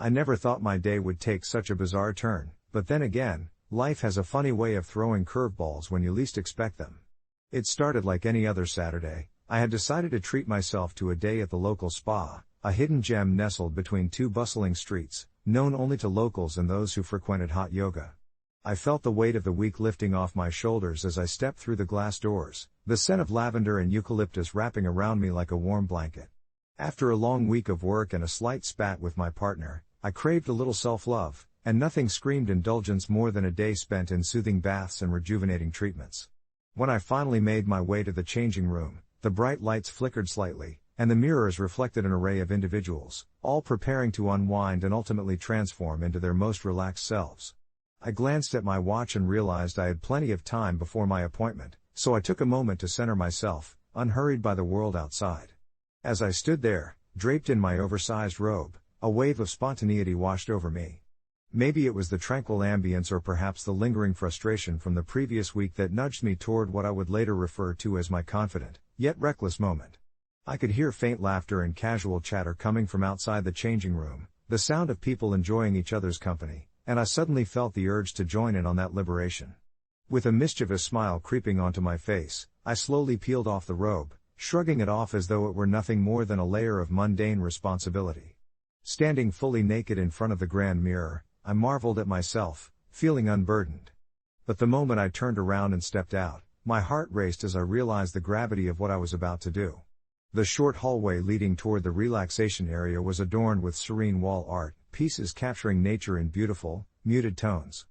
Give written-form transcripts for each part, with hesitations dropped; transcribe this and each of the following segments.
I never thought my day would take such a bizarre turn, but then again, life has a funny way of throwing curveballs when you least expect them. It started like any other Saturday. I had decided to treat myself to a day at the local spa, a hidden gem nestled between two bustling streets, known only to locals and those who frequented hot yoga. I felt the weight of the week lifting off my shoulders as I stepped through the glass doors, the scent of lavender and eucalyptus wrapping around me like a warm blanket. After a long week of work and a slight spat with my partner, I craved a little self-love, and nothing screamed indulgence more than a day spent in soothing baths and rejuvenating treatments. When I finally made my way to the changing room, the bright lights flickered slightly, and the mirrors reflected an array of individuals, all preparing to unwind and ultimately transform into their most relaxed selves. I glanced at my watch and realized I had plenty of time before my appointment, so I took a moment to center myself, unhurried by the world outside. As I stood there, draped in my oversized robe, a wave of spontaneity washed over me. Maybe it was the tranquil ambience or perhaps the lingering frustration from the previous week that nudged me toward what I would later refer to as my confident, yet reckless moment. I could hear faint laughter and casual chatter coming from outside the changing room, the sound of people enjoying each other's company, and I suddenly felt the urge to join in on that liberation. With a mischievous smile creeping onto my face, I slowly peeled off the robe, shrugging it off as though it were nothing more than a layer of mundane responsibility. Standing fully naked in front of the grand mirror, I marveled at myself, feeling unburdened. But the moment I turned around and stepped out, my heart raced as I realized the gravity of what I was about to do. The short hallway leading toward the relaxation area was adorned with serene wall art, pieces capturing nature in beautiful, muted tones.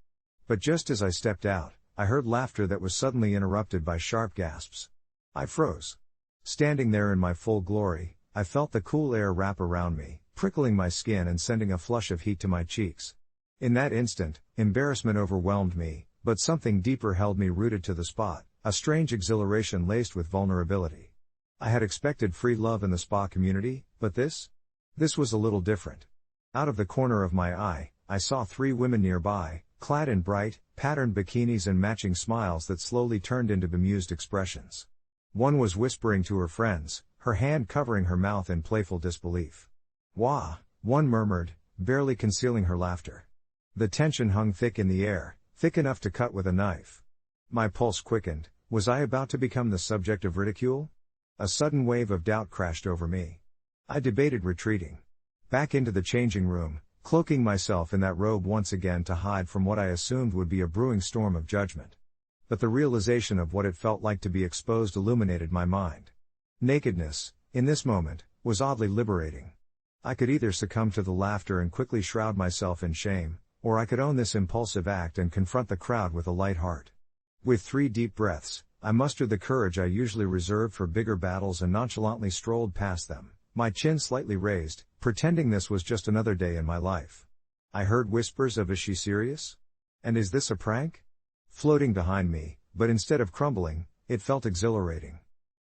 But just as I stepped out, I heard laughter that was suddenly interrupted by sharp gasps. I froze. Standing there in my full glory, I felt the cool air wrap around me, prickling my skin and sending a flush of heat to my cheeks. In that instant, embarrassment overwhelmed me, but something deeper held me rooted to the spot, a strange exhilaration laced with vulnerability. I had expected free love in the spa community, but this was a little different. Out of the corner of my eye, I saw three women nearby, clad in bright, patterned bikinis and matching smiles that slowly turned into bemused expressions. One was whispering to her friends, her hand covering her mouth in playful disbelief. "Wah," one murmured, barely concealing her laughter. The tension hung thick in the air, thick enough to cut with a knife. My pulse quickened. Was I about to become the subject of ridicule? A sudden wave of doubt crashed over me. I debated retreating back into the changing room, cloaking myself in that robe once again to hide from what I assumed would be a brewing storm of judgment. But the realization of what it felt like to be exposed illuminated my mind. Nakedness, in this moment, was oddly liberating. I could either succumb to the laughter and quickly shroud myself in shame, or I could own this impulsive act and confront the crowd with a light heart. With 3 deep breaths, I mustered the courage I usually reserved for bigger battles and nonchalantly strolled past them, my chin slightly raised, pretending this was just another day in my life. I heard whispers of "Is she serious? And is this a prank?" floating behind me, but instead of crumbling, it felt exhilarating.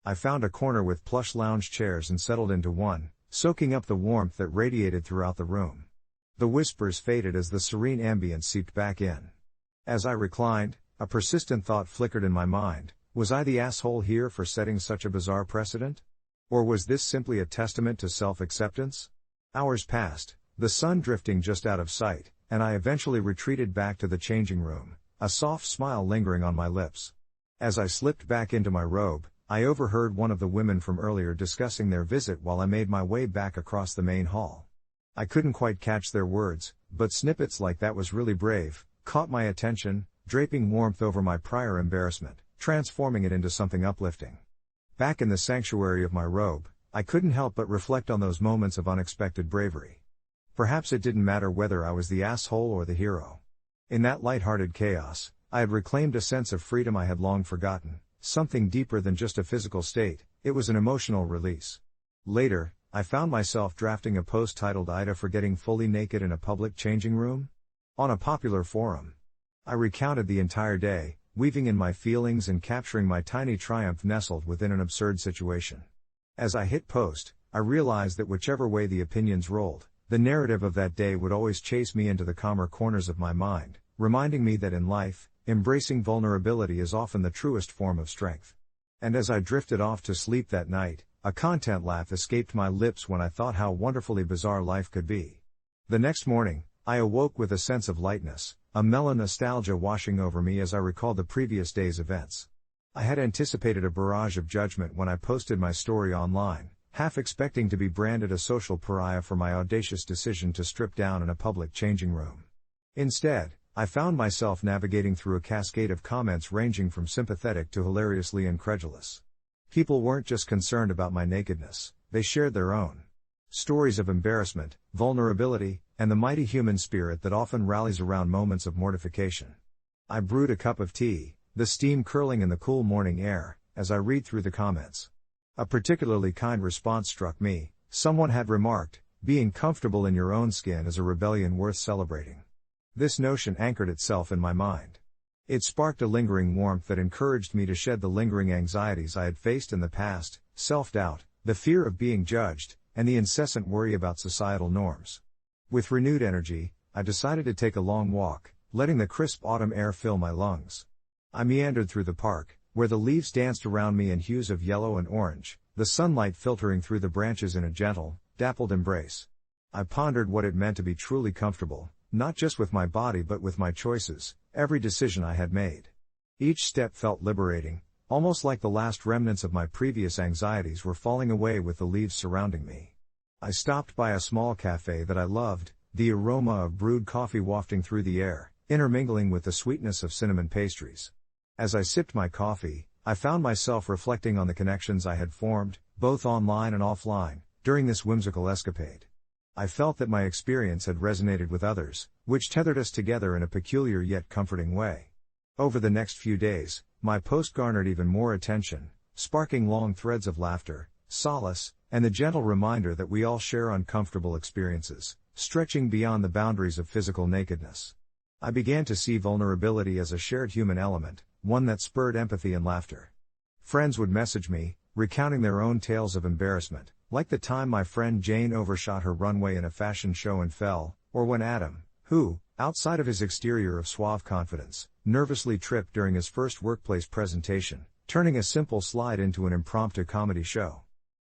I found a corner with plush lounge chairs and settled into one, soaking up the warmth that radiated throughout the room. The whispers faded as the serene ambience seeped back in. As I reclined, a persistent thought flickered in my mind. Was I the asshole here for setting such a bizarre precedent? Or was this simply a testament to self-acceptance? Hours passed, the sun drifting just out of sight, and I eventually retreated back to the changing room, a soft smile lingering on my lips. As I slipped back into my robe, I overheard one of the women from earlier discussing their visit while I made my way back across the main hall. I couldn't quite catch their words, but snippets like "that was really brave" caught my attention, draping warmth over my prior embarrassment, transforming it into something uplifting. Back in the sanctuary of my robe, I couldn't help but reflect on those moments of unexpected bravery. Perhaps it didn't matter whether I was the asshole or the hero. In that light-hearted chaos, I had reclaimed a sense of freedom I had long forgotten, something deeper than just a physical state. It was an emotional release. Later, I found myself drafting a post titled "AITA for getting fully naked in a public changing room?" on a popular forum. I recounted the entire day, weaving in my feelings and capturing my tiny triumph nestled within an absurd situation. As I hit post, I realized that whichever way the opinions rolled, the narrative of that day would always chase me into the calmer corners of my mind, reminding me that in life, embracing vulnerability is often the truest form of strength. And as I drifted off to sleep that night, a content laugh escaped my lips when I thought how wonderfully bizarre life could be. The next morning, I awoke with a sense of lightness, a mellow nostalgia washing over me as I recalled the previous day's events. I had anticipated a barrage of judgment when I posted my story online, half expecting to be branded a social pariah for my audacious decision to strip down in a public changing room. Instead, I found myself navigating through a cascade of comments ranging from sympathetic to hilariously incredulous. People weren't just concerned about my nakedness, they shared their own stories of embarrassment, vulnerability, and the mighty human spirit that often rallies around moments of mortification. I brewed a cup of tea, the steam curling in the cool morning air, as I read through the comments. A particularly kind response struck me. Someone had remarked, "Being comfortable in your own skin is a rebellion worth celebrating." This notion anchored itself in my mind. It sparked a lingering warmth that encouraged me to shed the lingering anxieties I had faced in the past, self-doubt, the fear of being judged, and the incessant worry about societal norms. With renewed energy, I decided to take a long walk, letting the crisp autumn air fill my lungs. I meandered through the park, where the leaves danced around me in hues of yellow and orange, the sunlight filtering through the branches in a gentle, dappled embrace. I pondered what it meant to be truly comfortable, not just with my body but with my choices, every decision I had made. Each step felt liberating, almost like the last remnants of my previous anxieties were falling away with the leaves surrounding me. I stopped by a small cafe that I loved, the aroma of brewed coffee wafting through the air, intermingling with the sweetness of cinnamon pastries. As I sipped my coffee, I found myself reflecting on the connections I had formed, both online and offline, during this whimsical escapade. I felt that my experience had resonated with others, which tethered us together in a peculiar yet comforting way. Over the next few days, my post garnered even more attention, sparking long threads of laughter, solace, and the gentle reminder that we all share uncomfortable experiences, stretching beyond the boundaries of physical nakedness. I began to see vulnerability as a shared human element, one that spurred empathy and laughter. Friends would message me, recounting their own tales of embarrassment, like the time my friend Jane overshot her runway in a fashion show and fell, or when Adam, who, outside of his exterior of suave confidence, nervously tripped during his first workplace presentation, turning a simple slide into an impromptu comedy show.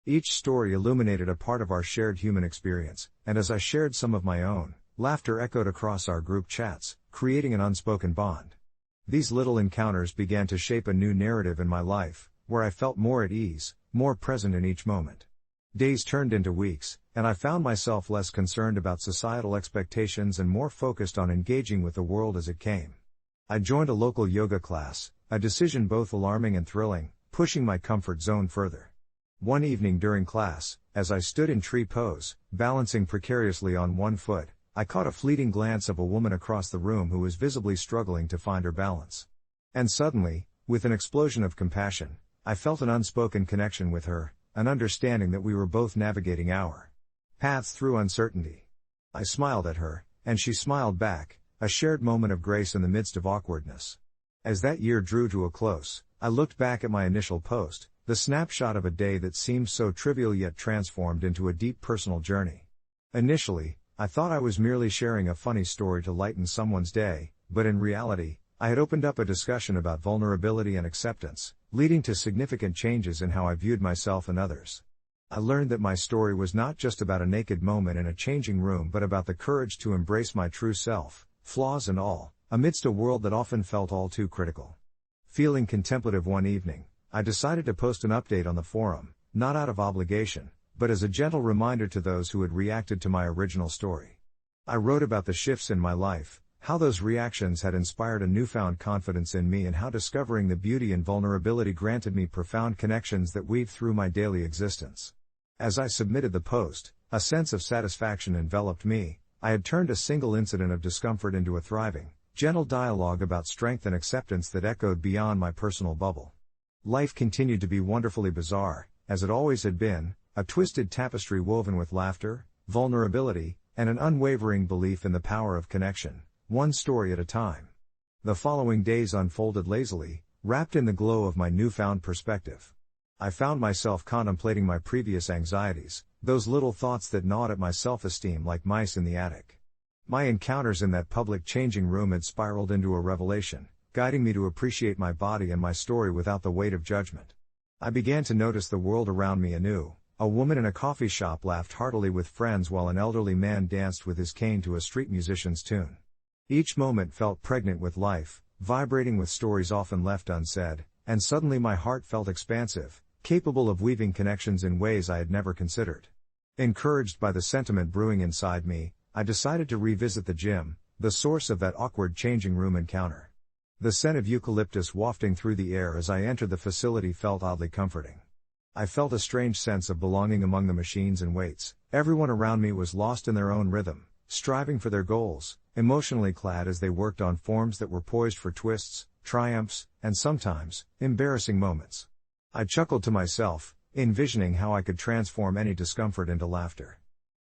Each story illuminated a part of our shared human experience, and as I shared some of my own, laughter echoed across our group chats, creating an unspoken bond. These little encounters began to shape a new narrative in my life, where I felt more at ease, more present in each moment. Days turned into weeks, and I found myself less concerned about societal expectations and more focused on engaging with the world as it came. I joined a local yoga class, a decision both alarming and thrilling, pushing my comfort zone further. One evening during class, as I stood in tree pose, balancing precariously on one foot, I caught a fleeting glance of a woman across the room who was visibly struggling to find her balance. And suddenly, with an explosion of compassion, I felt an unspoken connection with her, an understanding that we were both navigating our paths through uncertainty. I smiled at her, and she smiled back, a shared moment of grace in the midst of awkwardness. As that year drew to a close, I looked back at my initial post, the snapshot of a day that seemed so trivial yet transformed into a deep personal journey. Initially, I thought I was merely sharing a funny story to lighten someone's day, but in reality, I had opened up a discussion about vulnerability and acceptance, leading to significant changes in how I viewed myself and others. I learned that my story was not just about a naked moment in a changing room but about the courage to embrace my true self, flaws and all, amidst a world that often felt all too critical. Feeling contemplative one evening, I decided to post an update on the forum, not out of obligation, but as a gentle reminder to those who had reacted to my original story. I wrote about the shifts in my life, how those reactions had inspired a newfound confidence in me and how discovering the beauty and vulnerability granted me profound connections that weaved through my daily existence. As I submitted the post, a sense of satisfaction enveloped me. I had turned a single incident of discomfort into a thriving, gentle dialogue about strength and acceptance that echoed beyond my personal bubble. Life continued to be wonderfully bizarre, as it always had been, a twisted tapestry woven with laughter, vulnerability, and an unwavering belief in the power of connection, one story at a time. The following days unfolded lazily, wrapped in the glow of my newfound perspective. I found myself contemplating my previous anxieties, those little thoughts that gnawed at my self-esteem like mice in the attic. My encounters in that public changing room had spiraled into a revelation, guiding me to appreciate my body and my story without the weight of judgment. I began to notice the world around me anew, A woman in a coffee shop laughed heartily with friends while an elderly man danced with his cane to a street musician's tune. Each moment felt pregnant with life, vibrating with stories often left unsaid, and suddenly my heart felt expansive, capable of weaving connections in ways I had never considered. Encouraged by the sentiment brewing inside me, I decided to revisit the gym, the source of that awkward changing room encounter. The scent of eucalyptus wafting through the air as I entered the facility felt oddly comforting. I felt a strange sense of belonging among the machines and weights. Everyone around me was lost in their own rhythm, striving for their goals, emotionally clad as they worked on forms that were poised for twists, triumphs, and sometimes, embarrassing moments. I chuckled to myself, envisioning how I could transform any discomfort into laughter.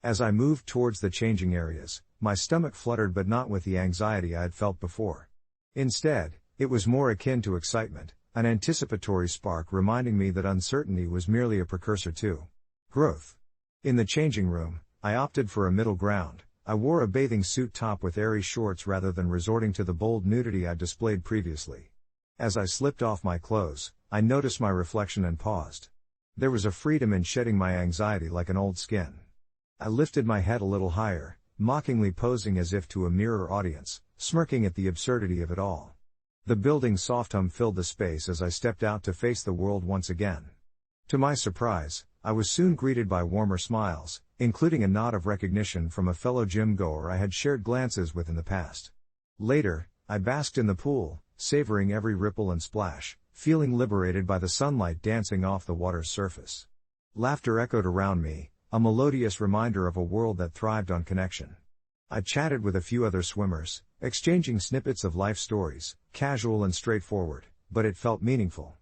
As I moved towards the changing areas, my stomach fluttered, but not with the anxiety I had felt before. Instead, it was more akin to excitement, an anticipatory spark reminding me that uncertainty was merely a precursor to growth. In the changing room, I opted for a middle ground. I wore a bathing suit top with airy shorts rather than resorting to the bold nudity I displayed previously. As I slipped off my clothes, I noticed my reflection and paused. There was a freedom in shedding my anxiety like an old skin. I lifted my head a little higher, mockingly posing as if to a mirror audience, smirking at the absurdity of it all. The building's soft hum filled the space as I stepped out to face the world once again. To my surprise, I was soon greeted by warmer smiles, including a nod of recognition from a fellow gym-goer I had shared glances with in the past. Later, I basked in the pool, savoring every ripple and splash, feeling liberated by the sunlight dancing off the water's surface. Laughter echoed around me, a melodious reminder of a world that thrived on connection. I chatted with a few other swimmers, exchanging snippets of life stories, casual and straightforward, but it felt meaningful.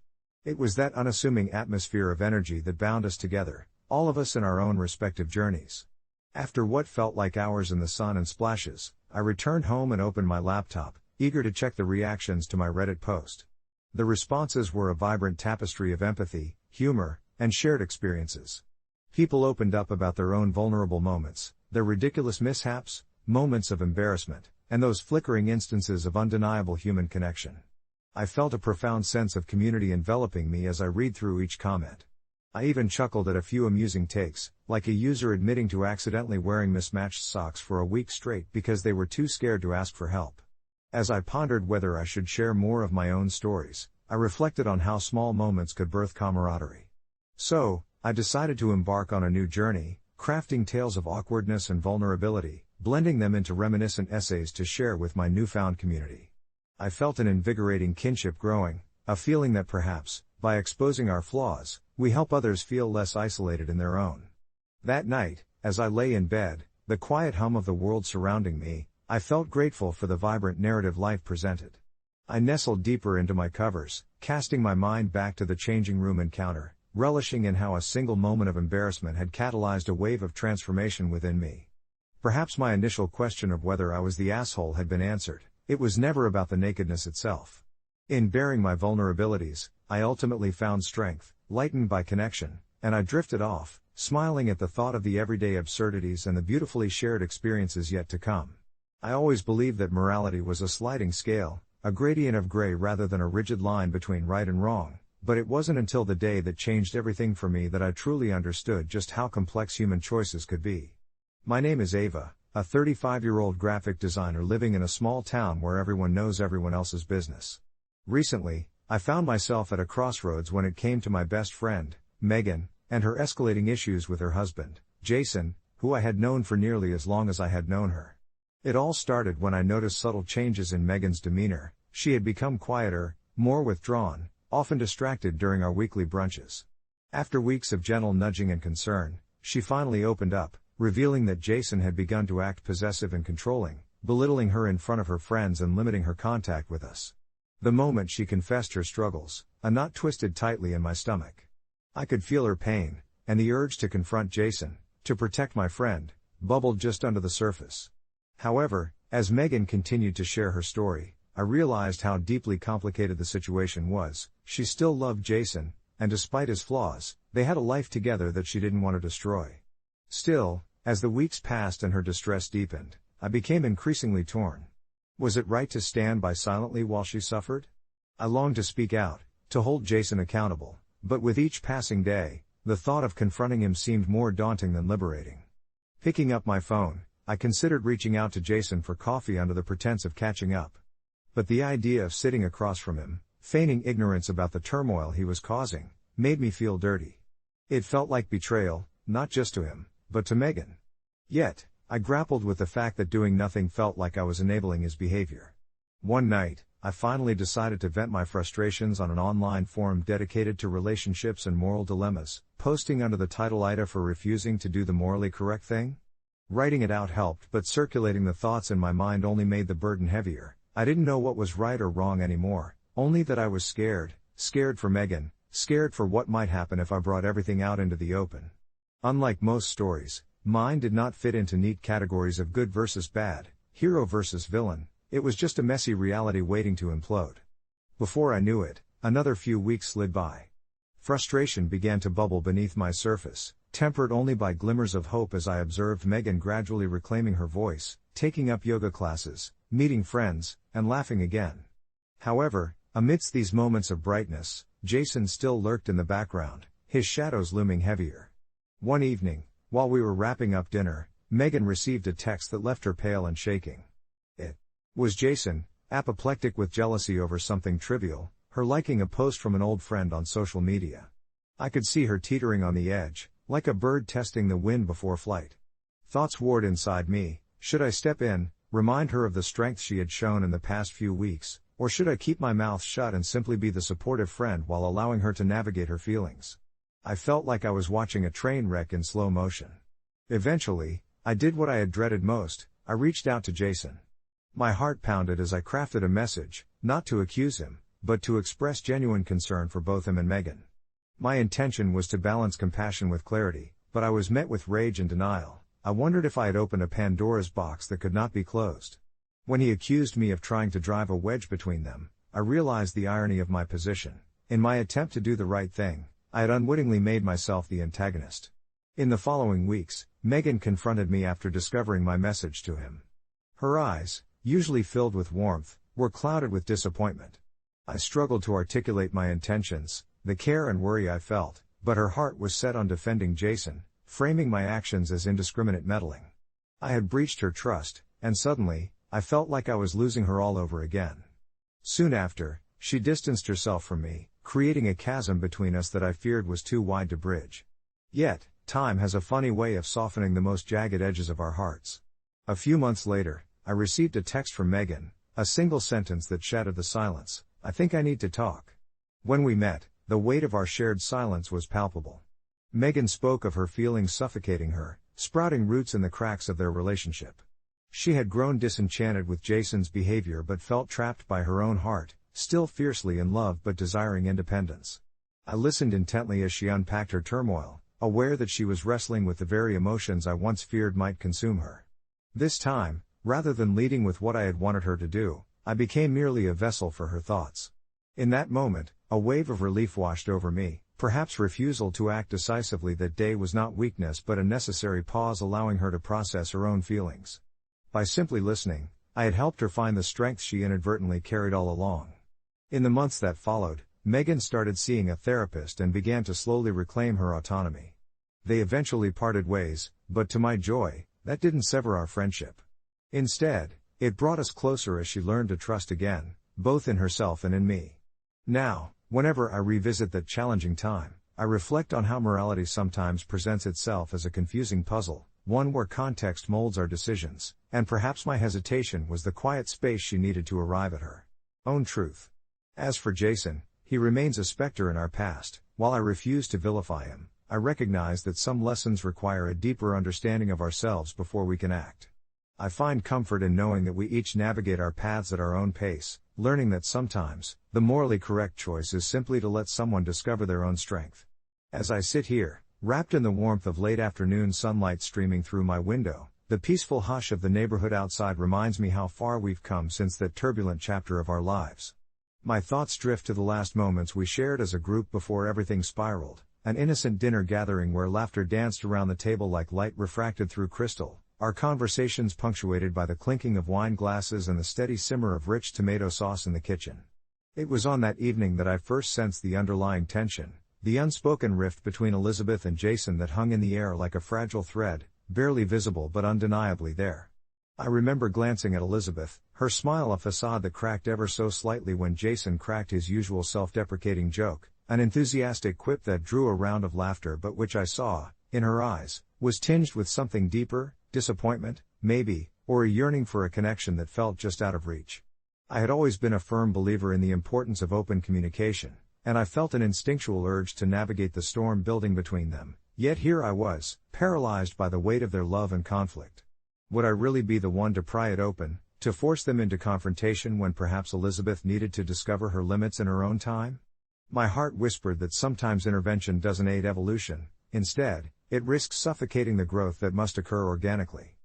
It was that unassuming atmosphere of energy that bound us together, all of us in our own respective journeys. After what felt like hours in the sun and splashes, I returned home and opened my laptop, eager to check the reactions to my Reddit post. The responses were a vibrant tapestry of empathy, humor, and shared experiences. People opened up about their own vulnerable moments, their ridiculous mishaps, moments of embarrassment, and those flickering instances of undeniable human connection. I felt a profound sense of community enveloping me as I read through each comment. I even chuckled at a few amusing takes, like a user admitting to accidentally wearing mismatched socks for a week straight because they were too scared to ask for help. As I pondered whether I should share more of my own stories, I reflected on how small moments could birth camaraderie. So, I decided to embark on a new journey, crafting tales of awkwardness and vulnerability, blending them into reminiscent essays to share with my newfound community. I felt an invigorating kinship growing, a feeling that perhaps, by exposing our flaws, we help others feel less isolated in their own. That night, as I lay in bed, the quiet hum of the world surrounding me, I felt grateful for the vibrant narrative life presented. I nestled deeper into my covers, casting my mind back to the changing room encounter, relishing in how a single moment of embarrassment had catalyzed a wave of transformation within me. Perhaps my initial question of whether I was the asshole had been answered. It was never about the nakedness itself. In bearing my vulnerabilities, I ultimately found strength, lightened by connection, and I drifted off, smiling at the thought of the everyday absurdities and the beautifully shared experiences yet to come. I always believed that morality was a sliding scale, a gradient of gray rather than a rigid line between right and wrong, but it wasn't until the day that changed everything for me that I truly understood just how complex human choices could be. My name is Ava, a 35-year-old graphic designer living in a small town where everyone knows everyone else's business. Recently, I found myself at a crossroads when it came to my best friend, Megan, and her escalating issues with her husband, Jason, who I had known for nearly as long as I had known her. It all started when I noticed subtle changes in Megan's demeanor. She had become quieter, more withdrawn, often distracted during our weekly brunches. After weeks of gentle nudging and concern, she finally opened up, revealing that Jason had begun to act possessive and controlling, belittling her in front of her friends and limiting her contact with us. The moment she confessed her struggles, a knot twisted tightly in my stomach. I could feel her pain, and the urge to confront Jason, to protect my friend, bubbled just under the surface. However, as Megan continued to share her story, I realized how deeply complicated the situation was. She still loved Jason, and despite his flaws, they had a life together that she didn't want to destroy. Still, as the weeks passed and her distress deepened, I became increasingly torn. Was it right to stand by silently while she suffered? I longed to speak out, to hold Jason accountable, but with each passing day, The thought of confronting him seemed more daunting than liberating. Picking up my phone, I considered reaching out to Jason for coffee under the pretense of catching up. But the idea of sitting across from him, feigning ignorance about the turmoil he was causing, made me feel dirty. It felt like betrayal, not just to him, but to Megan. Yet, I grappled with the fact that doing nothing felt like I was enabling his behavior. One night, I finally decided to vent my frustrations on an online forum dedicated to relationships and moral dilemmas, posting under the title AITA for refusing to do the morally correct thing. Writing it out helped, but circulating the thoughts in my mind only made the burden heavier. I didn't know what was right or wrong anymore, only that I was scared for Megan, scared for what might happen if I brought everything out into the open. Unlike most stories, mine did not fit into neat categories of good versus bad, hero versus villain. It was just a messy reality waiting to implode. Before I knew it, another few weeks slid by. Frustration began to bubble beneath my surface, tempered only by glimmers of hope as I observed Megan gradually reclaiming her voice, taking up yoga classes, meeting friends, and laughing again. However, amidst these moments of brightness, Jason still lurked in the background, his shadows looming heavier. One evening, while we were wrapping up dinner, Megan received a text that left her pale and shaking. It was Jason, apoplectic with jealousy over something trivial, her liking a post from an old friend on social media. I could see her teetering on the edge, like a bird testing the wind before flight. Thoughts warred inside me: should I step in, remind her of the strength she had shown in the past few weeks, or should I keep my mouth shut and simply be the supportive friend while allowing her to navigate her feelings? I felt like I was watching a train wreck in slow motion. Eventually, I did what I had dreaded most: I reached out to Jason. My heart pounded as I crafted a message, not to accuse him, but to express genuine concern for both him and Megan. My intention was to balance compassion with clarity, but I was met with rage and denial. I wondered if I had opened a Pandora's box that could not be closed. When he accused me of trying to drive a wedge between them, I realized the irony of my position. In my attempt to do the right thing, I had unwittingly made myself the antagonist. In the following weeks, Megan confronted me after discovering my message to him. Her eyes, usually filled with warmth, were clouded with disappointment. I struggled to articulate my intentions, the care and worry I felt, but her heart was set on defending Jason, framing my actions as indiscriminate meddling. I had breached her trust, and suddenly, I felt like I was losing her all over again. Soon after, she distanced herself from me, creating a chasm between us that I feared was too wide to bridge. Yet, time has a funny way of softening the most jagged edges of our hearts. A few months later, I received a text from Megan, a single sentence that shattered the silence: "I think I need to talk." When we met, the weight of our shared silence was palpable. Megan spoke of her feelings suffocating her, sprouting roots in the cracks of their relationship. She had grown disenchanted with Jason's behavior but felt trapped by her own heart, still fiercely in love but desiring independence. I listened intently as she unpacked her turmoil, aware that she was wrestling with the very emotions I once feared might consume her. This time, rather than leading with what I had wanted her to do, I became merely a vessel for her thoughts. In that moment, a wave of relief washed over me. Perhaps refusal to act decisively that day was not weakness but a necessary pause, allowing her to process her own feelings. By simply listening, I had helped her find the strength she inadvertently carried all along. In the months that followed, Megan started seeing a therapist and began to slowly reclaim her autonomy. They eventually parted ways, but to my joy, that didn't sever our friendship. Instead, it brought us closer as she learned to trust again, both in herself and in me. Now, whenever I revisit that challenging time, I reflect on how morality sometimes presents itself as a confusing puzzle, one where context molds our decisions, and perhaps my hesitation was the quiet space she needed to arrive at her own truth. As for Jason, he remains a specter in our past. While I refuse to vilify him, I recognize that some lessons require a deeper understanding of ourselves before we can act. I find comfort in knowing that we each navigate our paths at our own pace, learning that sometimes, the morally correct choice is simply to let someone discover their own strength. As I sit here, wrapped in the warmth of late afternoon sunlight streaming through my window, the peaceful hush of the neighborhood outside reminds me how far we've come since that turbulent chapter of our lives. My thoughts drift to the last moments we shared as a group before everything spiraled, an innocent dinner gathering where laughter danced around the table like light refracted through crystal, our conversations punctuated by the clinking of wine glasses and the steady simmer of rich tomato sauce in the kitchen. It was on that evening that I first sensed the underlying tension, the unspoken rift between Elizabeth and Jason that hung in the air like a fragile thread, barely visible but undeniably there. I remember glancing at Elizabeth, her smile a facade that cracked ever so slightly when Jason cracked his usual self-deprecating joke, an enthusiastic quip that drew a round of laughter but which I saw, in her eyes, was tinged with something deeper, disappointment, maybe, or a yearning for a connection that felt just out of reach. I had always been a firm believer in the importance of open communication, and I felt an instinctual urge to navigate the storm building between them, yet here I was, paralyzed by the weight of their love and conflict. Would I really be the one to pry it open, to force them into confrontation when perhaps Elizabeth needed to discover her limits in her own time? My heart whispered that sometimes intervention doesn't aid evolution, instead, it risks suffocating the growth that must occur organically.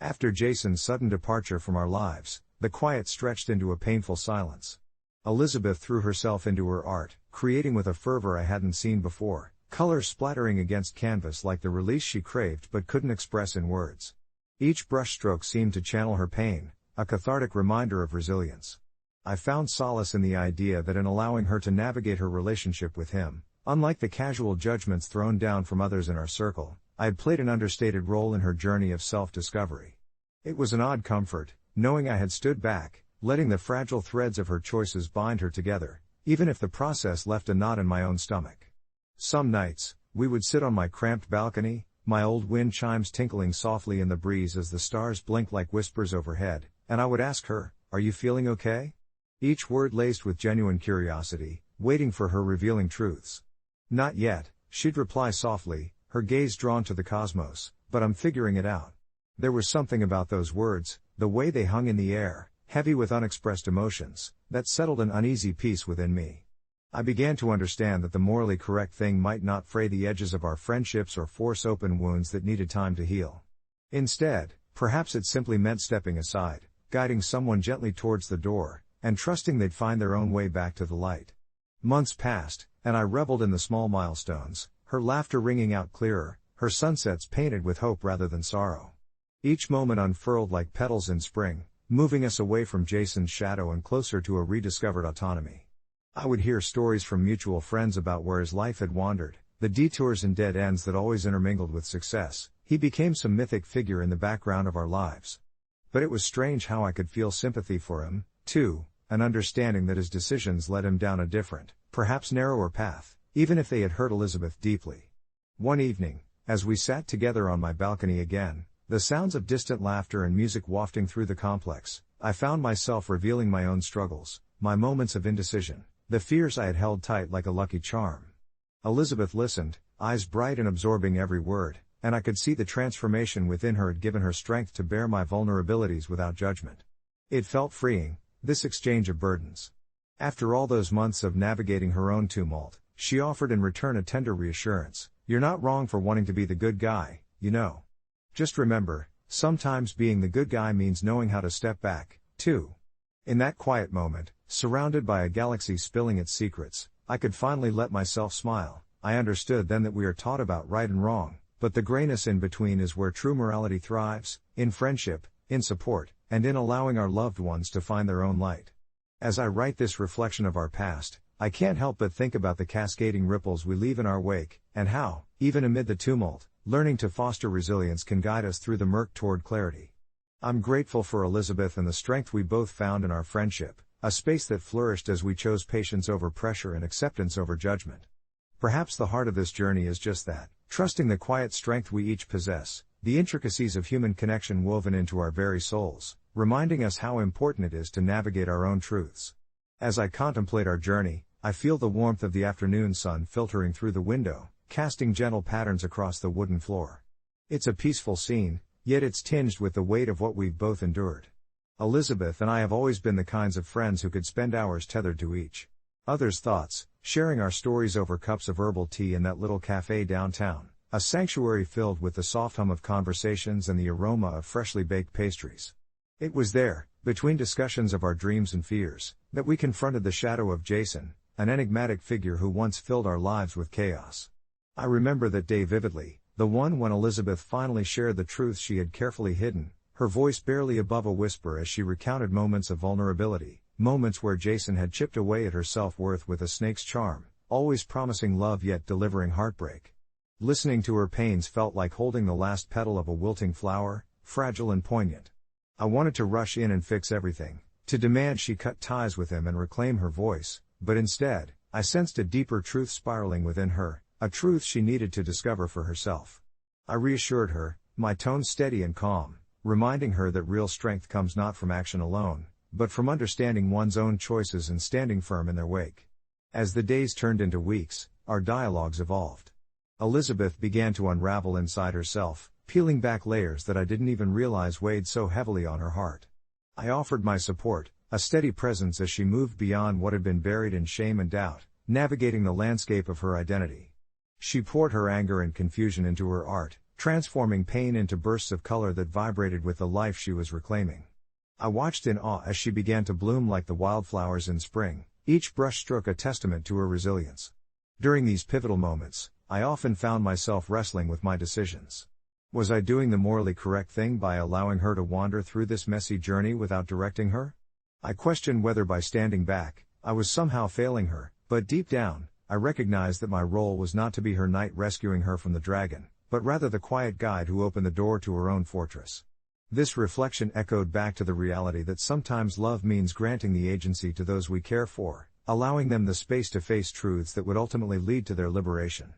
After Jason's sudden departure from our lives, the quiet stretched into a painful silence. Elizabeth threw herself into her art, creating with a fervor I hadn't seen before, colors splattering against canvas like the release she craved but couldn't express in words. Each brushstroke seemed to channel her pain, a cathartic reminder of resilience. I found solace in the idea that in allowing her to navigate her relationship with him, unlike the casual judgments thrown down from others in our circle, I had played an understated role in her journey of self-discovery. It was an odd comfort, knowing I had stood back, letting the fragile threads of her choices bind her together, even if the process left a knot in my own stomach. Some nights, we would sit on my cramped balcony, my old wind chimes tinkling softly in the breeze as the stars blinked like whispers overhead, and I would ask her, "Are you feeling okay?" Each word laced with genuine curiosity, waiting for her revealing truths. "Not yet," she'd reply softly, her gaze drawn to the cosmos, "but I'm figuring it out." There was something about those words, the way they hung in the air, heavy with unexpressed emotions, that settled an uneasy peace within me. I began to understand that the morally correct thing might not fray the edges of our friendships or force open wounds that needed time to heal. Instead, perhaps it simply meant stepping aside, guiding someone gently towards the door, and trusting they'd find their own way back to the light. Months passed, and I reveled in the small milestones, her laughter ringing out clearer, her sunsets painted with hope rather than sorrow. Each moment unfurled like petals in spring, moving us away from Jason's shadow and closer to a rediscovered autonomy. I would hear stories from mutual friends about where his life had wandered, the detours and dead ends that always intermingled with success. He became some mythic figure in the background of our lives. But it was strange how I could feel sympathy for him, too, an understanding that his decisions led him down a different, perhaps narrower path, even if they had hurt Elizabeth deeply. One evening, as we sat together on my balcony again, the sounds of distant laughter and music wafting through the complex, I found myself revealing my own struggles, my moments of indecision, the fears I had held tight like a lucky charm. Elizabeth listened, eyes bright and absorbing every word, and I could see the transformation within her had given her strength to bear my vulnerabilities without judgment. It felt freeing, this exchange of burdens. After all those months of navigating her own tumult, she offered in return a tender reassurance. "You're not wrong for wanting to be the good guy, you know. Just remember, sometimes being the good guy means knowing how to step back, too." In that quiet moment, surrounded by a galaxy spilling its secrets, I could finally let myself smile. I understood then that we are taught about right and wrong, but the grayness in between is where true morality thrives, in friendship, in support, and in allowing our loved ones to find their own light. As I write this reflection of our past, I can't help but think about the cascading ripples we leave in our wake, and how, even amid the tumult, learning to foster resilience can guide us through the murk toward clarity. I'm grateful for Elizabeth and the strength we both found in our friendship, a space that flourished as we chose patience over pressure and acceptance over judgment. Perhaps the heart of this journey is just that, trusting the quiet strength we each possess, the intricacies of human connection woven into our very souls, reminding us how important it is to navigate our own truths. As I contemplate our journey, I feel the warmth of the afternoon sun filtering through the window, casting gentle patterns across the wooden floor. It's a peaceful scene, yet it's tinged with the weight of what we've both endured. Elizabeth and I have always been the kinds of friends who could spend hours tethered to each other's thoughts, sharing our stories over cups of herbal tea in that little cafe downtown, a sanctuary filled with the soft hum of conversations and the aroma of freshly baked pastries. It was there, between discussions of our dreams and fears, that we confronted the shadow of Jason, an enigmatic figure who once filled our lives with chaos. I remember that day vividly, the one when Elizabeth finally shared the truth she had carefully hidden, her voice barely above a whisper as she recounted moments of vulnerability, moments where Jason had chipped away at her self-worth with a snake's charm, always promising love yet delivering heartbreak. Listening to her pains felt like holding the last petal of a wilting flower, fragile and poignant. I wanted to rush in and fix everything, to demand she cut ties with him and reclaim her voice, but instead, I sensed a deeper truth spiraling within her, a truth she needed to discover for herself. I reassured her, my tone steady and calm, reminding her that real strength comes not from action alone, but from understanding one's own choices and standing firm in their wake. As the days turned into weeks, our dialogues evolved. Elizabeth began to unravel inside herself, peeling back layers that I didn't even realize weighed so heavily on her heart. I offered my support, a steady presence as she moved beyond what had been buried in shame and doubt, navigating the landscape of her identity. She poured her anger and confusion into her art, transforming pain into bursts of color that vibrated with the life she was reclaiming. I watched in awe as she began to bloom like the wildflowers in spring, each brushstroke a testament to her resilience. During these pivotal moments, I often found myself wrestling with my decisions. Was I doing the morally correct thing by allowing her to wander through this messy journey without directing her? I questioned whether by standing back, I was somehow failing her, but deep down, I recognized that my role was not to be her knight rescuing her from the dragon, but rather the quiet guide who opened the door to her own fortress. This reflection echoed back to the reality that sometimes love means granting the agency to those we care for, allowing them the space to face truths that would ultimately lead to their liberation.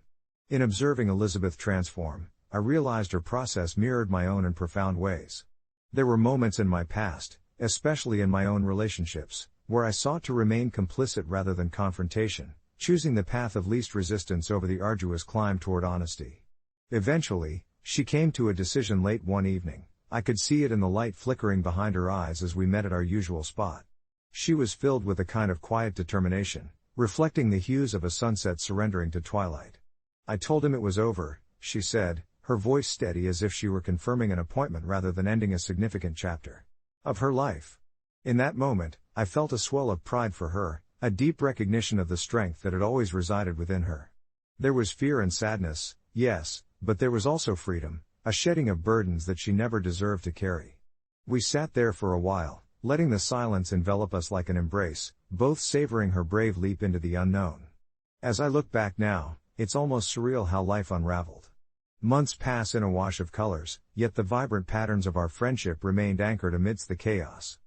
In observing Elizabeth transform, I realized her process mirrored my own in profound ways. There were moments in my past, especially in my own relationships, where I sought to remain complicit rather than confrontation, choosing the path of least resistance over the arduous climb toward honesty. Eventually, she came to a decision late one evening. I could see it in the light flickering behind her eyes as we met at our usual spot. She was filled with a kind of quiet determination, reflecting the hues of a sunset surrendering to twilight. I told him it was over, she said, her voice steady as if she were confirming an appointment rather than ending a significant chapter of her life. In that moment, I felt a swell of pride for her, a deep recognition of the strength that had always resided within her. There was fear and sadness, yes, but there was also freedom, a shedding of burdens that she never deserved to carry. We sat there for a while, letting the silence envelop us like an embrace, both savoring her brave leap into the unknown. As I look back now, it's almost surreal how life unraveled. Months pass in a wash of colors, yet the vibrant patterns of our friendship remained anchored amidst the chaos.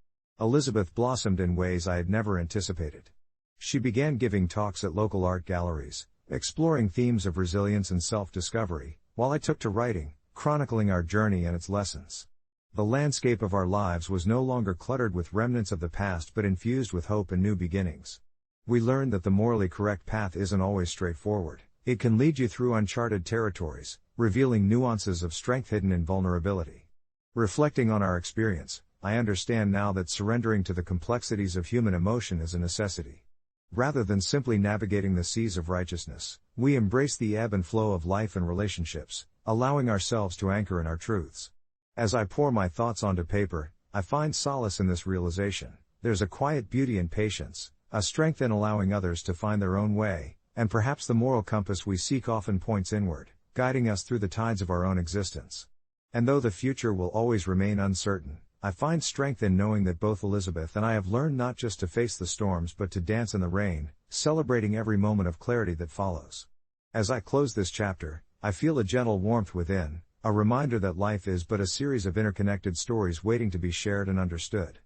Elizabeth blossomed in ways I had never anticipated. She began giving talks at local art galleries, exploring themes of resilience and self-discovery, while I took to writing, chronicling our journey and its lessons. The landscape of our lives was no longer cluttered with remnants of the past but infused with hope and new beginnings. We learned that the morally correct path isn't always straightforward. It can lead you through uncharted territories, revealing nuances of strength hidden in vulnerability. Reflecting on our experience, I understand now that surrendering to the complexities of human emotion is a necessity. Rather than simply navigating the seas of righteousness, we embrace the ebb and flow of life and relationships, allowing ourselves to anchor in our truths. As I pour my thoughts onto paper, I find solace in this realization. There's a quiet beauty in patience, a strength in allowing others to find their own way, and perhaps the moral compass we seek often points inward, guiding us through the tides of our own existence. And though the future will always remain uncertain, I find strength in knowing that both Elizabeth and I have learned not just to face the storms but to dance in the rain, celebrating every moment of clarity that follows. As I close this chapter, I feel a gentle warmth within, a reminder that life is but a series of interconnected stories waiting to be shared and understood.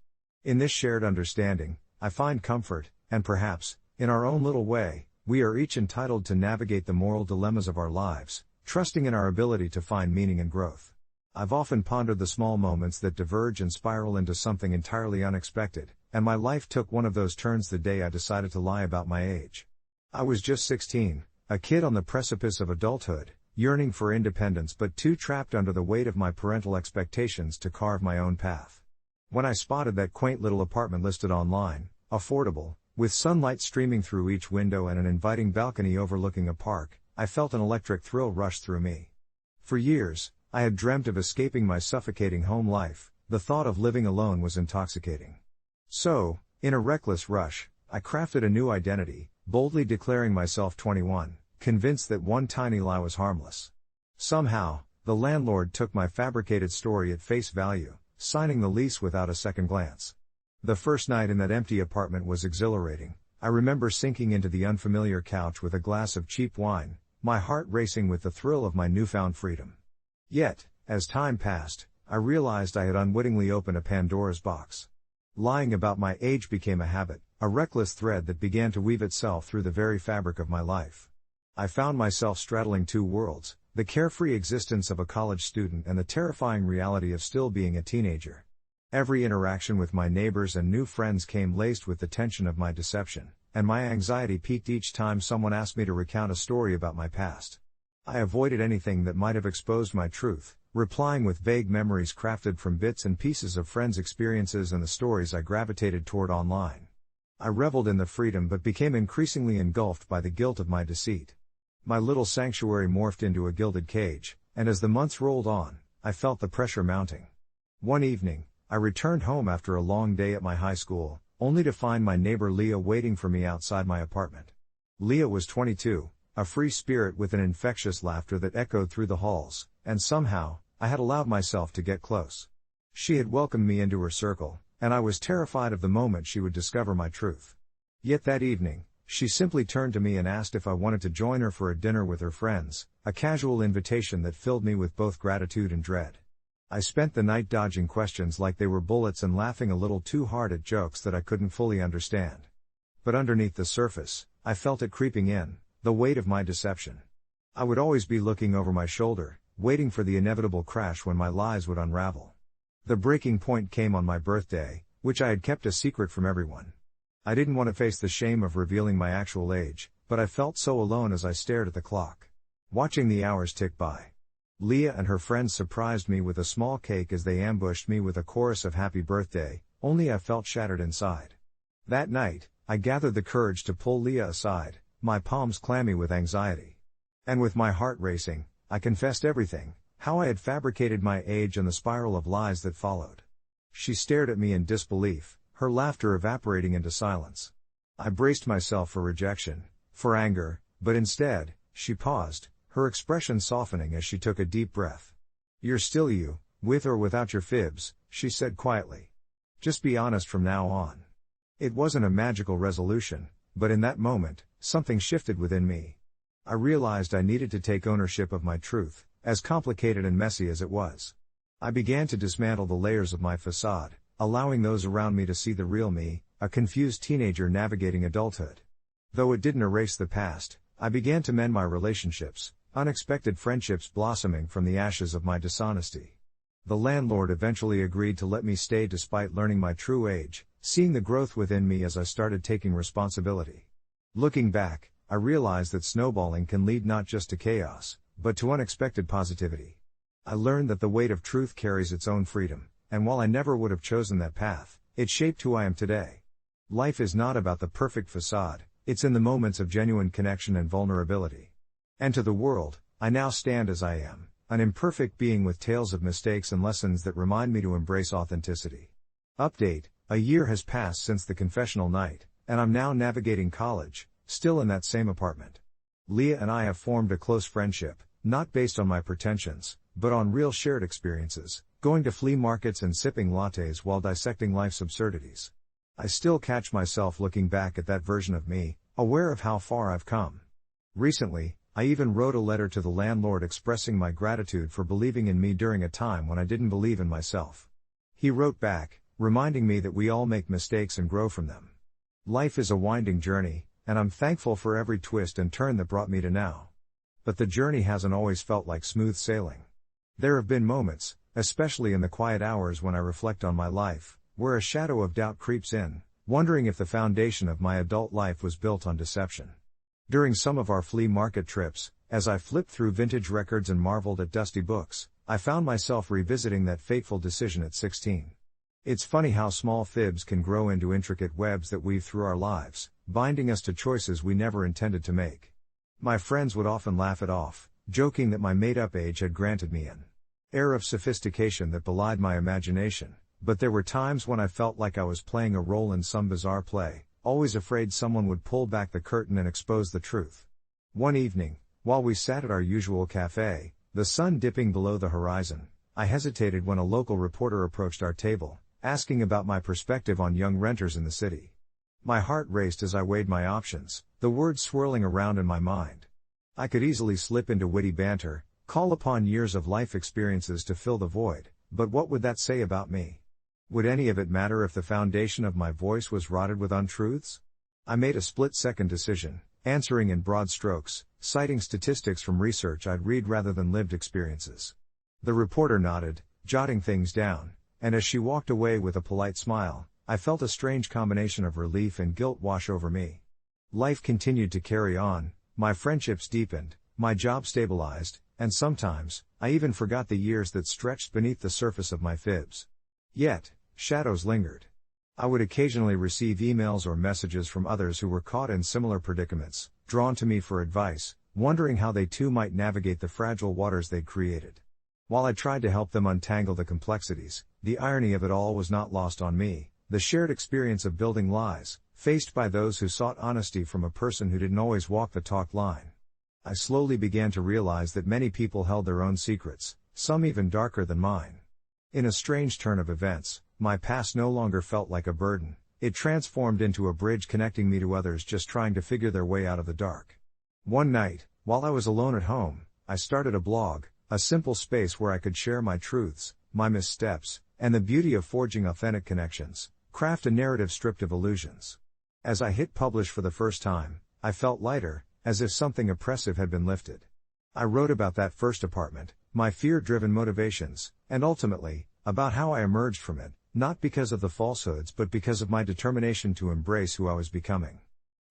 In this shared understanding, I find comfort, and perhaps, in our own little way, we are each entitled to navigate the moral dilemmas of our lives, trusting in our ability to find meaning and growth. I've often pondered the small moments that diverge and spiral into something entirely unexpected, and my life took one of those turns the day I decided to lie about my age. I was just 16, a kid on the precipice of adulthood, yearning for independence but too trapped under the weight of my parental expectations to carve my own path. When I spotted that quaint little apartment listed online, affordable, with sunlight streaming through each window and an inviting balcony overlooking a park, I felt an electric thrill rush through me. For years, I had dreamt of escaping my suffocating home life. The thought of living alone was intoxicating. So, in a reckless rush, I crafted a new identity, boldly declaring myself 21, convinced that one tiny lie was harmless. Somehow, the landlord took my fabricated story at face value, signing the lease without a second glance. The first night in that empty apartment was exhilarating. I remember sinking into the unfamiliar couch with a glass of cheap wine, my heart racing with the thrill of my newfound freedom. Yet, as time passed, I realized I had unwittingly opened a Pandora's box. Lying about my age became a habit, a reckless thread that began to weave itself through the very fabric of my life. I found myself straddling two worlds, the carefree existence of a college student and the terrifying reality of still being a teenager. Every interaction with my neighbors and new friends came laced with the tension of my deception, and my anxiety peaked each time someone asked me to recount a story about my past. I avoided anything that might have exposed my truth, replying with vague memories crafted from bits and pieces of friends' experiences and the stories I gravitated toward online. I reveled in the freedom but became increasingly engulfed by the guilt of my deceit. My little sanctuary morphed into a gilded cage, and as the months rolled on, I felt the pressure mounting. One evening, I returned home after a long day at my high school, only to find my neighbor Leah waiting for me outside my apartment. Leah was 22, a free spirit with an infectious laughter that echoed through the halls, and somehow, I had allowed myself to get close. She had welcomed me into her circle, and I was terrified of the moment she would discover my truth. Yet that evening, she simply turned to me and asked if I wanted to join her for a dinner with her friends, a casual invitation that filled me with both gratitude and dread. I spent the night dodging questions like they were bullets and laughing a little too hard at jokes that I couldn't fully understand. But underneath the surface, I felt it creeping in, the weight of my deception. I would always be looking over my shoulder, waiting for the inevitable crash when my lies would unravel. The breaking point came on my birthday, which I had kept a secret from everyone. I didn't want to face the shame of revealing my actual age, but I felt so alone as I stared at the clock, watching the hours tick by. Leah and her friends surprised me with a small cake as they ambushed me with a chorus of happy birthday, only I felt shattered inside. That night, I gathered the courage to pull Leah aside, my palms clammy with anxiety. And with my heart racing, I confessed everything, how I had fabricated my age and the spiral of lies that followed. She stared at me in disbelief, her laughter evaporating into silence. I braced myself for rejection, for anger, but instead, she paused, her expression softening as she took a deep breath. "You're still you, with or without your fibs," she said quietly. "Just be honest from now on." It wasn't a magical resolution, but in that moment, something shifted within me. I realized I needed to take ownership of my truth, as complicated and messy as it was. I began to dismantle the layers of my facade, allowing those around me to see the real me, a confused teenager navigating adulthood. Though it didn't erase the past, I began to mend my relationships, unexpected friendships blossoming from the ashes of my dishonesty. The landlord eventually agreed to let me stay despite learning my true age, seeing the growth within me as I started taking responsibility. Looking back, I realized that snowballing can lead not just to chaos, but to unexpected positivity. I learned that the weight of truth carries its own freedom, and while I never would have chosen that path, it shaped who I am today. Life is not about the perfect facade, it's in the moments of genuine connection and vulnerability. And to the world, I now stand as I am, an imperfect being with tales of mistakes and lessons that remind me to embrace authenticity. Update: a year has passed since the confessional night, and I'm now navigating college, still in that same apartment. Leah and I have formed a close friendship, not based on my pretensions, but on real shared experiences, going to flea markets and sipping lattes while dissecting life's absurdities. I still catch myself looking back at that version of me, aware of how far I've come. Recently, I even wrote a letter to the landlord expressing my gratitude for believing in me during a time when I didn't believe in myself. He wrote back, reminding me that we all make mistakes and grow from them. Life is a winding journey, and I'm thankful for every twist and turn that brought me to now. But the journey hasn't always felt like smooth sailing. There have been moments, especially in the quiet hours when I reflect on my life, where a shadow of doubt creeps in, wondering if the foundation of my adult life was built on deception. During some of our flea market trips, as I flipped through vintage records and marveled at dusty books, I found myself revisiting that fateful decision at 16. It's funny how small fibs can grow into intricate webs that weave through our lives, binding us to choices we never intended to make. My friends would often laugh it off, joking that my made-up age had granted me an air of sophistication that belied my imagination, but there were times when I felt like I was playing a role in some bizarre play, always afraid someone would pull back the curtain and expose the truth. One evening, while we sat at our usual cafe, the sun dipping below the horizon, I hesitated when a local reporter approached our table, asking about my perspective on young renters in the city. My heart raced as I weighed my options, the words swirling around in my mind. I could easily slip into witty banter, call upon years of life experiences to fill the void, but what would that say about me? Would any of it matter if the foundation of my voice was rotted with untruths? I made a split-second decision, answering in broad strokes, citing statistics from research I'd read rather than lived experiences. The reporter nodded, jotting things down, and as she walked away with a polite smile, I felt a strange combination of relief and guilt wash over me. Life continued to carry on, my friendships deepened, my job stabilized, and sometimes, I even forgot the years that stretched beneath the surface of my fibs. Yet, shadows lingered. I would occasionally receive emails or messages from others who were caught in similar predicaments, drawn to me for advice, wondering how they too might navigate the fragile waters they'd created. While I tried to help them untangle the complexities, the irony of it all was not lost on me, the shared experience of building lies, faced by those who sought honesty from a person who didn't always walk the talk line. I slowly began to realize that many people held their own secrets, some even darker than mine. In a strange turn of events, my past no longer felt like a burden, it transformed into a bridge connecting me to others just trying to figure their way out of the dark. One night, while I was alone at home, I started a blog, a simple space where I could share my truths, my missteps, and the beauty of forging authentic connections, craft a narrative stripped of illusions. As I hit publish for the first time, I felt lighter, as if something oppressive had been lifted. I wrote about that first apartment, my fear-driven motivations, and ultimately, about how I emerged from it, not because of the falsehoods but because of my determination to embrace who I was becoming.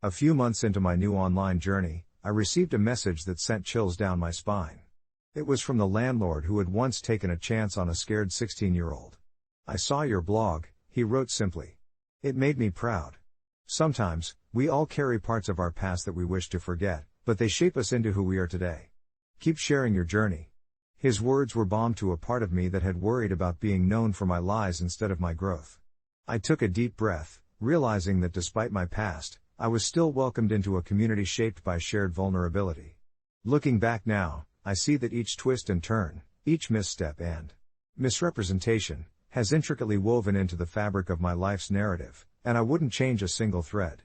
A few months into my new online journey, I received a message that sent chills down my spine. It was from the landlord who had once taken a chance on a scared 16-year-old. "I saw your blog," he wrote simply. "It made me proud." Sometimes, we all carry parts of our past that we wish to forget, but they shape us into who we are today. Keep sharing your journey. His words were balm to a part of me that had worried about being known for my lies instead of my growth. I took a deep breath, realizing that despite my past, I was still welcomed into a community shaped by shared vulnerability. Looking back now, I see that each twist and turn, each misstep and misrepresentation, has intricately woven into the fabric of my life's narrative, and I wouldn't change a single thread.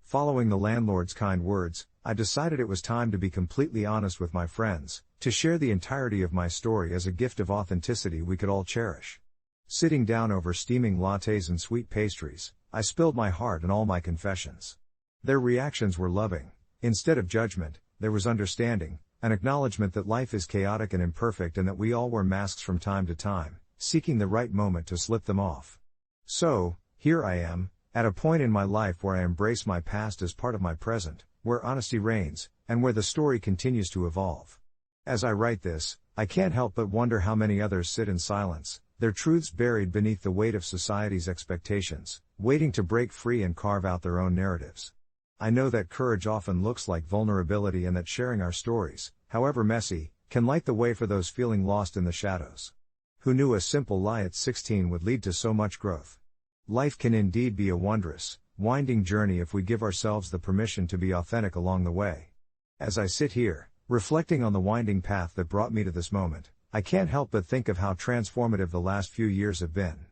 Following the landlord's kind words, I decided it was time to be completely honest with my friends, to share the entirety of my story as a gift of authenticity we could all cherish. Sitting down over steaming lattes and sweet pastries, I spilled my heart and all my confessions. Their reactions were loving. Instead of judgment, there was understanding, an acknowledgement that life is chaotic and imperfect and that we all wear masks from time to time, seeking the right moment to slip them off. So, here I am, at a point in my life where I embrace my past as part of my present, where honesty reigns, and where the story continues to evolve. As I write this, I can't help but wonder how many others sit in silence, their truths buried beneath the weight of society's expectations, waiting to break free and carve out their own narratives. I know that courage often looks like vulnerability and that sharing our stories, however messy, can light the way for those feeling lost in the shadows. Who knew a simple lie at 16 would lead to so much growth? Life can indeed be a wondrous, winding journey if we give ourselves the permission to be authentic along the way. As I sit here, reflecting on the winding path that brought me to this moment, I can't help but think of how transformative the last few years have been.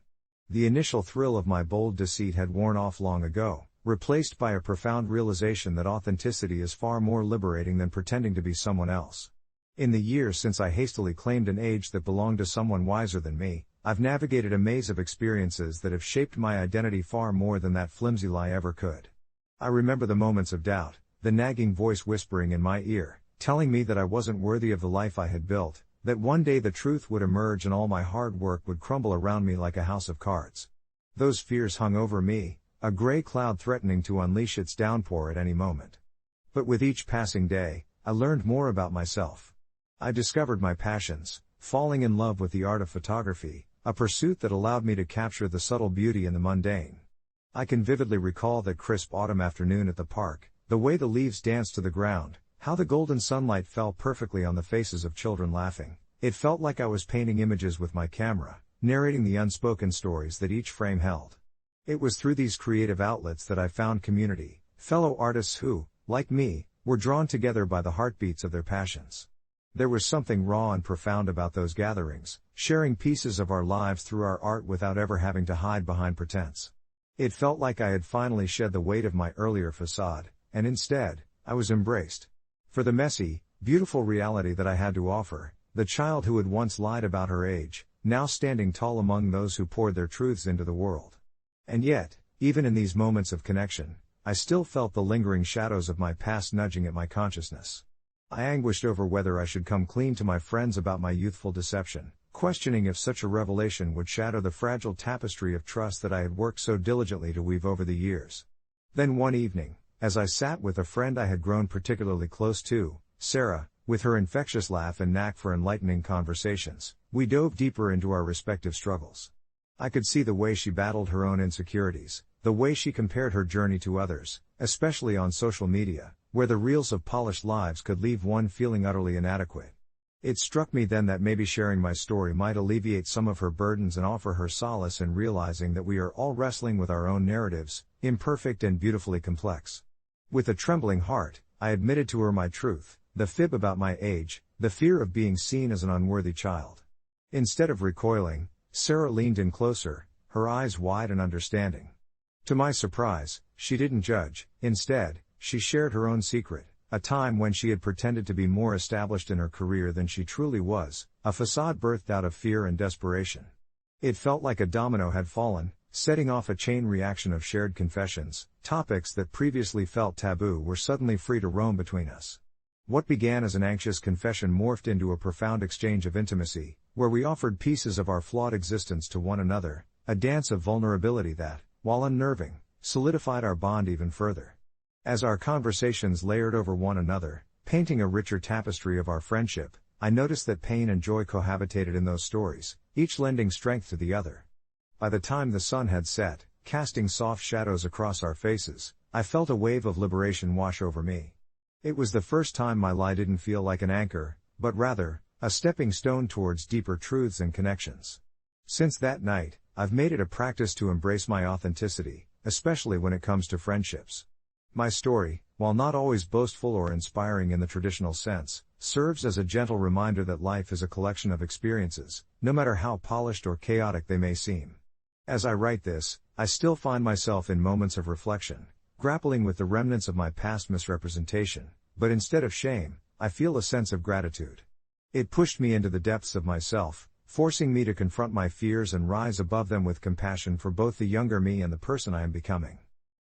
The initial thrill of my bold deceit had worn off long ago, replaced by a profound realization that authenticity is far more liberating than pretending to be someone else. In the years since I hastily claimed an age that belonged to someone wiser than me, I've navigated a maze of experiences that have shaped my identity far more than that flimsy lie ever could. I remember the moments of doubt, the nagging voice whispering in my ear, telling me that I wasn't worthy of the life I had built, that one day the truth would emerge and all my hard work would crumble around me like a house of cards. Those fears hung over me, a gray cloud threatening to unleash its downpour at any moment. But with each passing day, I learned more about myself. I discovered my passions, falling in love with the art of photography, a pursuit that allowed me to capture the subtle beauty in the mundane. I can vividly recall that crisp autumn afternoon at the park, the way the leaves danced to the ground, how the golden sunlight fell perfectly on the faces of children laughing. It felt like I was painting images with my camera, narrating the unspoken stories that each frame held. It was through these creative outlets that I found community, fellow artists who, like me, were drawn together by the heartbeats of their passions. There was something raw and profound about those gatherings, sharing pieces of our lives through our art without ever having to hide behind pretense. It felt like I had finally shed the weight of my earlier facade, and instead, I was embraced. For the messy, beautiful reality that I had to offer, the child who had once lied about her age, now standing tall among those who poured their truths into the world. And yet, even in these moments of connection, I still felt the lingering shadows of my past nudging at my consciousness. I anguished over whether I should come clean to my friends about my youthful deception, questioning if such a revelation would shatter the fragile tapestry of trust that I had worked so diligently to weave over the years. Then one evening, as I sat with a friend I had grown particularly close to, Sarah, with her infectious laugh and knack for enlightening conversations, we dove deeper into our respective struggles. I could see the way she battled her own insecurities, the way she compared her journey to others, especially on social media, where the reels of polished lives could leave one feeling utterly inadequate. It struck me then that maybe sharing my story might alleviate some of her burdens and offer her solace in realizing that we are all wrestling with our own narratives, imperfect and beautifully complex. With a trembling heart, I admitted to her my truth, the fib about my age, the fear of being seen as an unworthy child. Instead of recoiling, Sarah leaned in closer, her eyes wide and understanding. To my surprise, she didn't judge. Instead, she shared her own secret, a time when she had pretended to be more established in her career than she truly was, a facade birthed out of fear and desperation. It felt like a domino had fallen, setting off a chain reaction of shared confessions. Topics that previously felt taboo were suddenly free to roam between us. What began as an anxious confession morphed into a profound exchange of intimacy, where we offered pieces of our flawed existence to one another, a dance of vulnerability that, while unnerving, solidified our bond even further. As our conversations layered over one another, painting a richer tapestry of our friendship, I noticed that pain and joy cohabitated in those stories, each lending strength to the other. By the time the sun had set, casting soft shadows across our faces, I felt a wave of liberation wash over me. It was the first time my lie didn't feel like an anchor, but rather, a stepping stone towards deeper truths and connections. Since that night, I've made it a practice to embrace my authenticity, especially when it comes to friendships. My story, while not always boastful or inspiring in the traditional sense, serves as a gentle reminder that life is a collection of experiences, no matter how polished or chaotic they may seem. As I write this, I still find myself in moments of reflection, grappling with the remnants of my past misrepresentation, but instead of shame, I feel a sense of gratitude. It pushed me into the depths of myself, forcing me to confront my fears and rise above them with compassion for both the younger me and the person I am becoming.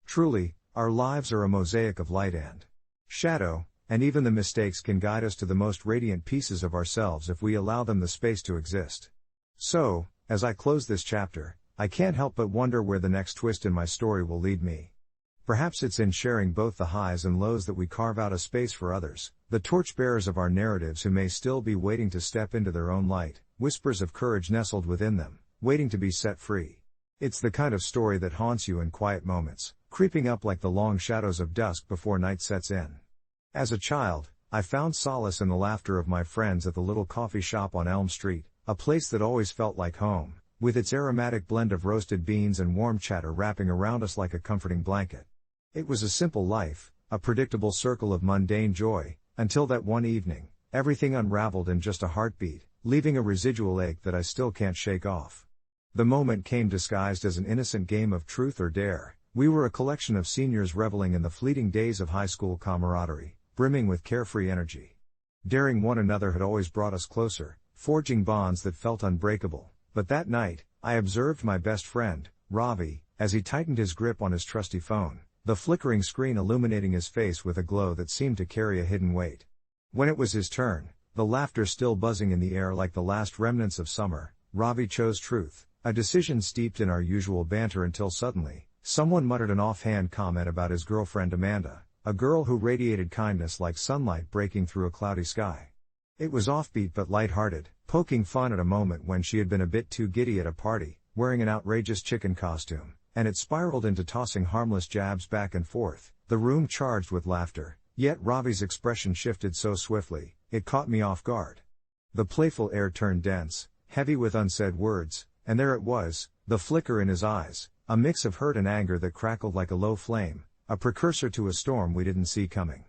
Truly, our lives are a mosaic of light and shadow, and even the mistakes can guide us to the most radiant pieces of ourselves if we allow them the space to exist. So, as I close this chapter, I can't help but wonder where the next twist in my story will lead me. Perhaps it's in sharing both the highs and lows that we carve out a space for others, the torchbearers of our narratives who may still be waiting to step into their own light, whispers of courage nestled within them, waiting to be set free. It's the kind of story that haunts you in quiet moments, creeping up like the long shadows of dusk before night sets in. As a child, I found solace in the laughter of my friends at the little coffee shop on Elm Street, a place that always felt like home, with its aromatic blend of roasted beans and warm chatter wrapping around us like a comforting blanket. It was a simple life, a predictable circle of mundane joy, until that one evening, everything unraveled in just a heartbeat, leaving a residual ache that I still can't shake off. The moment came disguised as an innocent game of truth or dare. We were a collection of seniors reveling in the fleeting days of high school camaraderie, brimming with carefree energy. Daring one another had always brought us closer, forging bonds that felt unbreakable. But that night, I observed my best friend, Ravi, as he tightened his grip on his trusty phone, the flickering screen illuminating his face with a glow that seemed to carry a hidden weight. When it was his turn, the laughter still buzzing in the air like the last remnants of summer, Ravi chose truth, a decision steeped in our usual banter until suddenly, someone muttered an offhand comment about his girlfriend Amanda, a girl who radiated kindness like sunlight breaking through a cloudy sky. It was offbeat but light-hearted, poking fun at a moment when she had been a bit too giddy at a party, wearing an outrageous chicken costume, and it spiraled into tossing harmless jabs back and forth, the room charged with laughter, yet Ravi's expression shifted so swiftly, it caught me off guard. The playful air turned dense, heavy with unsaid words, and there it was, the flicker in his eyes, a mix of hurt and anger that crackled like a low flame, a precursor to a storm we didn't see coming.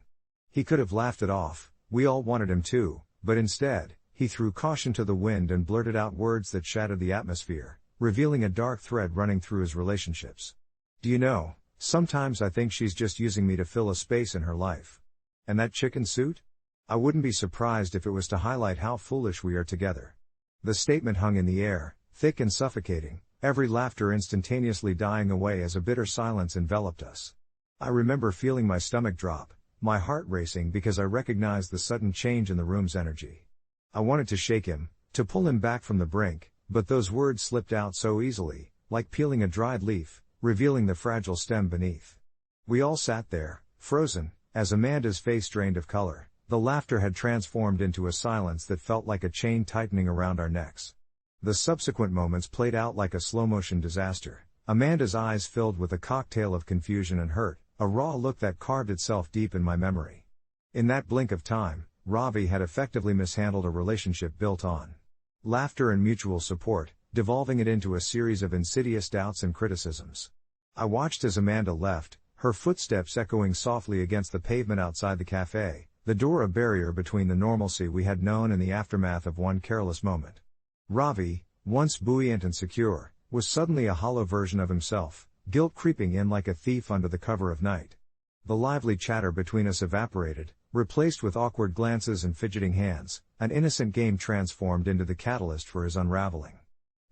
He could have laughed it off, we all wanted him to, but instead, he threw caution to the wind and blurted out words that shattered the atmosphere, revealing a dark thread running through his relationships. Do you know, sometimes I think she's just using me to fill a space in her life. And that chicken suit? I wouldn't be surprised if it was to highlight how foolish we are together. The statement hung in the air, thick and suffocating, every laughter instantaneously dying away as a bitter silence enveloped us. I remember feeling my stomach drop, my heart racing because I recognized the sudden change in the room's energy. I wanted to shake him, to pull him back from the brink, but those words slipped out so easily, like peeling a dried leaf, revealing the fragile stem beneath. We all sat there, frozen, as Amanda's face drained of color. The laughter had transformed into a silence that felt like a chain tightening around our necks. The subsequent moments played out like a slow-motion disaster. Amanda's eyes filled with a cocktail of confusion and hurt, a raw look that carved itself deep in my memory. In that blink of time, Ravi had effectively mishandled a relationship built on laughter and mutual support, devolving it into a series of insidious doubts and criticisms. I watched as Amanda left, her footsteps echoing softly against the pavement outside the cafe, the door a barrier between the normalcy we had known and the aftermath of one careless moment. Ravi, once buoyant and secure, was suddenly a hollow version of himself, guilt creeping in like a thief under the cover of night. The lively chatter between us evaporated, replaced with awkward glances and fidgeting hands, an innocent game transformed into the catalyst for his unraveling.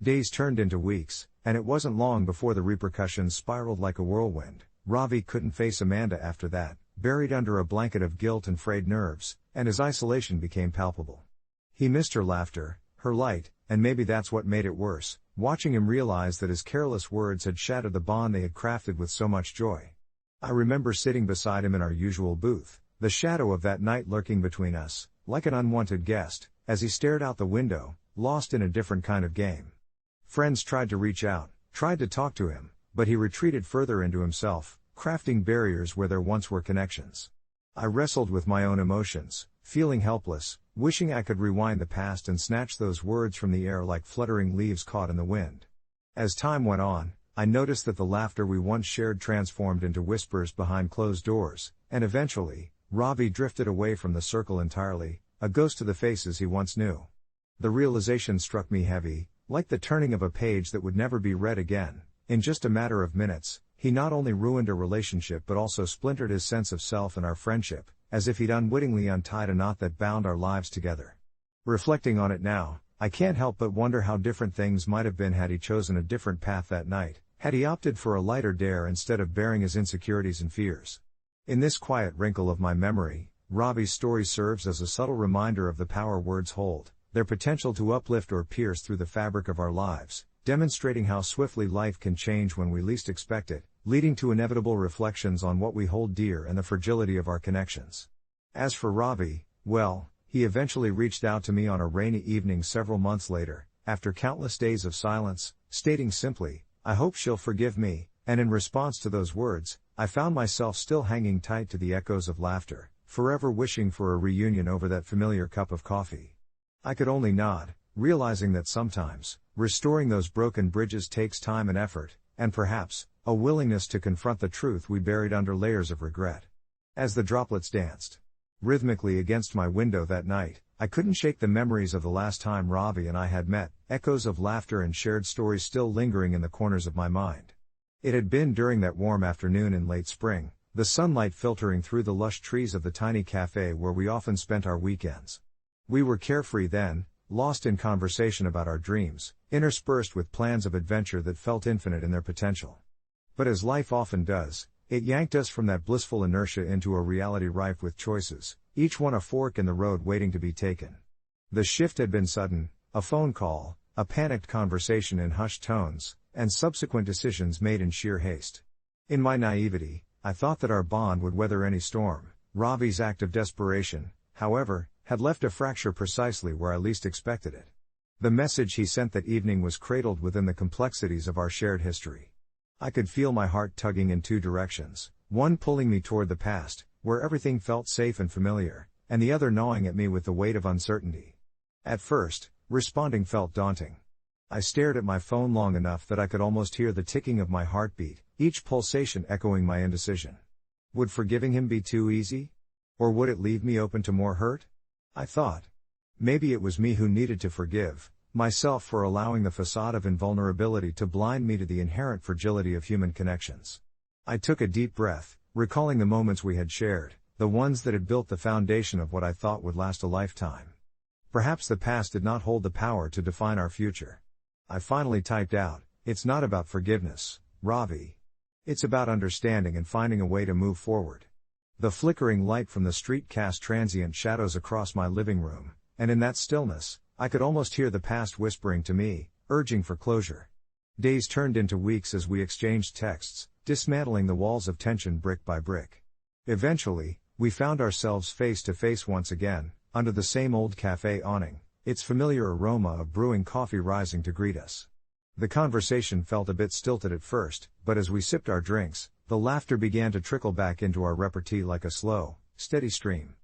Days turned into weeks, and it wasn't long before the repercussions spiraled like a whirlwind. Ravi couldn't face Amanda after that, buried under a blanket of guilt and frayed nerves, and his isolation became palpable. He missed her laughter, her light, and maybe that's what made it worse, watching him realize that his careless words had shattered the bond they had crafted with so much joy. I remember sitting beside him in our usual booth, the shadow of that night lurking between us, like an unwanted guest, as he stared out the window, lost in a different kind of game. Friends tried to reach out, tried to talk to him, but he retreated further into himself, crafting barriers where there once were connections. I wrestled with my own emotions, feeling helpless, wishing I could rewind the past and snatch those words from the air like fluttering leaves caught in the wind. As time went on, I noticed that the laughter we once shared transformed into whispers behind closed doors, and eventually, Ravi drifted away from the circle entirely, a ghost to the faces he once knew. The realization struck me heavy, like the turning of a page that would never be read again. In just a matter of minutes, he not only ruined a relationship but also splintered his sense of self and our friendship, as if he'd unwittingly untied a knot that bound our lives together. Reflecting on it now, I can't help but wonder how different things might have been had he chosen a different path that night, had he opted for a lighter dare instead of bearing his insecurities and fears. In this quiet wrinkle of my memory, Ravi's story serves as a subtle reminder of the power words hold, their potential to uplift or pierce through the fabric of our lives, demonstrating how swiftly life can change when we least expect it, leading to inevitable reflections on what we hold dear and the fragility of our connections. As for Ravi, well, he eventually reached out to me on a rainy evening several months later, after countless days of silence, stating simply, "I hope she'll forgive me," and in response to those words, I found myself still hanging tight to the echoes of laughter, forever wishing for a reunion over that familiar cup of coffee. I could only nod, realizing that sometimes, restoring those broken bridges takes time and effort, and perhaps, a willingness to confront the truth we buried under layers of regret. As the droplets danced rhythmically against my window that night, I couldn't shake the memories of the last time Ravi and I had met, echoes of laughter and shared stories still lingering in the corners of my mind. It had been during that warm afternoon in late spring, the sunlight filtering through the lush trees of the tiny cafe where we often spent our weekends. We were carefree then, lost in conversation about our dreams, interspersed with plans of adventure that felt infinite in their potential. But as life often does, it yanked us from that blissful inertia into a reality rife with choices, each one a fork in the road waiting to be taken. The shift had been sudden, a phone call, a panicked conversation in hushed tones, and subsequent decisions made in sheer haste. In my naivety, I thought that our bond would weather any storm. Ravi's act of desperation, however, had left a fracture precisely where I least expected it. The message he sent that evening was cradled within the complexities of our shared history. I could feel my heart tugging in two directions, one pulling me toward the past, where everything felt safe and familiar, and the other gnawing at me with the weight of uncertainty. At first, responding felt daunting. I stared at my phone long enough that I could almost hear the ticking of my heartbeat, each pulsation echoing my indecision. Would forgiving him be too easy? Or would it leave me open to more hurt? I thought. Maybe it was me who needed to forgive, myself for allowing the facade of invulnerability to blind me to the inherent fragility of human connections. I took a deep breath, recalling the moments we had shared, the ones that had built the foundation of what I thought would last a lifetime. Perhaps the past did not hold the power to define our future. I finally typed out, "It's not about forgiveness, Ravi. It's about understanding and finding a way to move forward." The flickering light from the street cast transient shadows across my living room, and in that stillness, I could almost hear the past whispering to me, urging for closure. Days turned into weeks as we exchanged texts, dismantling the walls of tension brick by brick. Eventually, we found ourselves face to face once again, under the same old cafe awning, its familiar aroma of brewing coffee rising to greet us. The conversation felt a bit stilted at first, but as we sipped our drinks, the laughter began to trickle back into our repartee like a slow, steady stream.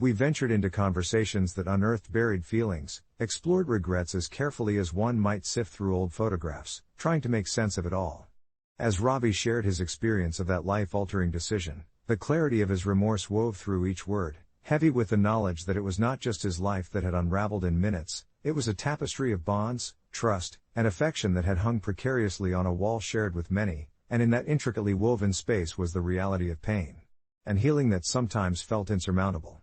We ventured into conversations that unearthed buried feelings, explored regrets as carefully as one might sift through old photographs, trying to make sense of it all. As Ravi shared his experience of that life-altering decision, the clarity of his remorse wove through each word, heavy with the knowledge that it was not just his life that had unraveled in minutes, it was a tapestry of bonds, trust, and affection that had hung precariously on a wall shared with many, and in that intricately woven space was the reality of pain and healing that sometimes felt insurmountable.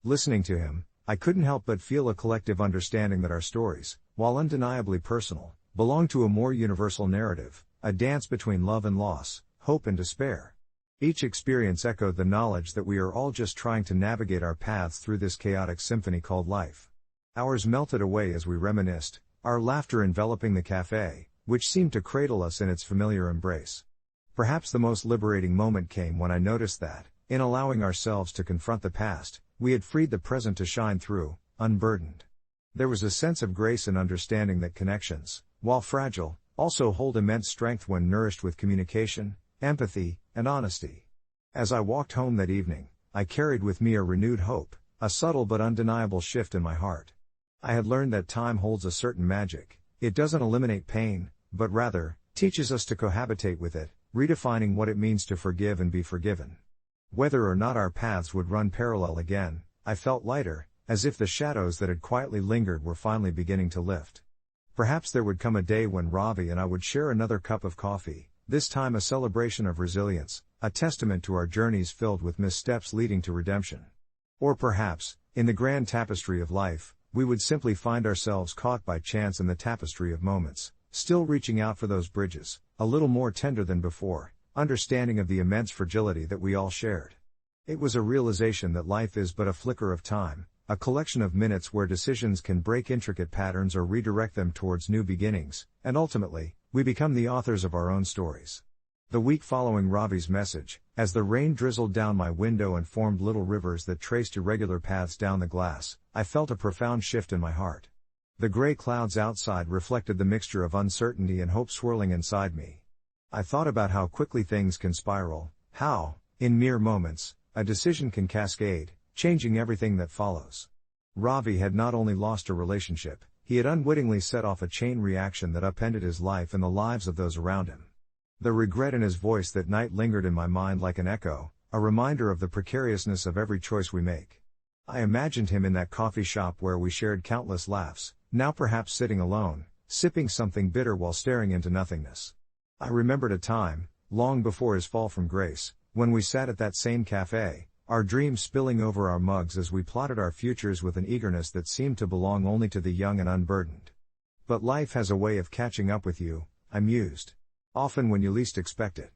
Listening to him, I couldn't help but feel a collective understanding that our stories, while undeniably personal, belong to a more universal narrative, a dance between love and loss, hope and despair. Each experience echoed the knowledge that we are all just trying to navigate our paths through this chaotic symphony called life. Hours melted away as we reminisced, our laughter enveloping the cafe, which seemed to cradle us in its familiar embrace. Perhaps the most liberating moment came when I noticed that, in allowing ourselves to confront the past, we had freed the present to shine through, unburdened. There was a sense of grace and understanding that connections, while fragile, also hold immense strength when nourished with communication, empathy, and honesty. As I walked home that evening, I carried with me a renewed hope, a subtle but undeniable shift in my heart. I had learned that time holds a certain magic. It doesn't eliminate pain, but rather, teaches us to cohabitate with it, redefining what it means to forgive and be forgiven. Whether or not our paths would run parallel again, I felt lighter, as if the shadows that had quietly lingered were finally beginning to lift. Perhaps there would come a day when Ravi and I would share another cup of coffee, this time a celebration of resilience, a testament to our journeys filled with missteps leading to redemption. Or perhaps, in the grand tapestry of life, we would simply find ourselves caught by chance in the tapestry of moments, still reaching out for those bridges, a little more tender than before, understanding of the immense fragility that we all shared. It was a realization that life is but a flicker of time, a collection of minutes where decisions can break intricate patterns or redirect them towards new beginnings, and ultimately, we become the authors of our own stories. The week following Ravi's message, as the rain drizzled down my window and formed little rivers that traced irregular paths down the glass, I felt a profound shift in my heart. The gray clouds outside reflected the mixture of uncertainty and hope swirling inside me. I thought about how quickly things can spiral, how, in mere moments, a decision can cascade, changing everything that follows. Ravi had not only lost a relationship, he had unwittingly set off a chain reaction that upended his life and the lives of those around him. The regret in his voice that night lingered in my mind like an echo, a reminder of the precariousness of every choice we make. I imagined him in that coffee shop where we shared countless laughs, now perhaps sitting alone, sipping something bitter while staring into nothingness. I remembered a time, long before his fall from grace, when we sat at that same cafe, our dreams spilling over our mugs as we plotted our futures with an eagerness that seemed to belong only to the young and unburdened. But life has a way of catching up with you, I mused. Often when you least expect it.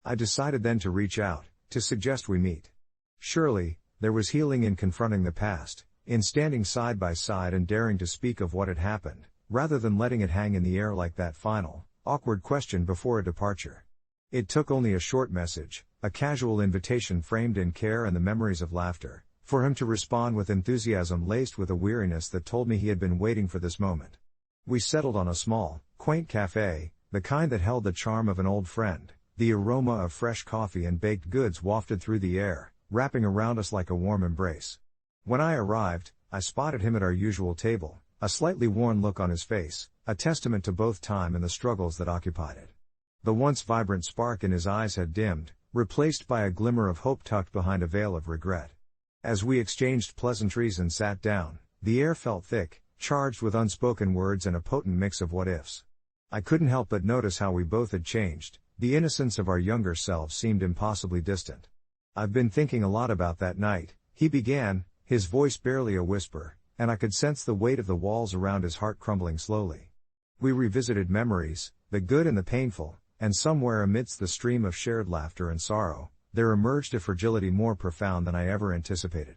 I decided then to reach out, to suggest we meet. Surely, there was healing in confronting the past, in standing side by side and daring to speak of what had happened, rather than letting it hang in the air like that final, awkward question before a departure. It took only a short message, a casual invitation framed in care and the memories of laughter, for him to respond with enthusiasm laced with a weariness that told me he had been waiting for this moment. We settled on a small, quaint cafe, the kind that held the charm of an old friend. The aroma of fresh coffee and baked goods wafted through the air, wrapping around us like a warm embrace. When I arrived, I spotted him at our usual table, a slightly worn look on his face, a testament to both time and the struggles that occupied it. The once vibrant spark in his eyes had dimmed, replaced by a glimmer of hope tucked behind a veil of regret. As we exchanged pleasantries and sat down, the air felt thick, charged with unspoken words and a potent mix of what-ifs. I couldn't help but notice how we both had changed. The innocence of our younger selves seemed impossibly distant. "I've been thinking a lot about that night," he began, his voice barely a whisper, and I could sense the weight of the walls around his heart crumbling slowly. We revisited memories, the good and the painful, and somewhere amidst the stream of shared laughter and sorrow, there emerged a fragility more profound than I ever anticipated.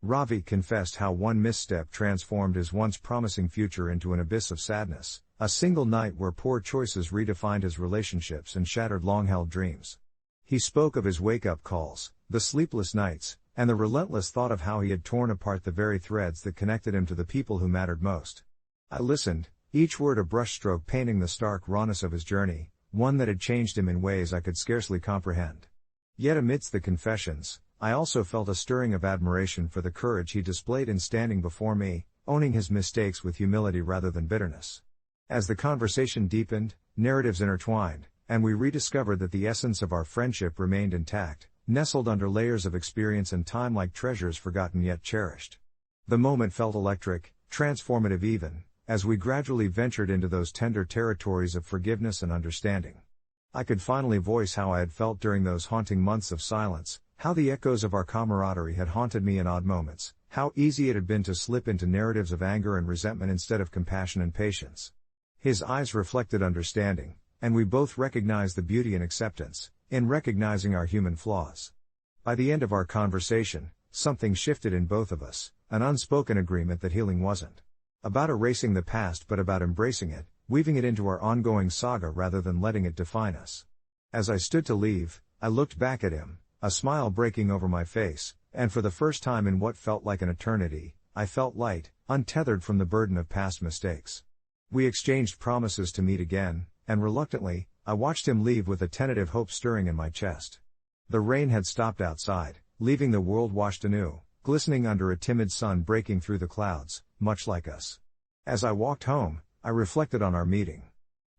Ravi confessed how one misstep transformed his once promising future into an abyss of sadness, a single night where poor choices redefined his relationships and shattered long-held dreams. He spoke of his wake-up calls, the sleepless nights, and the relentless thought of how he had torn apart the very threads that connected him to the people who mattered most. I listened, each word a brushstroke painting the stark rawness of his journey, one that had changed him in ways I could scarcely comprehend. Yet amidst the confessions, I also felt a stirring of admiration for the courage he displayed in standing before me, owning his mistakes with humility rather than bitterness. As the conversation deepened, narratives intertwined, and we rediscovered that the essence of our friendship remained intact, nestled under layers of experience and time like treasures forgotten yet cherished. The moment felt electric, transformative even, as we gradually ventured into those tender territories of forgiveness and understanding. I could finally voice how I had felt during those haunting months of silence, how the echoes of our camaraderie had haunted me in odd moments, how easy it had been to slip into narratives of anger and resentment instead of compassion and patience. His eyes reflected understanding, and we both recognized the beauty and acceptance in recognizing our human flaws. By the end of our conversation, something shifted in both of us, an unspoken agreement that healing wasn't about erasing the past but about embracing it, weaving it into our ongoing saga rather than letting it define us. As I stood to leave, I looked back at him, a smile breaking over my face, and for the first time in what felt like an eternity, I felt light, untethered from the burden of past mistakes. We exchanged promises to meet again, and reluctantly, I watched him leave with a tentative hope stirring in my chest. The rain had stopped outside, leaving the world washed anew, glistening under a timid sun breaking through the clouds, much like us. As I walked home, I reflected on our meeting.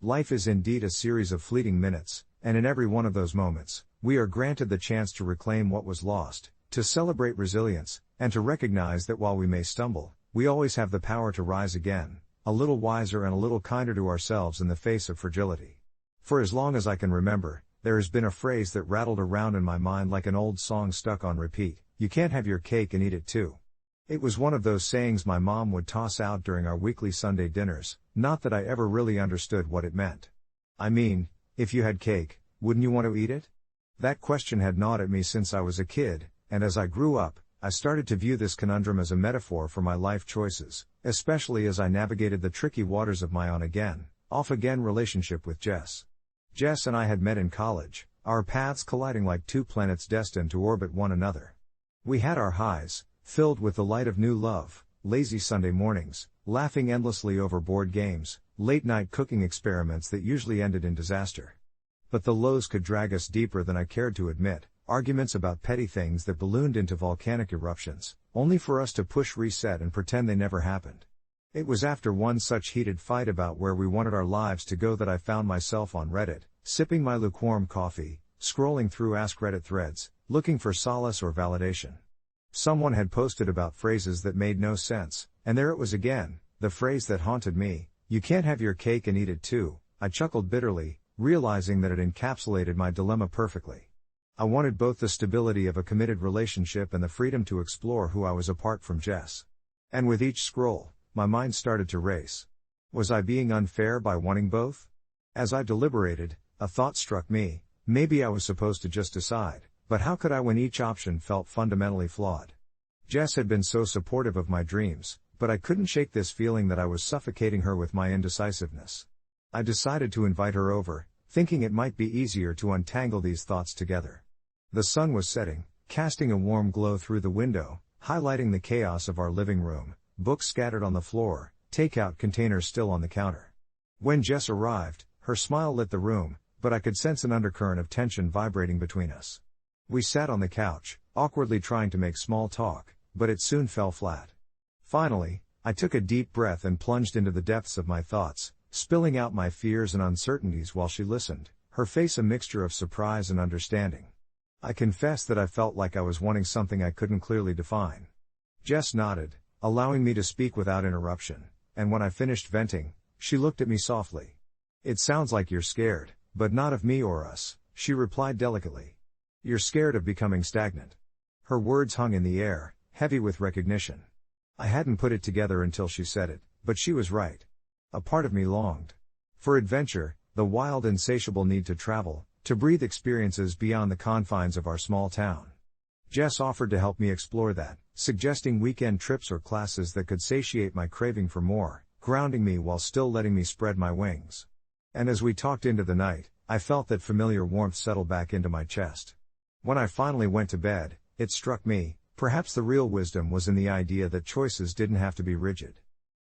Life is indeed a series of fleeting minutes, and in every one of those moments, we are granted the chance to reclaim what was lost, to celebrate resilience, and to recognize that while we may stumble, we always have the power to rise again, a little wiser and a little kinder to ourselves in the face of fragility. For as long as I can remember, there has been a phrase that rattled around in my mind like an old song stuck on repeat: "You can't have your cake and eat it too." It was one of those sayings my mom would toss out during our weekly Sunday dinners, not that I ever really understood what it meant. I mean, if you had cake, wouldn't you want to eat it? That question had gnawed at me since I was a kid, and as I grew up, I started to view this conundrum as a metaphor for my life choices, especially as I navigated the tricky waters of my on-again, off-again relationship with Jess. Jess and I had met in college, our paths colliding like two planets destined to orbit one another. We had our highs, filled with the light of new love, lazy Sunday mornings, laughing endlessly over board games, late-night cooking experiments that usually ended in disaster. But the lows could drag us deeper than I cared to admit, arguments about petty things that ballooned into volcanic eruptions, only for us to push reset and pretend they never happened. It was after one such heated fight about where we wanted our lives to go that I found myself on Reddit, sipping my lukewarm coffee, scrolling through Ask Reddit threads, looking for solace or validation. Someone had posted about phrases that made no sense, and there it was again, the phrase that haunted me: "You can't have your cake and eat it too." I chuckled bitterly, realizing that it encapsulated my dilemma perfectly. I wanted both the stability of a committed relationship and the freedom to explore who I was apart from Jess. And with each scroll, my mind started to race. Was I being unfair by wanting both? As I deliberated, a thought struck me: maybe I was supposed to just decide, but how could I when each option felt fundamentally flawed? Jess had been so supportive of my dreams, but I couldn't shake this feeling that I was suffocating her with my indecisiveness. I decided to invite her over, thinking it might be easier to untangle these thoughts together. The sun was setting, casting a warm glow through the window, highlighting the chaos of our living room, books scattered on the floor, takeout containers still on the counter. When Jess arrived, her smile lit the room, but I could sense an undercurrent of tension vibrating between us. We sat on the couch, awkwardly trying to make small talk, but it soon fell flat. Finally, I took a deep breath and plunged into the depths of my thoughts, spilling out my fears and uncertainties while she listened, her face a mixture of surprise and understanding. I confessed that I felt like I was wanting something I couldn't clearly define. Jess nodded, allowing me to speak without interruption, and when I finished venting, she looked at me softly. "It sounds like you're scared, but not of me or us," she replied delicately. "You're scared of becoming stagnant." Her words hung in the air, heavy with recognition. I hadn't put it together until she said it, but she was right. A part of me longed for adventure, the wild insatiable need to travel, to breathe experiences beyond the confines of our small town. Jess offered to help me explore that, suggesting weekend trips or classes that could satiate my craving for more, grounding me while still letting me spread my wings. And as we talked into the night, I felt that familiar warmth settle back into my chest. When I finally went to bed, it struck me, perhaps the real wisdom was in the idea that choices didn't have to be rigid.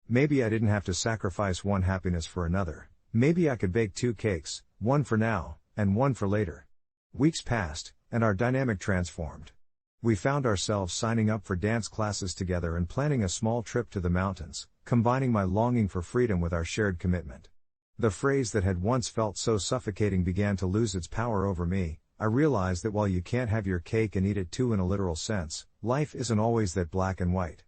Maybe I didn't have to sacrifice one happiness for another. Maybe I could bake 2 cakes, one for now, and one for later. Weeks passed, and our dynamic transformed. We found ourselves signing up for dance classes together and planning a small trip to the mountains, combining my longing for freedom with our shared commitment. The phrase that had once felt so suffocating began to lose its power over me. I realized that while you can't have your cake and eat it too in a literal sense, life isn't always that black and white.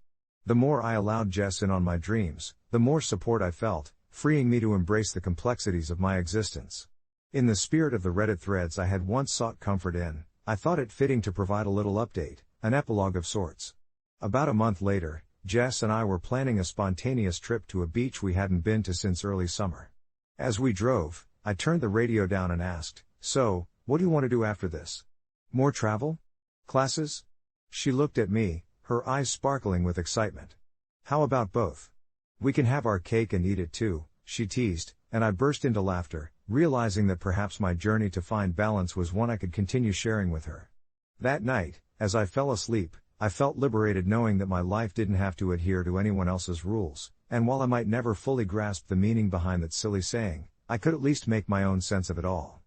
The more I allowed Jess in on my dreams, the more support I felt, freeing me to embrace the complexities of my existence. In the spirit of the Reddit threads I had once sought comfort in, I thought it fitting to provide a little update, an epilogue of sorts. About a month later, Jess and I were planning a spontaneous trip to a beach we hadn't been to since early summer. As we drove, I turned the radio down and asked, "So, what do you want to do after this? More travel? Classes?" She looked at me, her eyes sparkling with excitement. "How about both? We can have our cake and eat it too," she teased, and I burst into laughter, realizing that perhaps my journey to find balance was one I could continue sharing with her. That night, as I fell asleep, I felt liberated knowing that my life didn't have to adhere to anyone else's rules, and while I might never fully grasp the meaning behind that silly saying, I could at least make my own sense of it all.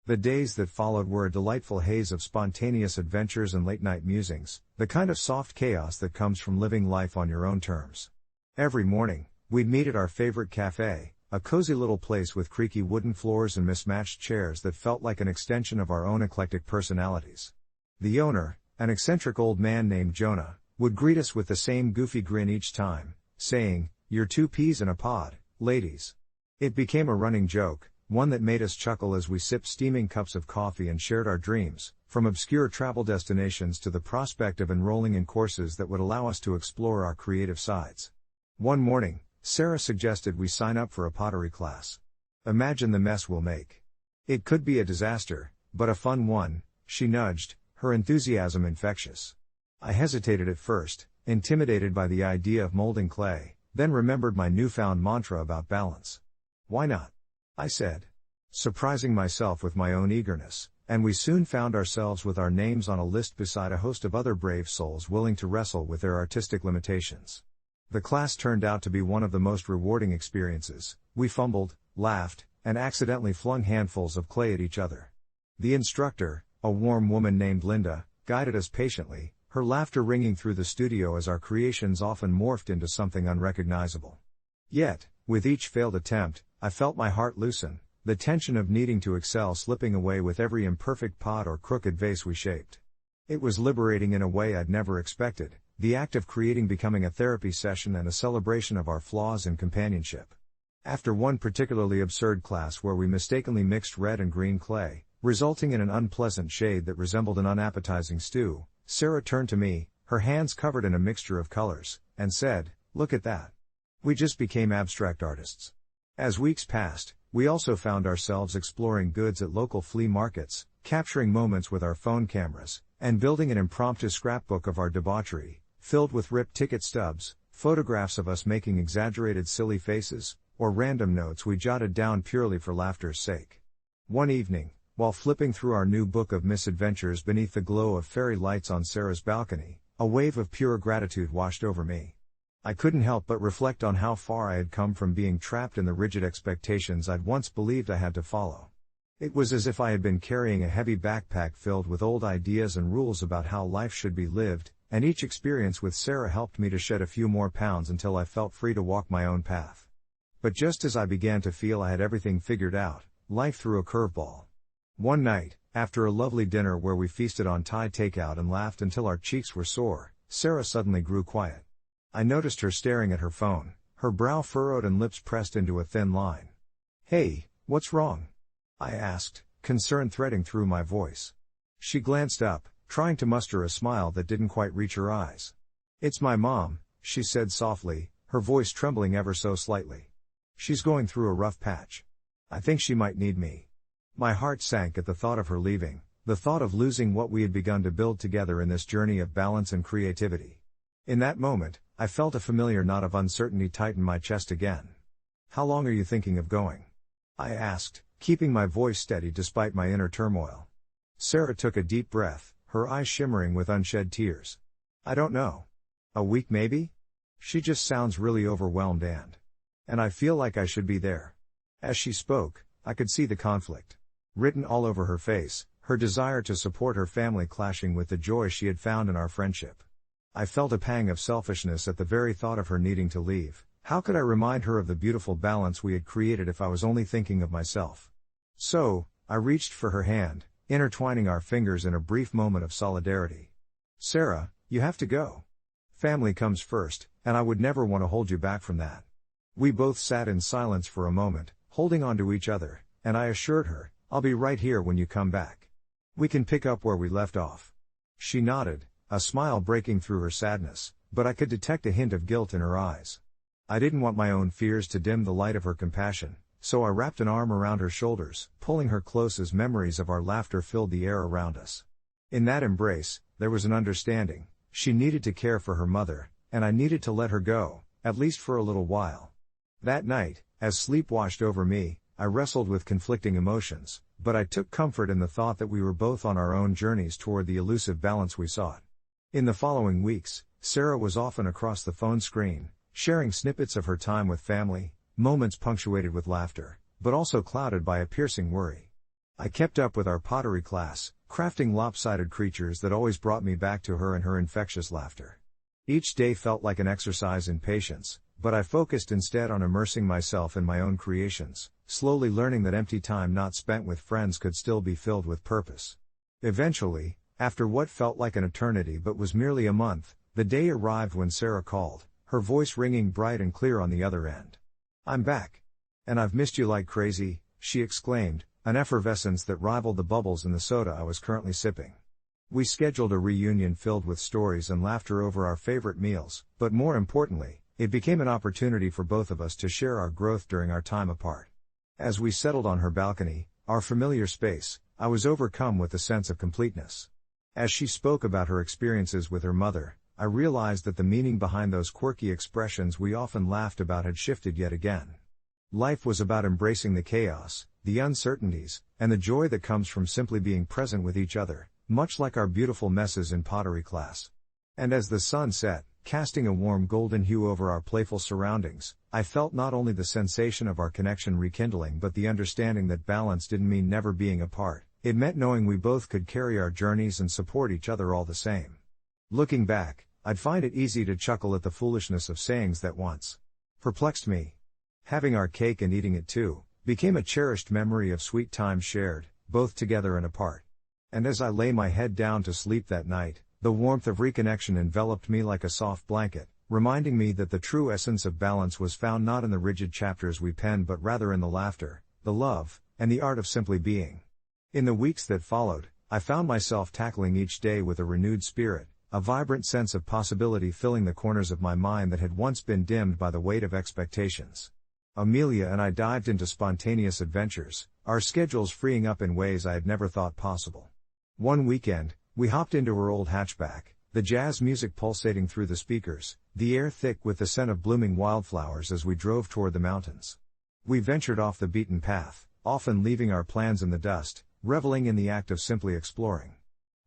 The days that followed were a delightful haze of spontaneous adventures and late-night musings, the kind of soft chaos that comes from living life on your own terms. Every morning, we'd meet at our favorite cafe, a cozy little place with creaky wooden floors and mismatched chairs that felt like an extension of our own eclectic personalities. The owner, an eccentric old man named Jonah, would greet us with the same goofy grin each time, saying, "You're 2 peas in a pod, ladies." It became a running joke, one that made us chuckle as we sipped steaming cups of coffee and shared our dreams, from obscure travel destinations to the prospect of enrolling in courses that would allow us to explore our creative sides. One morning, Sarah suggested we sign up for a pottery class. "Imagine the mess we'll make. It could be a disaster, but a fun one," she nudged, her enthusiasm infectious. I hesitated at first, intimidated by the idea of molding clay, then remembered my newfound mantra about balance. "Why not?" I said, surprising myself with my own eagerness, and we soon found ourselves with our names on a list beside a host of other brave souls willing to wrestle with their artistic limitations. The class turned out to be one of the most rewarding experiences. We fumbled, laughed, and accidentally flung handfuls of clay at each other. The instructor, a warm woman named Linda, guided us patiently, her laughter ringing through the studio as our creations often morphed into something unrecognizable. Yet, with each failed attempt, I felt my heart loosen, the tension of needing to excel slipping away with every imperfect pot or crooked vase we shaped. It was liberating in a way I'd never expected, the act of creating becoming a therapy session and a celebration of our flaws and companionship. After one particularly absurd class where we mistakenly mixed red and green clay, resulting in an unpleasant shade that resembled an unappetizing stew, Sarah turned to me, her hands covered in a mixture of colors, and said, "Look at that. We just became abstract artists." As weeks passed, we also found ourselves exploring goods at local flea markets, capturing moments with our phone cameras, and building an impromptu scrapbook of our debauchery, filled with ripped ticket stubs, photographs of us making exaggerated silly faces, or random notes we jotted down purely for laughter's sake. One evening, while flipping through our new book of misadventures beneath the glow of fairy lights on Sarah's balcony, a wave of pure gratitude washed over me. I couldn't help but reflect on how far I had come from being trapped in the rigid expectations I'd once believed I had to follow. It was as if I had been carrying a heavy backpack filled with old ideas and rules about how life should be lived, and each experience with Sarah helped me to shed a few more pounds until I felt free to walk my own path. But just as I began to feel I had everything figured out, life threw a curveball. One night, after a lovely dinner where we feasted on Thai takeout and laughed until our cheeks were sore, Sarah suddenly grew quiet. I noticed her staring at her phone, her brow furrowed and lips pressed into a thin line. "Hey, what's wrong?" I asked, concern threading through my voice. She glanced up, trying to muster a smile that didn't quite reach her eyes. "It's my mom," she said softly, her voice trembling ever so slightly. "She's going through a rough patch. I think she might need me." My heart sank at the thought of her leaving, the thought of losing what we had begun to build together in this journey of balance and creativity. In that moment, I felt a familiar knot of uncertainty tighten my chest again. "How long are you thinking of going?" I asked, keeping my voice steady despite my inner turmoil. Sarah took a deep breath, her eyes shimmering with unshed tears. "I don't know. A week maybe? She just sounds really overwhelmed and I feel like I should be there." As she spoke, I could see the conflict written all over her face, her desire to support her family clashing with the joy she had found in our friendship. I felt a pang of selfishness at the very thought of her needing to leave. How could I remind her of the beautiful balance we had created if I was only thinking of myself? So, I reached for her hand, intertwining our fingers in a brief moment of solidarity. "Sarah, you have to go. Family comes first, and I would never want to hold you back from that." We both sat in silence for a moment, holding on to each other, and I assured her, "I'll be right here when you come back. We can pick up where we left off." She nodded, a smile breaking through her sadness, but I could detect a hint of guilt in her eyes. I didn't want my own fears to dim the light of her compassion, so I wrapped an arm around her shoulders, pulling her close as memories of our laughter filled the air around us. In that embrace, there was an understanding. She needed to care for her mother, and I needed to let her go, at least for a little while. That night, as sleep washed over me, I wrestled with conflicting emotions, but I took comfort in the thought that we were both on our own journeys toward the elusive balance we sought. In the following weeks, Sarah was often across the phone screen, sharing snippets of her time with family, moments punctuated with laughter, but also clouded by a piercing worry. I kept up with our pottery class, crafting lopsided creatures that always brought me back to her and her infectious laughter. Each day felt like an exercise in patience, but I focused instead on immersing myself in my own creations, slowly learning that empty time not spent with friends could still be filled with purpose. Eventually, after what felt like an eternity but was merely a month, the day arrived when Sarah called, her voice ringing bright and clear on the other end. "I'm back. And I've missed you like crazy," she exclaimed, an effervescence that rivaled the bubbles in the soda I was currently sipping. We scheduled a reunion filled with stories and laughter over our favorite meals, but more importantly, it became an opportunity for both of us to share our growth during our time apart. As we settled on her balcony, our familiar space, I was overcome with a sense of completeness. As she spoke about her experiences with her mother, I realized that the meaning behind those quirky expressions we often laughed about had shifted yet again. Life was about embracing the chaos, the uncertainties, and the joy that comes from simply being present with each other, much like our beautiful messes in pottery class. And as the sun set, casting a warm golden hue over our playful surroundings, I felt not only the sensation of our connection rekindling but the understanding that balance didn't mean never being apart. It meant knowing we both could carry our journeys and support each other all the same. Looking back, I'd find it easy to chuckle at the foolishness of sayings that once perplexed me. Having our cake and eating it too became a cherished memory of sweet times shared, both together and apart. And as I lay my head down to sleep that night, the warmth of reconnection enveloped me like a soft blanket, reminding me that the true essence of balance was found not in the rigid chapters we penned but rather in the laughter, the love, and the art of simply being. In the weeks that followed, I found myself tackling each day with a renewed spirit, a vibrant sense of possibility filling the corners of my mind that had once been dimmed by the weight of expectations. Amelia and I dived into spontaneous adventures, our schedules freeing up in ways I had never thought possible. One weekend, we hopped into her old hatchback, the jazz music pulsating through the speakers, the air thick with the scent of blooming wildflowers as we drove toward the mountains. We ventured off the beaten path, often leaving our plans in the dust, reveling in the act of simply exploring.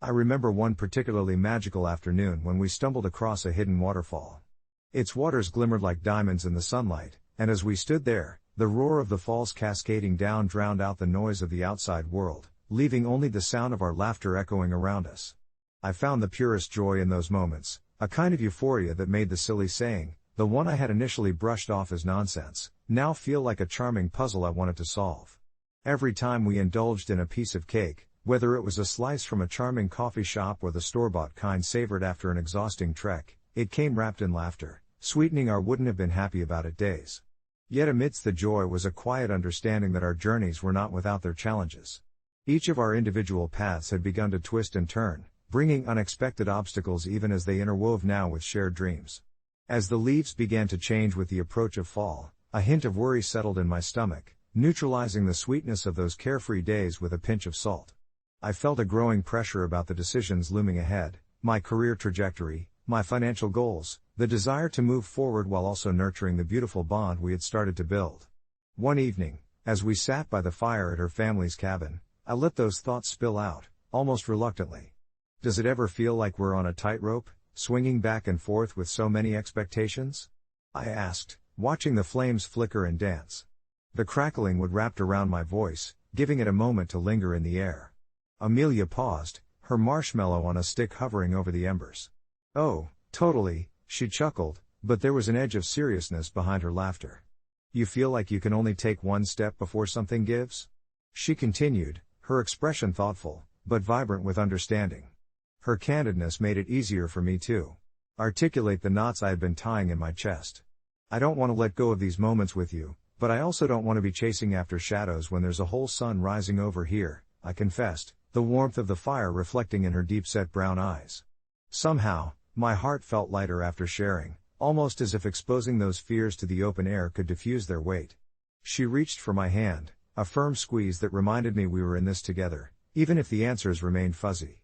I remember one particularly magical afternoon when we stumbled across a hidden waterfall. Its waters glimmered like diamonds in the sunlight, and as we stood there, the roar of the falls cascading down drowned out the noise of the outside world, leaving only the sound of our laughter echoing around us. I found the purest joy in those moments, a kind of euphoria that made the silly saying, the one I had initially brushed off as nonsense, now feel like a charming puzzle I wanted to solve. Every time we indulged in a piece of cake, whether it was a slice from a charming coffee shop or the store-bought kind savored after an exhausting trek, it came wrapped in laughter, sweetening our wouldn't have been happy about it days. Yet amidst the joy was a quiet understanding that our journeys were not without their challenges. Each of our individual paths had begun to twist and turn, bringing unexpected obstacles even as they interwove now with shared dreams. As the leaves began to change with the approach of fall, a hint of worry settled in my stomach, neutralizing the sweetness of those carefree days with a pinch of salt. I felt a growing pressure about the decisions looming ahead, my career trajectory, my financial goals, the desire to move forward while also nurturing the beautiful bond we had started to build. One evening, as we sat by the fire at her family's cabin, I let those thoughts spill out, almost reluctantly. Does it ever feel like we're on a tightrope, swinging back and forth with so many expectations? I asked, watching the flames flicker and dance. The crackling would wrap around my voice, giving it a moment to linger in the air. Amelia paused, her marshmallow on a stick hovering over the embers. Oh, totally, she chuckled, but there was an edge of seriousness behind her laughter. You feel like you can only take one step before something gives? She continued, her expression thoughtful, but vibrant with understanding. Her candidness made it easier for me to articulate the knots I had been tying in my chest. I don't want to let go of these moments with you, but I also don't want to be chasing after shadows when there's a whole sun rising over here, I confessed, the warmth of the fire reflecting in her deep-set brown eyes. Somehow, my heart felt lighter after sharing, almost as if exposing those fears to the open air could diffuse their weight. She reached for my hand, a firm squeeze that reminded me we were in this together, even if the answers remained fuzzy.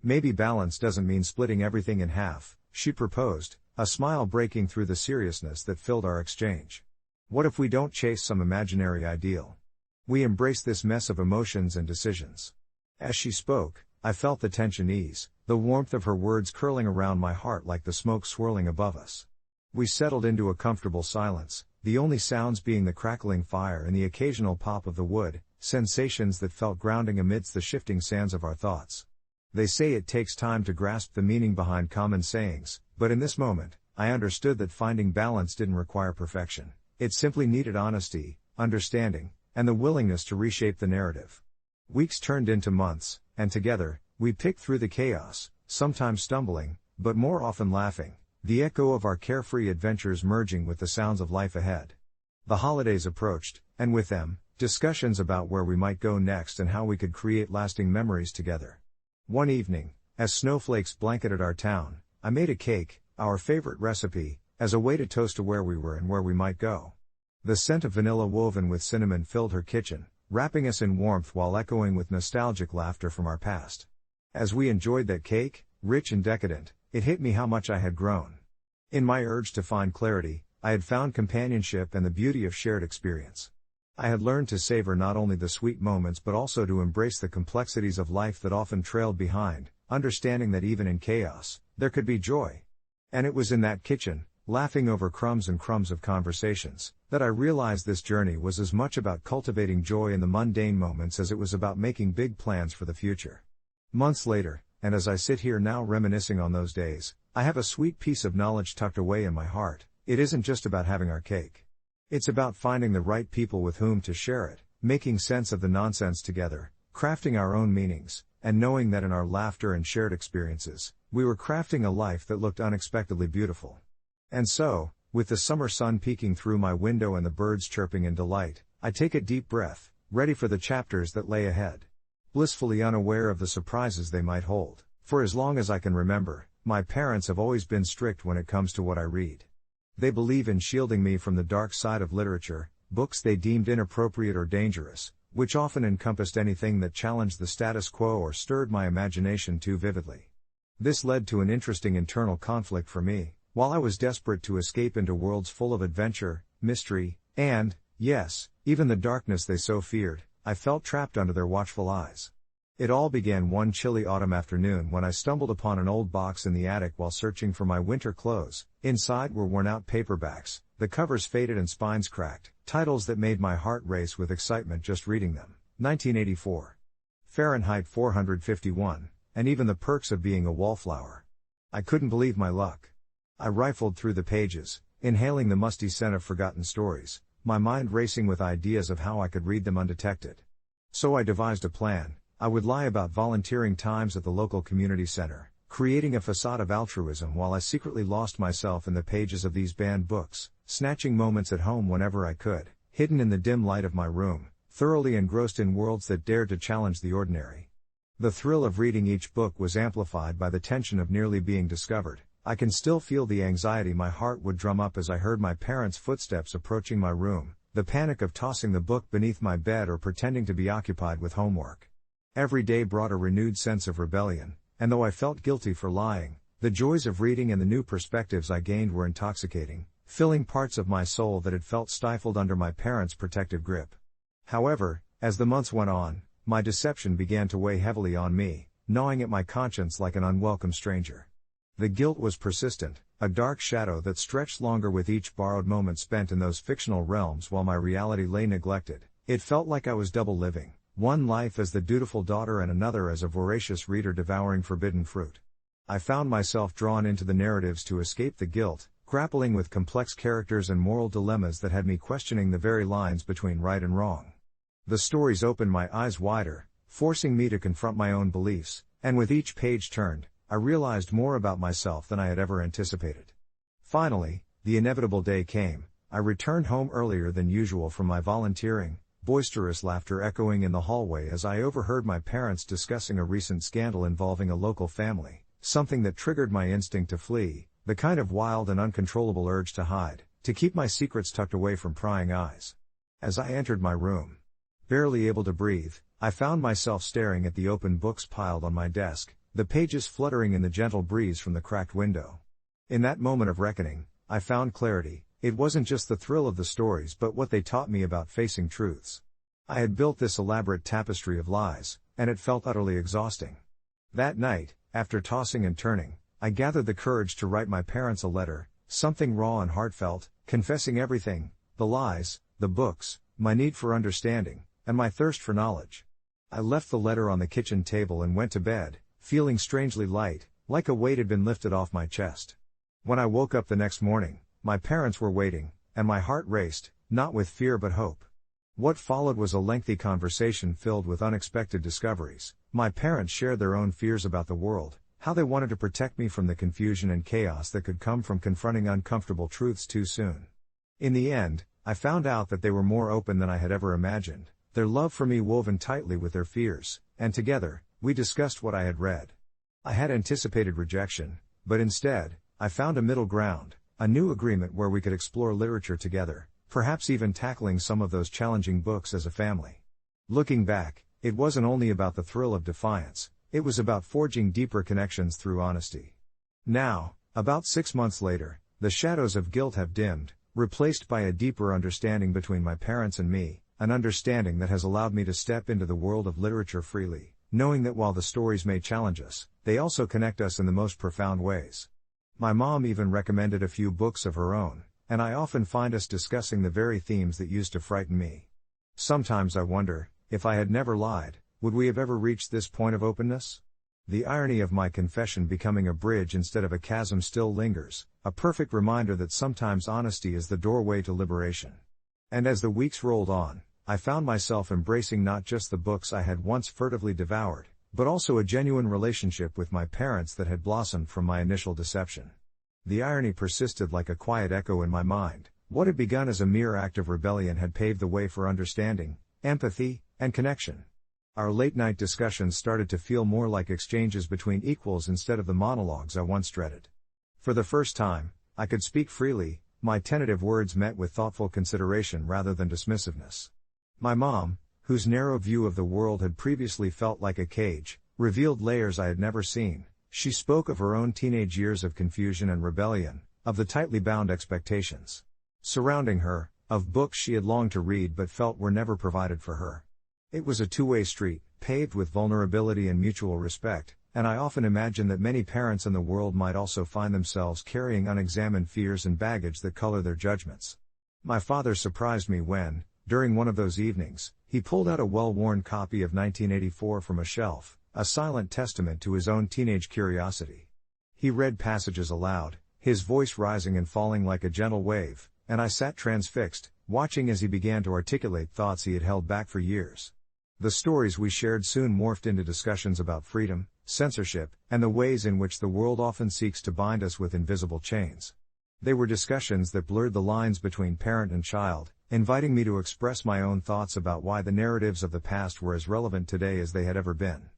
Maybe balance doesn't mean splitting everything in half, she proposed, a smile breaking through the seriousness that filled our exchange. What if we don't chase some imaginary ideal? We embrace this mess of emotions and decisions. As she spoke, I felt the tension ease, the warmth of her words curling around my heart like the smoke swirling above us. We settled into a comfortable silence, the only sounds being the crackling fire and the occasional pop of the wood, sensations that felt grounding amidst the shifting sands of our thoughts. They say it takes time to grasp the meaning behind common sayings, but in this moment, I understood that finding balance didn't require perfection. It simply needed honesty, understanding, and the willingness to reshape the narrative. Weeks turned into months, and together, we picked through the chaos, sometimes stumbling, but more often laughing, the echo of our carefree adventures merging with the sounds of life ahead. The holidays approached, and with them, discussions about where we might go next and how we could create lasting memories together. One evening, as snowflakes blanketed our town, I made a cake, our favorite recipe, as a way to toast to where we were and where we might go. The scent of vanilla woven with cinnamon filled her kitchen, wrapping us in warmth while echoing with nostalgic laughter from our past. As we enjoyed that cake, rich and decadent, it hit me how much I had grown. In my urge to find clarity, I had found companionship and the beauty of shared experience. I had learned to savor not only the sweet moments but also to embrace the complexities of life that often trailed behind, understanding that even in chaos, there could be joy. And it was in that kitchen, laughing over crumbs and crumbs of conversations, that I realized this journey was as much about cultivating joy in the mundane moments as it was about making big plans for the future. Months later, and as I sit here now reminiscing on those days, I have a sweet piece of knowledge tucked away in my heart. It isn't just about having our cake. It's about finding the right people with whom to share it, making sense of the nonsense together, crafting our own meanings, and knowing that in our laughter and shared experiences, we were crafting a life that looked unexpectedly beautiful. And so, with the summer sun peeking through my window and the birds chirping in delight, I take a deep breath, ready for the chapters that lay ahead. Blissfully unaware of the surprises they might hold. For as long as I can remember, my parents have always been strict when it comes to what I read. They believe in shielding me from the dark side of literature, books they deemed inappropriate or dangerous, which often encompassed anything that challenged the status quo or stirred my imagination too vividly. This led to an interesting internal conflict for me. While I was desperate to escape into worlds full of adventure, mystery, and, yes, even the darkness they so feared, I felt trapped under their watchful eyes. It all began one chilly autumn afternoon when I stumbled upon an old box in the attic while searching for my winter clothes. Inside were worn-out paperbacks, the covers faded and spines cracked, titles that made my heart race with excitement just reading them. 1984. Fahrenheit 451, and even the perks of being a wallflower. I couldn't believe my luck. I rifled through the pages, inhaling the musty scent of forgotten stories, my mind racing with ideas of how I could read them undetected. So I devised a plan. I would lie about volunteering times at the local community center, creating a facade of altruism while I secretly lost myself in the pages of these banned books, snatching moments at home whenever I could, hidden in the dim light of my room, thoroughly engrossed in worlds that dared to challenge the ordinary. The thrill of reading each book was amplified by the tension of nearly being discovered. I can still feel the anxiety my heart would drum up as I heard my parents' footsteps approaching my room, the panic of tossing the book beneath my bed or pretending to be occupied with homework. Every day brought a renewed sense of rebellion, and though I felt guilty for lying, the joys of reading and the new perspectives I gained were intoxicating, filling parts of my soul that had felt stifled under my parents' protective grip. However, as the months went on, my deception began to weigh heavily on me, gnawing at my conscience like an unwelcome stranger. The guilt was persistent, a dark shadow that stretched longer with each borrowed moment spent in those fictional realms while my reality lay neglected. It felt like I was double living, one life as the dutiful daughter and another as a voracious reader devouring forbidden fruit. I found myself drawn into the narratives to escape the guilt, grappling with complex characters and moral dilemmas that had me questioning the very lines between right and wrong. The stories opened my eyes wider, forcing me to confront my own beliefs, and with each page turned, I realized more about myself than I had ever anticipated. Finally, the inevitable day came. I returned home earlier than usual from my volunteering, boisterous laughter echoing in the hallway as I overheard my parents discussing a recent scandal involving a local family, something that triggered my instinct to flee, the kind of wild and uncontrollable urge to hide, to keep my secrets tucked away from prying eyes. As I entered my room, barely able to breathe, I found myself staring at the open books piled on my desk, the pages fluttering in the gentle breeze from the cracked window. In that moment of reckoning, I found clarity. It wasn't just the thrill of the stories but what they taught me about facing truths. I had built this elaborate tapestry of lies, and it felt utterly exhausting. That night, after tossing and turning, I gathered the courage to write my parents a letter, something raw and heartfelt, confessing everything, the lies, the books, my need for understanding, and my thirst for knowledge. I left the letter on the kitchen table and went to bed, feeling strangely light, like a weight had been lifted off my chest. When I woke up the next morning, my parents were waiting, and my heart raced, not with fear but hope. What followed was a lengthy conversation filled with unexpected discoveries. My parents shared their own fears about the world, how they wanted to protect me from the confusion and chaos that could come from confronting uncomfortable truths too soon. In the end, I found out that they were more open than I had ever imagined, their love for me woven tightly with their fears, and together, we discussed what I had read. I had anticipated rejection, but instead, I found a middle ground, a new agreement where we could explore literature together, perhaps even tackling some of those challenging books as a family. Looking back, it wasn't only about the thrill of defiance, it was about forging deeper connections through honesty. Now, about 6 months later, the shadows of guilt have dimmed, replaced by a deeper understanding between my parents and me, an understanding that has allowed me to step into the world of literature freely, knowing that while the stories may challenge us, they also connect us in the most profound ways. My mom even recommended a few books of her own, and I often find us discussing the very themes that used to frighten me. Sometimes I wonder, if I had never lied, would we have ever reached this point of openness? The irony of my confession becoming a bridge instead of a chasm still lingers, a perfect reminder that sometimes honesty is the doorway to liberation. And as the weeks rolled on, I found myself embracing not just the books I had once furtively devoured, but also a genuine relationship with my parents that had blossomed from my initial deception. The irony persisted like a quiet echo in my mind. What had begun as a mere act of rebellion had paved the way for understanding, empathy, and connection. Our late-night discussions started to feel more like exchanges between equals instead of the monologues I once dreaded. For the first time, I could speak freely, my tentative words met with thoughtful consideration rather than dismissiveness. My mom, whose narrow view of the world had previously felt like a cage, revealed layers I had never seen. She spoke of her own teenage years of confusion and rebellion, of the tightly bound expectations surrounding her, of books she had longed to read but felt were never provided for her. It was a two-way street, paved with vulnerability and mutual respect, and I often imagine that many parents in the world might also find themselves carrying unexamined fears and baggage that color their judgments. My father surprised me when, during one of those evenings, he pulled out a well-worn copy of 1984 from a shelf, a silent testament to his own teenage curiosity. He read passages aloud, his voice rising and falling like a gentle wave, and I sat transfixed, watching as he began to articulate thoughts he had held back for years. The stories we shared soon morphed into discussions about freedom, censorship, and the ways in which the world often seeks to bind us with invisible chains. They were discussions that blurred the lines between parent and child, inviting me to express my own thoughts about why the narratives of the past were as relevant today as they had ever been.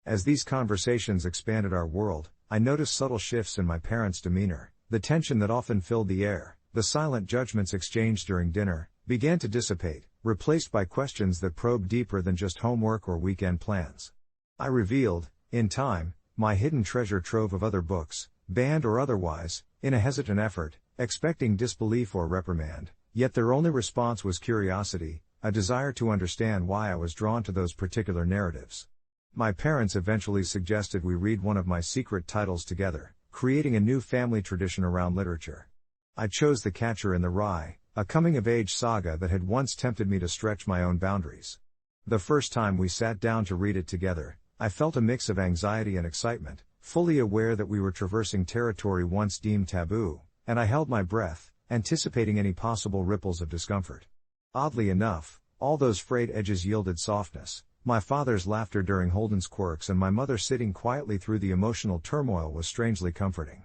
As these conversations expanded our world, I noticed subtle shifts in my parents' demeanor. The tension that often filled the air, the silent judgments exchanged during dinner, began to dissipate, replaced by questions that probed deeper than just homework or weekend plans. I revealed, in time, my hidden treasure trove of other books, banned or otherwise, in a hesitant effort, expecting disbelief or reprimand, yet their only response was curiosity, a desire to understand why I was drawn to those particular narratives. My parents eventually suggested we read one of my secret titles together, creating a new family tradition around literature. I chose The Catcher in the Rye, a coming-of-age saga that had once tempted me to stretch my own boundaries. The first time we sat down to read it together, I felt a mix of anxiety and excitement, fully aware that we were traversing territory once deemed taboo, and I held my breath, anticipating any possible ripples of discomfort. Oddly enough, all those frayed edges yielded softness. My father's laughter during Holden's quirks and my mother sitting quietly through the emotional turmoil was strangely comforting.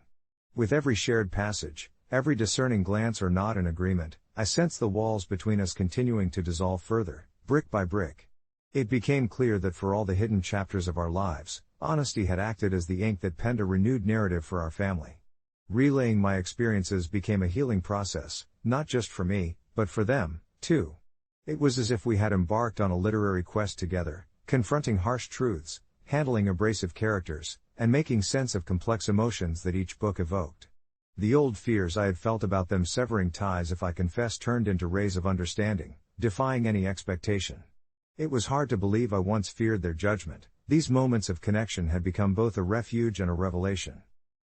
With every shared passage, every discerning glance or nod in agreement, I sensed the walls between us continuing to dissolve further, brick by brick. It became clear that for all the hidden chapters of our lives, honesty had acted as the ink that penned a renewed narrative for our family. Relaying my experiences became a healing process, not just for me, but for them, too. It was as if we had embarked on a literary quest together, confronting harsh truths, handling abrasive characters, and making sense of complex emotions that each book evoked. The old fears I had felt about them severing ties, if I confess, turned into rays of understanding, defying any expectation. It was hard to believe I once feared their judgment. These moments of connection had become both a refuge and a revelation.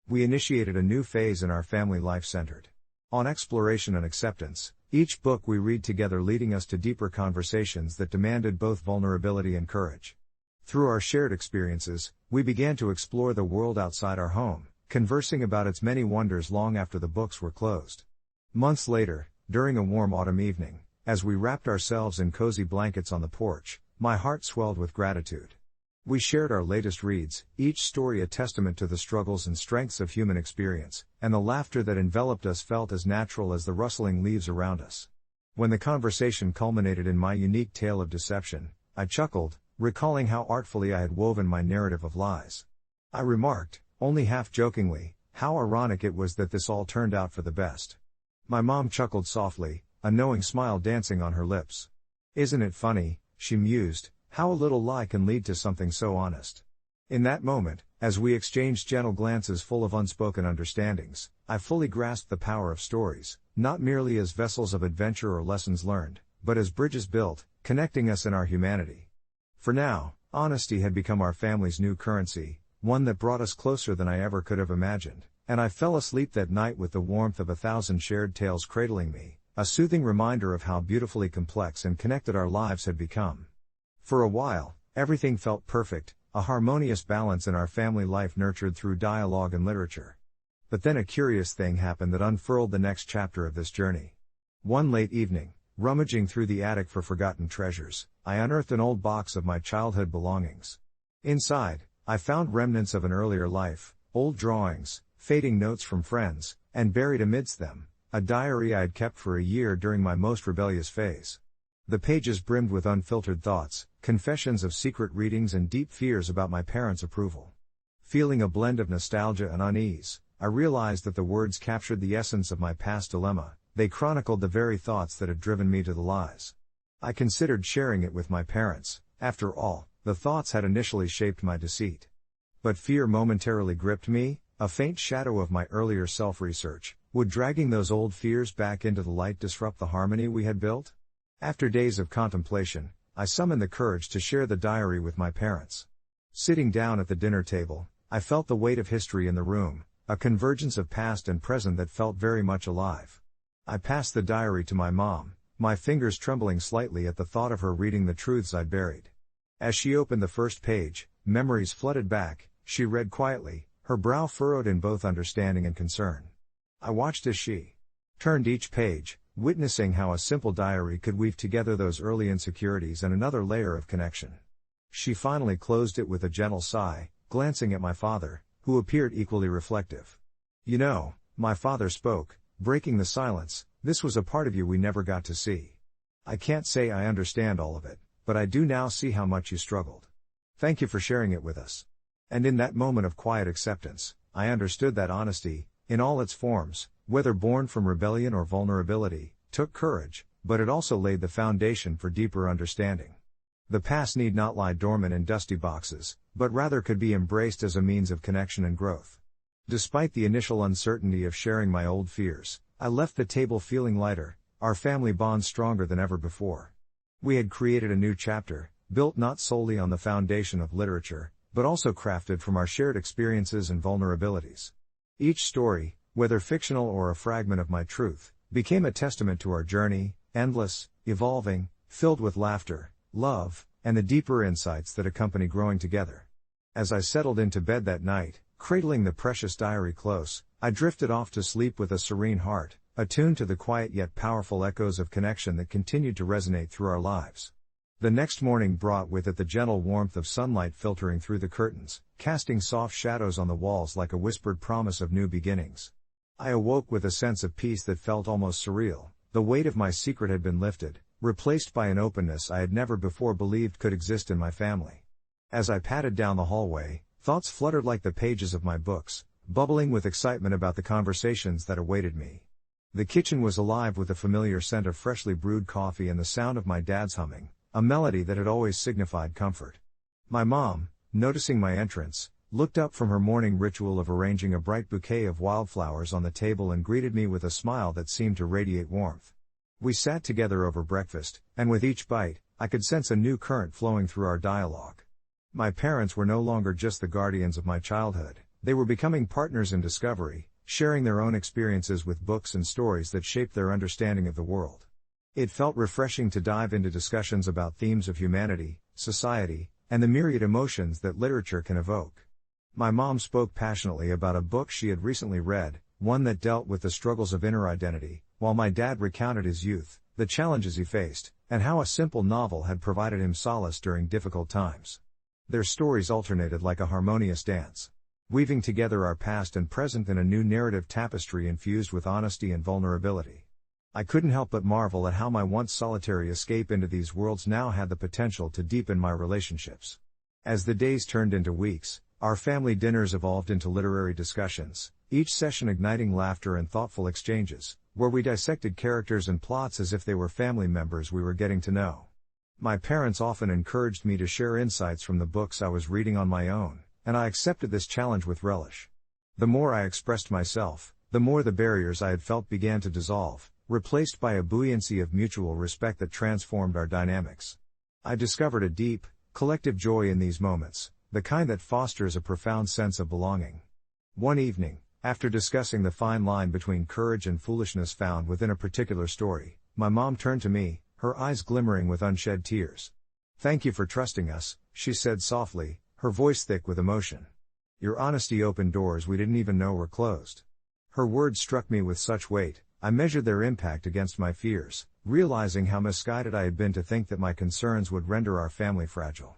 We initiated a new phase in our family life centered on exploration and acceptance, each book we read together leading us to deeper conversations that demanded both vulnerability and courage. Through our shared experiences, we began to explore the world outside our home, conversing about its many wonders long after the books were closed. Months later, during a warm autumn evening, as we wrapped ourselves in cozy blankets on the porch, my heart swelled with gratitude. We shared our latest reads, each story a testament to the struggles and strengths of human experience, and the laughter that enveloped us felt as natural as the rustling leaves around us. When the conversation culminated in my unique tale of deception, I chuckled, recalling how artfully I had woven my narrative of lies. I remarked, only half jokingly, how ironic it was that this all turned out for the best. My mom chuckled softly, a knowing smile dancing on her lips. "Isn't it funny," she mused, "how a little lie can lead to something so honest?" In that moment, as we exchanged gentle glances full of unspoken understandings, I fully grasped the power of stories, not merely as vessels of adventure or lessons learned, but as bridges built, connecting us in our humanity. For now, honesty had become our family's new currency, one that brought us closer than I ever could have imagined, and I fell asleep that night with the warmth of 1,000 shared tales cradling me, a soothing reminder of how beautifully complex and connected our lives had become. For a while, everything felt perfect, a harmonious balance in our family life nurtured through dialogue and literature. But then a curious thing happened that unfurled the next chapter of this journey. One late evening, rummaging through the attic for forgotten treasures, I unearthed an old box of my childhood belongings. Inside, I found remnants of an earlier life, old drawings, fading notes from friends, and buried amidst them, a diary I had kept for a year during my most rebellious phase. The pages brimmed with unfiltered thoughts, confessions of secret readings and deep fears about my parents' approval. Feeling a blend of nostalgia and unease, I realized that the words captured the essence of my past dilemma. They chronicled the very thoughts that had driven me to the lies. I considered sharing it with my parents. After all, the thoughts had initially shaped my deceit. But fear momentarily gripped me, a faint shadow of my earlier self-research. Would dragging those old fears back into the light disrupt the harmony we had built? After days of contemplation, I summoned the courage to share the diary with my parents. Sitting down at the dinner table, I felt the weight of history in the room, a convergence of past and present that felt very much alive. I passed the diary to my mom, my fingers trembling slightly at the thought of her reading the truths I'd buried. As she opened the first page, memories flooded back. She read quietly, her brow furrowed in both understanding and concern. I watched as she turned each page, witnessing how a simple diary could weave together those early insecurities and another layer of connection. She finally closed it with a gentle sigh, glancing at my father, who appeared equally reflective. "You know," my father spoke, breaking the silence, "this was a part of you we never got to see. I can't say I understand all of it, but I do now see how much you struggled. Thank you for sharing it with us." And in that moment of quiet acceptance, I understood that honesty, in all its forms, whether born from rebellion or vulnerability, took courage, but it also laid the foundation for deeper understanding. The past need not lie dormant in dusty boxes, but rather could be embraced as a means of connection and growth. Despite the initial uncertainty of sharing my old fears, I left the table feeling lighter, our family bond stronger than ever before. We had created a new chapter, built not solely on the foundation of literature, but also crafted from our shared experiences and vulnerabilities. Each story, whether fictional or a fragment of my truth, became a testament to our journey, endless, evolving, filled with laughter, love, and the deeper insights that accompany growing together. As I settled into bed that night, cradling the precious diary close, I drifted off to sleep with a serene heart, attuned to the quiet yet powerful echoes of connection that continued to resonate through our lives. The next morning brought with it the gentle warmth of sunlight filtering through the curtains, casting soft shadows on the walls like a whispered promise of new beginnings. I awoke with a sense of peace that felt almost surreal. The weight of my secret had been lifted, replaced by an openness I had never before believed could exist in my family. As I padded down the hallway, thoughts fluttered like the pages of my books, bubbling with excitement about the conversations that awaited me. The kitchen was alive with the familiar scent of freshly brewed coffee and the sound of my dad's humming, a melody that had always signified comfort. My mom, noticing my entrance, looked up from her morning ritual of arranging a bright bouquet of wildflowers on the table and greeted me with a smile that seemed to radiate warmth. We sat together over breakfast, and with each bite, I could sense a new current flowing through our dialogue. My parents were no longer just the guardians of my childhood, they were becoming partners in discovery, sharing their own experiences with books and stories that shaped their understanding of the world. It felt refreshing to dive into discussions about themes of humanity, society, and the myriad emotions that literature can evoke. My mom spoke passionately about a book she had recently read, one that dealt with the struggles of inner identity, while my dad recounted his youth, the challenges he faced, and how a simple novel had provided him solace during difficult times. Their stories alternated like a harmonious dance, weaving together our past and present in a new narrative tapestry infused with honesty and vulnerability. I couldn't help but marvel at how my once solitary escape into these worlds now had the potential to deepen my relationships. As the days turned into weeks, our family dinners evolved into literary discussions, each session igniting laughter and thoughtful exchanges, where we dissected characters and plots as if they were family members we were getting to know. My parents often encouraged me to share insights from the books I was reading on my own, and I accepted this challenge with relish. The more I expressed myself, the more the barriers I had felt began to dissolve, replaced by a buoyancy of mutual respect that transformed our dynamics. I discovered a deep, collective joy in these moments, the kind that fosters a profound sense of belonging. One evening, after discussing the fine line between courage and foolishness found within a particular story, my mom turned to me, her eyes glimmering with unshed tears. "Thank you for trusting us," she said softly, her voice thick with emotion. "Your honesty opened doors we didn't even know were closed." Her words struck me with such weight, I measured their impact against my fears, realizing how misguided I had been to think that my concerns would render our family fragile.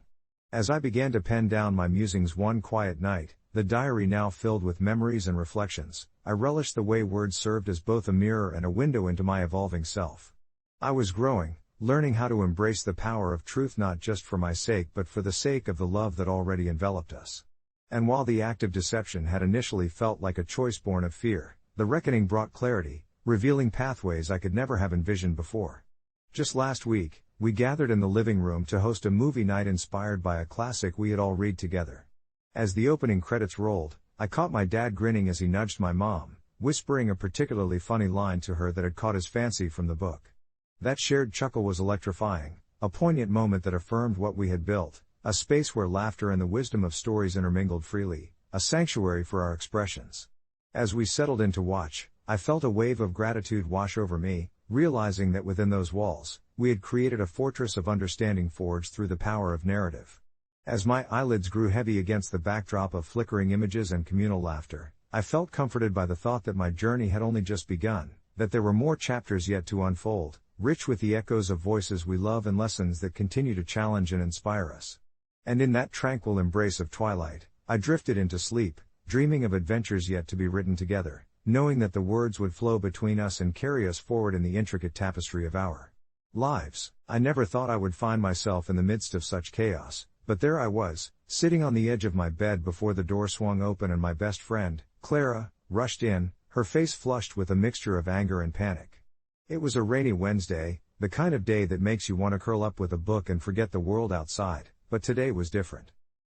As I began to pen down my musings one quiet night, the diary now filled with memories and reflections, I relished the way words served as both a mirror and a window into my evolving self. I was growing, learning how to embrace the power of truth not just for my sake but for the sake of the love that already enveloped us. And while the act of deception had initially felt like a choice born of fear, the reckoning brought clarity, revealing pathways I could never have envisioned before. Just last week, we gathered in the living room to host a movie night inspired by a classic we had all read together. As the opening credits rolled, I caught my dad grinning as he nudged my mom, whispering a particularly funny line to her that had caught his fancy from the book. That shared chuckle was electrifying, a poignant moment that affirmed what we had built, a space where laughter and the wisdom of stories intermingled freely, a sanctuary for our expressions. As we settled in to watch, I felt a wave of gratitude wash over me, realizing that within those walls, we had created a fortress of understanding forged through the power of narrative. As my eyelids grew heavy against the backdrop of flickering images and communal laughter, I felt comforted by the thought that my journey had only just begun, that there were more chapters yet to unfold, rich with the echoes of voices we love and lessons that continue to challenge and inspire us. And in that tranquil embrace of twilight, I drifted into sleep, dreaming of adventures yet to be written together, knowing that the words would flow between us and carry us forward in the intricate tapestry of our lives. I never thought I would find myself in the midst of such chaos, but there I was, sitting on the edge of my bed before the door swung open and my best friend, Clara, rushed in, her face flushed with a mixture of anger and panic. It was a rainy Wednesday, the kind of day that makes you want to curl up with a book and forget the world outside, but today was different.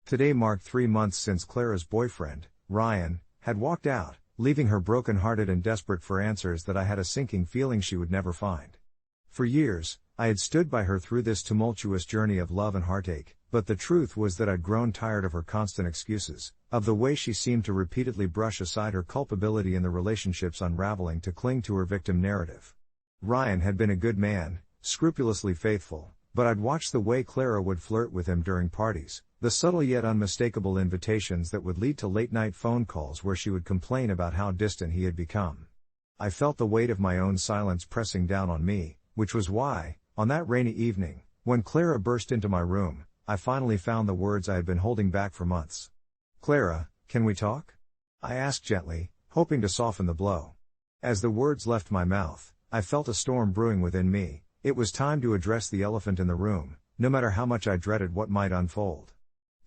Today marked 3 months since Clara's boyfriend, Ryan, had walked out, leaving her broken-hearted and desperate for answers that I had a sinking feeling she would never find. For years, I had stood by her through this tumultuous journey of love and heartache, but the truth was that I'd grown tired of her constant excuses, of the way she seemed to repeatedly brush aside her culpability in the relationship's unraveling to cling to her victim narrative. Ryan had been a good man, scrupulously faithful, but I'd watched the way Clara would flirt with him during parties, the subtle yet unmistakable invitations that would lead to late-night phone calls where she would complain about how distant he had become. I felt the weight of my own silence pressing down on me, which was why, on that rainy evening, when Clara burst into my room, I finally found the words I had been holding back for months. "Clara, can we talk?" I asked gently, hoping to soften the blow. As the words left my mouth, I felt a storm brewing within me. It was time to address the elephant in the room, no matter how much I dreaded what might unfold.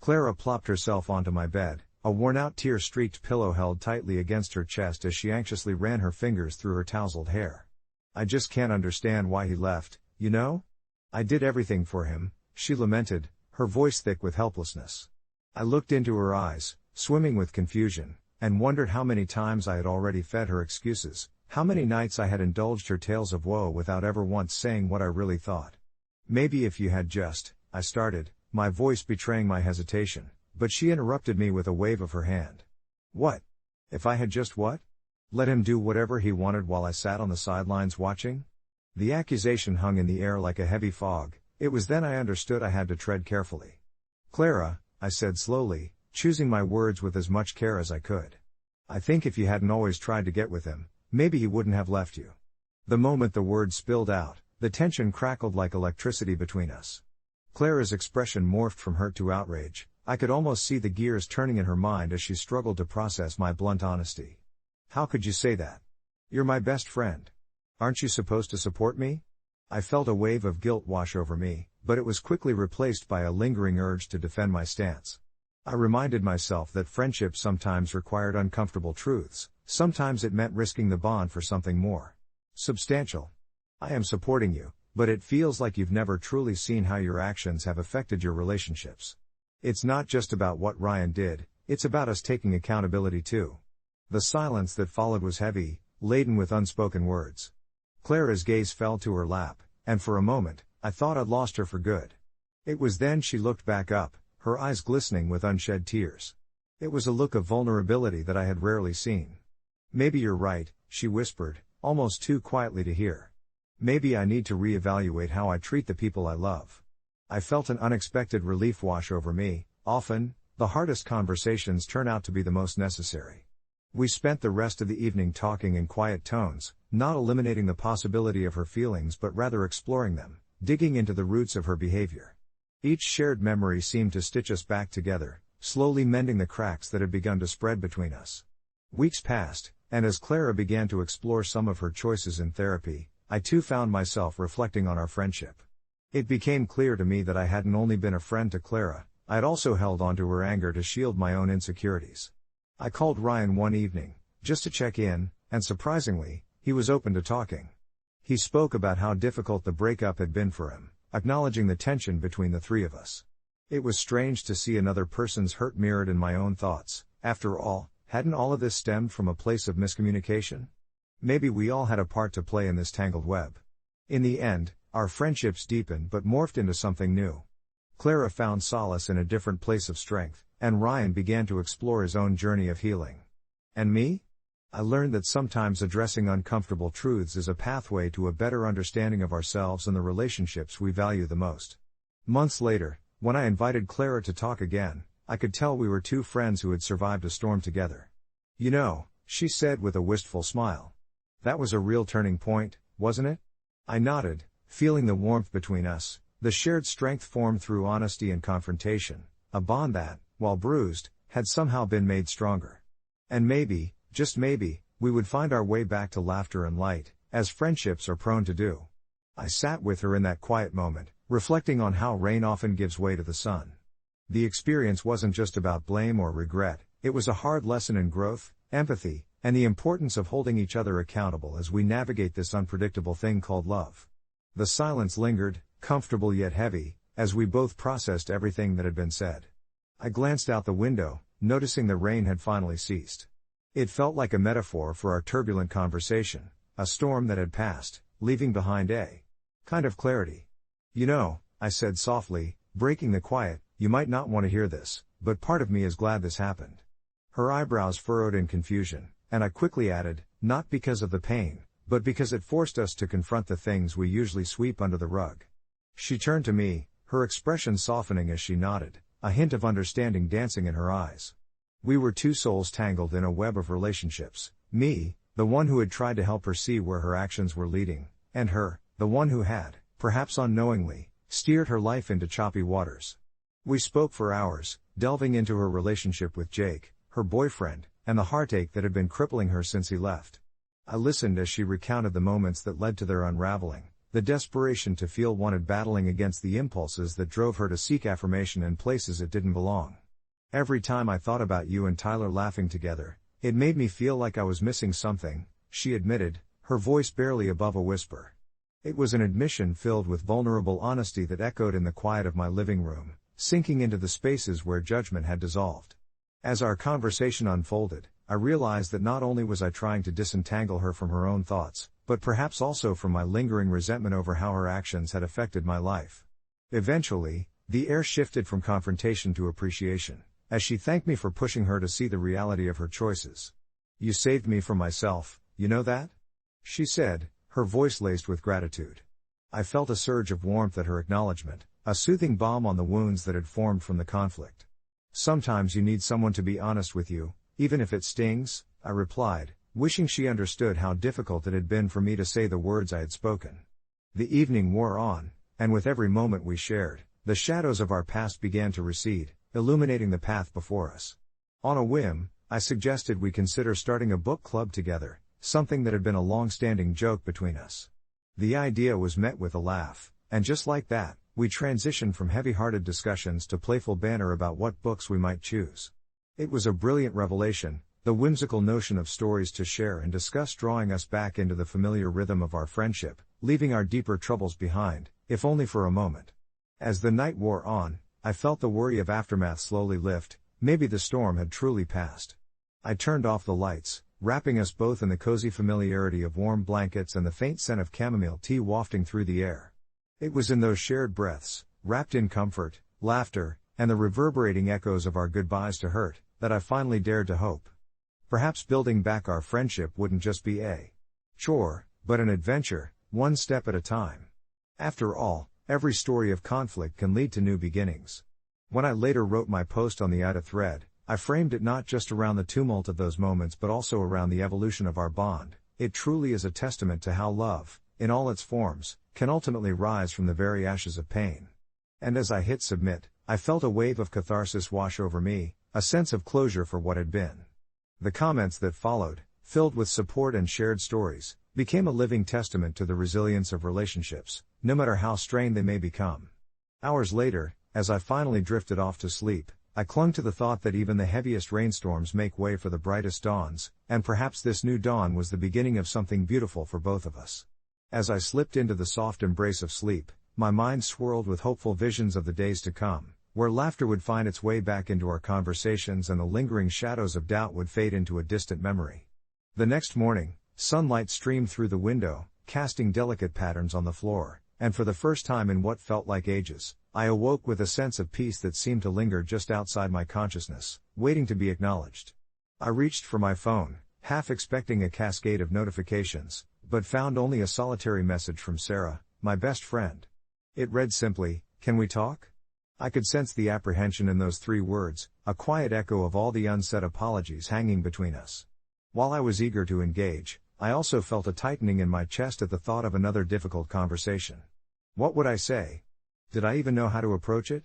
Clara plopped herself onto my bed, a worn-out tear-streaked pillow held tightly against her chest as she anxiously ran her fingers through her tousled hair. "I just can't understand why he left, you know? I did everything for him," she lamented, her voice thick with helplessness. I looked into her eyes, swimming with confusion, and wondered how many times I had already fed her excuses, how many nights I had indulged her tales of woe without ever once saying what I really thought. "Maybe if you had just," I started, my voice betraying my hesitation, but she interrupted me with a wave of her hand. "What? If I had just what? Let him do whatever he wanted while I sat on the sidelines watching?" The accusation hung in the air like a heavy fog. It was then I understood I had to tread carefully. "Clara," I said slowly, choosing my words with as much care as I could. "I think if you hadn't always tried to get with him, maybe he wouldn't have left you." The moment the words spilled out, the tension crackled like electricity between us. Clara's expression morphed from hurt to outrage. I could almost see the gears turning in her mind as she struggled to process my blunt honesty. "How could you say that? You're my best friend. Aren't you supposed to support me?" I felt a wave of guilt wash over me, but it was quickly replaced by a lingering urge to defend my stance. I reminded myself that friendship sometimes required uncomfortable truths, sometimes it meant risking the bond for something more substantial. "I am supporting you, but it feels like you've never truly seen how your actions have affected your relationships. It's not just about what Ryan did, it's about us taking accountability too." The silence that followed was heavy, laden with unspoken words. Clara's gaze fell to her lap, and for a moment, I thought I'd lost her for good. It was then she looked back up, her eyes glistening with unshed tears. It was a look of vulnerability that I had rarely seen. "Maybe you're right," she whispered, almost too quietly to hear. "Maybe I need to reevaluate how I treat the people I love." I felt an unexpected relief wash over me. Often, the hardest conversations turn out to be the most necessary. We spent the rest of the evening talking in quiet tones, not eliminating the possibility of her feelings but rather exploring them, digging into the roots of her behavior. Each shared memory seemed to stitch us back together, slowly mending the cracks that had begun to spread between us. Weeks passed, and as Clara began to explore some of her choices in therapy, I too found myself reflecting on our friendship. It became clear to me that I hadn't only been a friend to Clara, I had also held on to her anger to shield my own insecurities. I called Ryan one evening, just to check in, and surprisingly, he was open to talking. He spoke about how difficult the breakup had been for him, acknowledging the tension between the three of us. It was strange to see another person's hurt mirrored in my own thoughts. After all, hadn't all of this stemmed from a place of miscommunication? Maybe we all had a part to play in this tangled web. In the end, our friendships deepened but morphed into something new. Clara found solace in a different place of strength, and Ryan began to explore his own journey of healing. And me? I learned that sometimes addressing uncomfortable truths is a pathway to a better understanding of ourselves and the relationships we value the most. Months later, when I invited Clara to talk again, I could tell we were two friends who had survived a storm together. "You know," she said with a wistful smile. "That was a real turning point, wasn't it?" I nodded, feeling the warmth between us, the shared strength formed through honesty and confrontation, a bond that, while bruised, had somehow been made stronger. And maybe, just maybe, we would find our way back to laughter and light, as friendships are prone to do. I sat with her in that quiet moment, reflecting on how rain often gives way to the sun. The experience wasn't just about blame or regret, it was a hard lesson in growth, empathy, and the importance of holding each other accountable as we navigate this unpredictable thing called love. The silence lingered, comfortable yet heavy, as we both processed everything that had been said. I glanced out the window, noticing the rain had finally ceased. It felt like a metaphor for our turbulent conversation, a storm that had passed, leaving behind a kind of clarity. You know, I said softly, breaking the quiet, you might not want to hear this, but part of me is glad this happened. Her eyebrows furrowed in confusion, and I quickly added, not because of the pain, but because it forced us to confront the things we usually sweep under the rug. She turned to me, her expression softening as she nodded, a hint of understanding dancing in her eyes. We were two souls tangled in a web of relationships, me, the one who had tried to help her see where her actions were leading, and her, the one who had, perhaps unknowingly, steered her life into choppy waters. We spoke for hours, delving into her relationship with Jake, her boyfriend, and the heartache that had been crippling her since he left. I listened as she recounted the moments that led to their unraveling, the desperation to feel wanted battling against the impulses that drove her to seek affirmation in places it didn't belong. Every time I thought about you and Tyler laughing together, it made me feel like I was missing something, she admitted, her voice barely above a whisper. It was an admission filled with vulnerable honesty that echoed in the quiet of my living room, sinking into the spaces where judgment had dissolved. As our conversation unfolded, I realized that not only was I trying to disentangle her from her own thoughts, but perhaps also from my lingering resentment over how her actions had affected my life. Eventually, the air shifted from confrontation to appreciation, as she thanked me for pushing her to see the reality of her choices. You saved me from myself, you know that? She said, her voice laced with gratitude. I felt a surge of warmth at her acknowledgement, a soothing balm on the wounds that had formed from the conflict. Sometimes you need someone to be honest with you, even if it stings, I replied, wishing she understood how difficult it had been for me to say the words I had spoken. The evening wore on, and with every moment we shared, the shadows of our past began to recede, illuminating the path before us. On a whim, I suggested we consider starting a book club together, something that had been a long-standing joke between us. The idea was met with a laugh, and just like that, we transitioned from heavy-hearted discussions to playful banter about what books we might choose. It was a brilliant revelation, the whimsical notion of stories to share and discuss drawing us back into the familiar rhythm of our friendship, leaving our deeper troubles behind, if only for a moment. As the night wore on, I felt the worry of aftermath slowly lift, maybe the storm had truly passed. I turned off the lights, wrapping us both in the cozy familiarity of warm blankets and the faint scent of chamomile tea wafting through the air. It was in those shared breaths, wrapped in comfort, laughter, and the reverberating echoes of our goodbyes to hurt, that I finally dared to hope. Perhaps building back our friendship wouldn't just be a chore, but an adventure, one step at a time. After all, every story of conflict can lead to new beginnings. When I later wrote my post on the AITA thread, I framed it not just around the tumult of those moments but also around the evolution of our bond. It truly is a testament to how love, in all its forms, can ultimately rise from the very ashes of pain. And as I hit submit, I felt a wave of catharsis wash over me, a sense of closure for what had been. The comments that followed, filled with support and shared stories, became a living testament to the resilience of relationships, no matter how strained they may become. Hours later, as I finally drifted off to sleep, I clung to the thought that even the heaviest rainstorms make way for the brightest dawns, and perhaps this new dawn was the beginning of something beautiful for both of us. As I slipped into the soft embrace of sleep, my mind swirled with hopeful visions of the days to come, where laughter would find its way back into our conversations and the lingering shadows of doubt would fade into a distant memory. The next morning, sunlight streamed through the window, casting delicate patterns on the floor, and for the first time in what felt like ages, I awoke with a sense of peace that seemed to linger just outside my consciousness, waiting to be acknowledged. I reached for my phone, half expecting a cascade of notifications, but found only a solitary message from Sarah, my best friend. It read simply, "Can we talk?" I could sense the apprehension in those 3 words, a quiet echo of all the unsaid apologies hanging between us. While I was eager to engage, I also felt a tightening in my chest at the thought of another difficult conversation. What would I say? Did I even know how to approach it?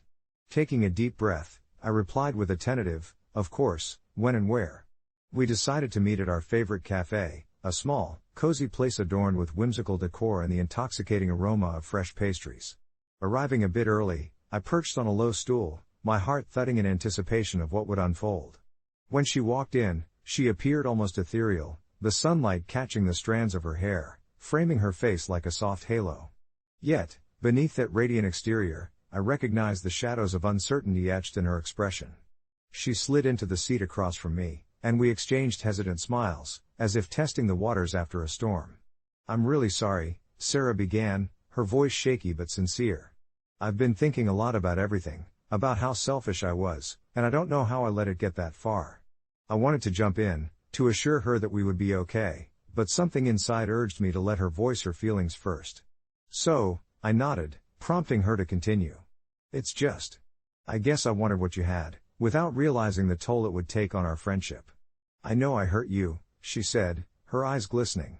Taking a deep breath, I replied with a tentative, of course, when and where. We decided to meet at our favorite cafe, a small, cozy place adorned with whimsical decor and the intoxicating aroma of fresh pastries. Arriving a bit early, I perched on a low stool, my heart thudding in anticipation of what would unfold. When she walked in, she appeared almost ethereal, the sunlight catching the strands of her hair, framing her face like a soft halo. Yet, beneath that radiant exterior, I recognized the shadows of uncertainty etched in her expression. She slid into the seat across from me, and we exchanged hesitant smiles, as if testing the waters after a storm. "I'm really sorry," Sarah began, her voice shaky but sincere. "I've been thinking a lot about everything, about how selfish I was, and I don't know how I let it get that far." I wanted to jump in, to assure her that we would be okay, but something inside urged me to let her voice her feelings first. "So," I nodded, prompting her to continue. "It's just. I guess I wanted what you had, without realizing the toll it would take on our friendship." "I know I hurt you," she said, her eyes glistening.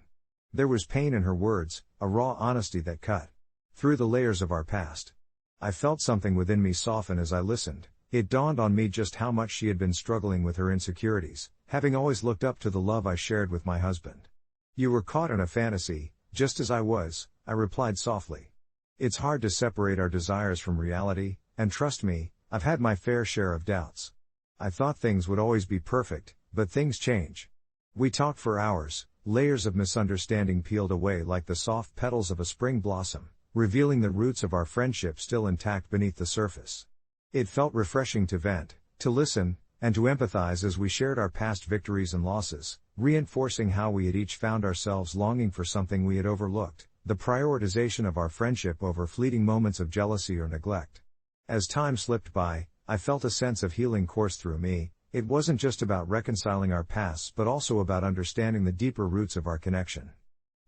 There was pain in her words, a raw honesty that cut through the layers of our past. I felt something within me soften as I listened. It dawned on me just how much she had been struggling with her insecurities, having always looked up to the love I shared with my husband. "You were caught in a fantasy, just as I was," I replied softly. "It's hard to separate our desires from reality, and trust me, I've had my fair share of doubts. I thought things would always be perfect, but things change." We talked for hours, layers of misunderstanding peeled away like the soft petals of a spring blossom, revealing the roots of our friendship still intact beneath the surface. It felt refreshing to vent, to listen, and to empathize as we shared our past victories and losses, reinforcing how we had each found ourselves longing for something we had overlooked, the prioritization of our friendship over fleeting moments of jealousy or neglect. As time slipped by, I felt a sense of healing course through me. It wasn't just about reconciling our pasts but also about understanding the deeper roots of our connection.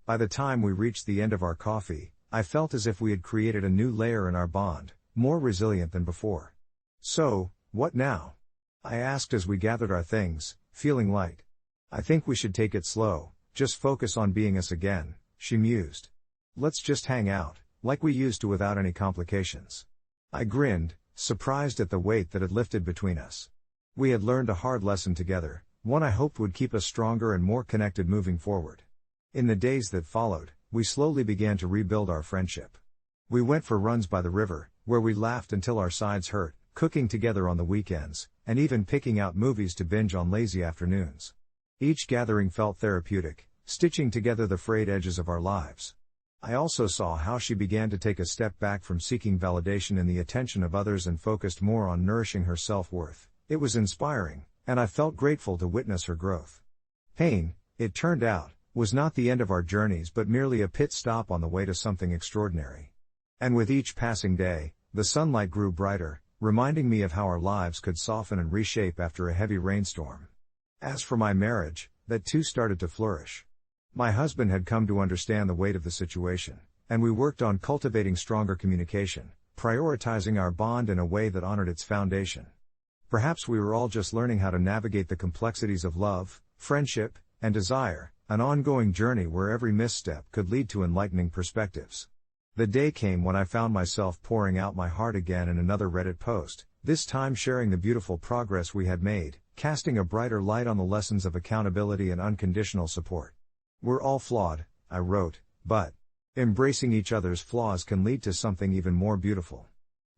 By the time we reached the end of our coffee, I felt as if we had created a new layer in our bond, more resilient than before. "So, what now?" I asked as we gathered our things, feeling light. "I think we should take it slow, just focus on being us again," she mused. "Let's just hang out, like we used to without any complications." I grinned, surprised at the weight that had lifted between us. We had learned a hard lesson together, one I hoped would keep us stronger and more connected moving forward. In the days that followed, we slowly began to rebuild our friendship. We went for runs by the river, where we laughed until our sides hurt, cooking together on the weekends, and even picking out movies to binge on lazy afternoons. Each gathering felt therapeutic, stitching together the frayed edges of our lives. I also saw how she began to take a step back from seeking validation in the attention of others and focused more on nourishing her self-worth. It was inspiring, and I felt grateful to witness her growth. Pain, it turned out, was not the end of our journeys but merely a pit stop on the way to something extraordinary. And with each passing day, the sunlight grew brighter, reminding me of how our lives could soften and reshape after a heavy rainstorm. As for my marriage, that too started to flourish. My husband had come to understand the weight of the situation, and we worked on cultivating stronger communication, prioritizing our bond in a way that honored its foundation. Perhaps we were all just learning how to navigate the complexities of love, friendship, and desire, an ongoing journey where every misstep could lead to enlightening perspectives. The day came when I found myself pouring out my heart again in another Reddit post, this time sharing the beautiful progress we had made, casting a brighter light on the lessons of accountability and unconditional support. "We're all flawed," I wrote, "but embracing each other's flaws can lead to something even more beautiful."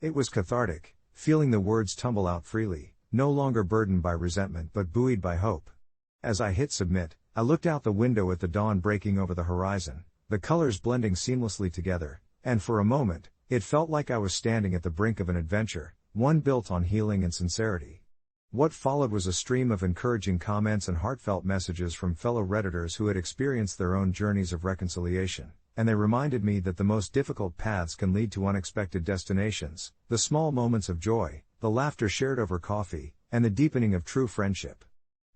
It was cathartic, feeling the words tumble out freely, no longer burdened by resentment but buoyed by hope. As I hit submit, I looked out the window at the dawn breaking over the horizon, the colors blending seamlessly together, and for a moment, it felt like I was standing at the brink of an adventure, one built on healing and sincerity. What followed was a stream of encouraging comments and heartfelt messages from fellow Redditors who had experienced their own journeys of reconciliation, and they reminded me that the most difficult paths can lead to unexpected destinations, the small moments of joy, the laughter shared over coffee, and the deepening of true friendship.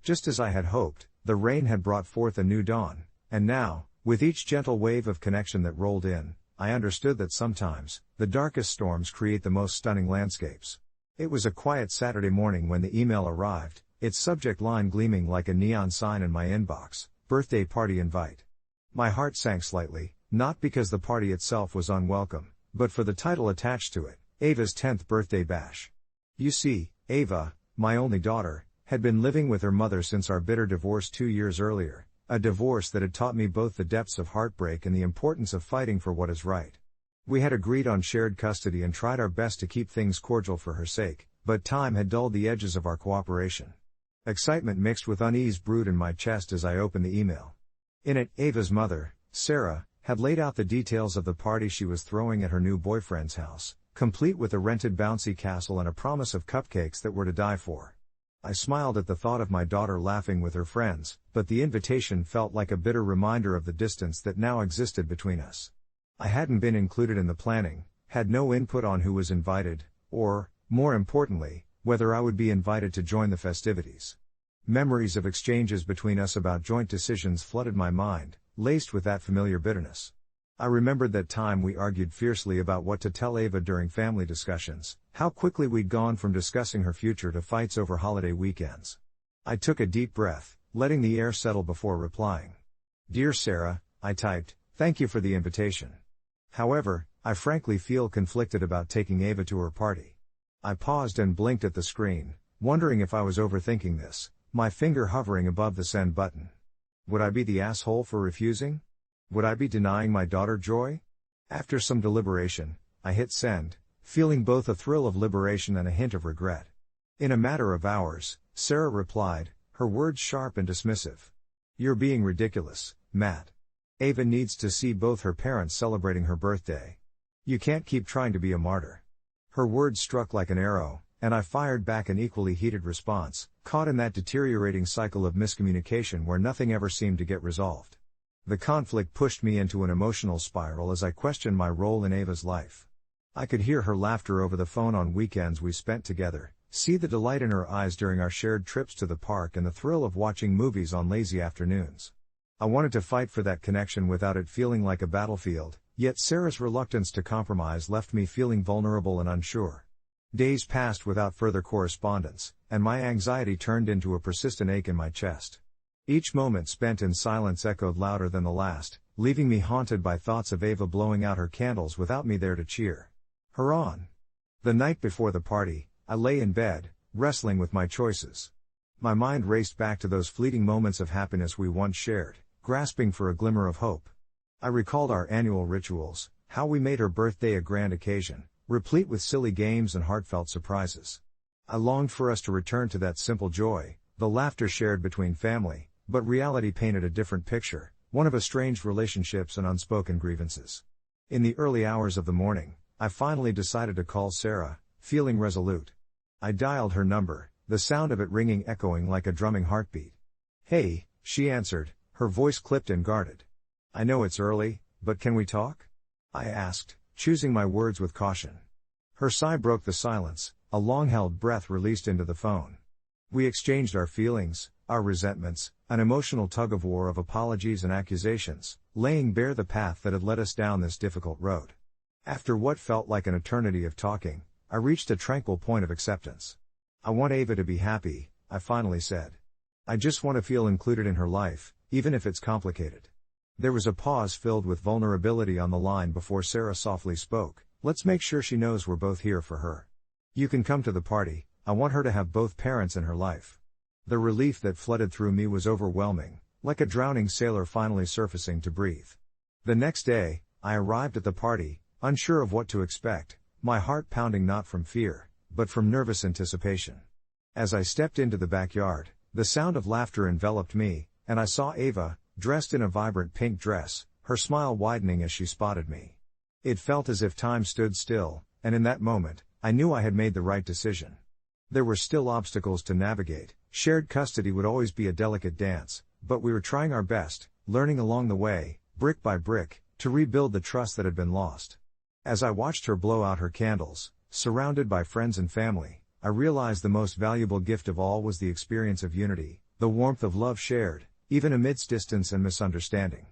Just as I had hoped, the rain had brought forth a new dawn, and now, with each gentle wave of connection that rolled in, I understood that sometimes, the darkest storms create the most stunning landscapes. It was a quiet Saturday morning when the email arrived, its subject line gleaming like a neon sign in my inbox: birthday party invite. My heart sank slightly, not because the party itself was unwelcome, but for the title attached to it, Ava's 10th birthday bash. You see, Ava, my only daughter, had been living with her mother since our bitter divorce 2 years earlier, a divorce that had taught me both the depths of heartbreak and the importance of fighting for what is right. We had agreed on shared custody and tried our best to keep things cordial for her sake, but time had dulled the edges of our cooperation. Excitement mixed with unease brewed in my chest as I opened the email. In it, Ava's mother, Sarah, had laid out the details of the party she was throwing at her new boyfriend's house, complete with a rented bouncy castle and a promise of cupcakes that were to die for. I smiled at the thought of my daughter laughing with her friends, but the invitation felt like a bitter reminder of the distance that now existed between us. I hadn't been included in the planning, had no input on who was invited, or, more importantly, whether I would be invited to join the festivities. Memories of exchanges between us about joint decisions flooded my mind, laced with that familiar bitterness. I remembered that time we argued fiercely about what to tell Ava during family discussions, how quickly we'd gone from discussing her future to fights over holiday weekends. I took a deep breath, letting the air settle before replying. "Dear Sarah," I typed, "thank you for the invitation. However, I frankly feel conflicted about taking Ava to her party." I paused and blinked at the screen, wondering if I was overthinking this, my finger hovering above the send button. Would I be the asshole for refusing? Would I be denying my daughter joy? After some deliberation, I hit send, feeling both a thrill of liberation and a hint of regret. In a matter of hours, Sarah replied, her words sharp and dismissive. "You're being ridiculous, Matt. Ava needs to see both her parents celebrating her birthday. You can't keep trying to be a martyr." Her words struck like an arrow, and I fired back an equally heated response, caught in that deteriorating cycle of miscommunication where nothing ever seemed to get resolved. The conflict pushed me into an emotional spiral as I questioned my role in Ava's life. I could hear her laughter over the phone on weekends we spent together, see the delight in her eyes during our shared trips to the park and the thrill of watching movies on lazy afternoons. I wanted to fight for that connection without it feeling like a battlefield, yet Sarah's reluctance to compromise left me feeling vulnerable and unsure. Days passed without further correspondence, and my anxiety turned into a persistent ache in my chest. Each moment spent in silence echoed louder than the last, leaving me haunted by thoughts of Ava blowing out her candles without me there to cheer her on. The night before the party, I lay in bed, wrestling with my choices. My mind raced back to those fleeting moments of happiness we once shared, grasping for a glimmer of hope. I recalled our annual rituals, how we made her birthday a grand occasion, replete with silly games and heartfelt surprises. I longed for us to return to that simple joy, the laughter shared between family, but reality painted a different picture, one of estranged relationships and unspoken grievances. In the early hours of the morning, I finally decided to call Sarah, feeling resolute. I dialed her number, the sound of it ringing echoing like a drumming heartbeat. "Hey," she answered, her voice clipped and guarded. "I know it's early, but can we talk?" I asked, choosing my words with caution. Her sigh broke the silence, a long-held breath released into the phone. We exchanged our feelings, our resentments, an emotional tug-of-war of apologies and accusations, laying bare the path that had led us down this difficult road. After what felt like an eternity of talking, I reached a tranquil point of acceptance. "I want Ava to be happy," I finally said. "I just want to feel included in her life, even if it's complicated." There was a pause filled with vulnerability on the line before Sarah softly spoke, "Let's make sure she knows we're both here for her. You can come to the party, I want her to have both parents in her life." The relief that flooded through me was overwhelming, like a drowning sailor finally surfacing to breathe. The next day, I arrived at the party, unsure of what to expect, my heart pounding not from fear, but from nervous anticipation. As I stepped into the backyard, the sound of laughter enveloped me, and I saw Ava, dressed in a vibrant pink dress, her smile widening as she spotted me. It felt as if time stood still, and in that moment, I knew I had made the right decision. There were still obstacles to navigate, shared custody would always be a delicate dance, but we were trying our best, learning along the way, brick by brick, to rebuild the trust that had been lost. As I watched her blow out her candles, surrounded by friends and family, I realized the most valuable gift of all was the experience of unity, the warmth of love shared, even amidst distance and misunderstanding.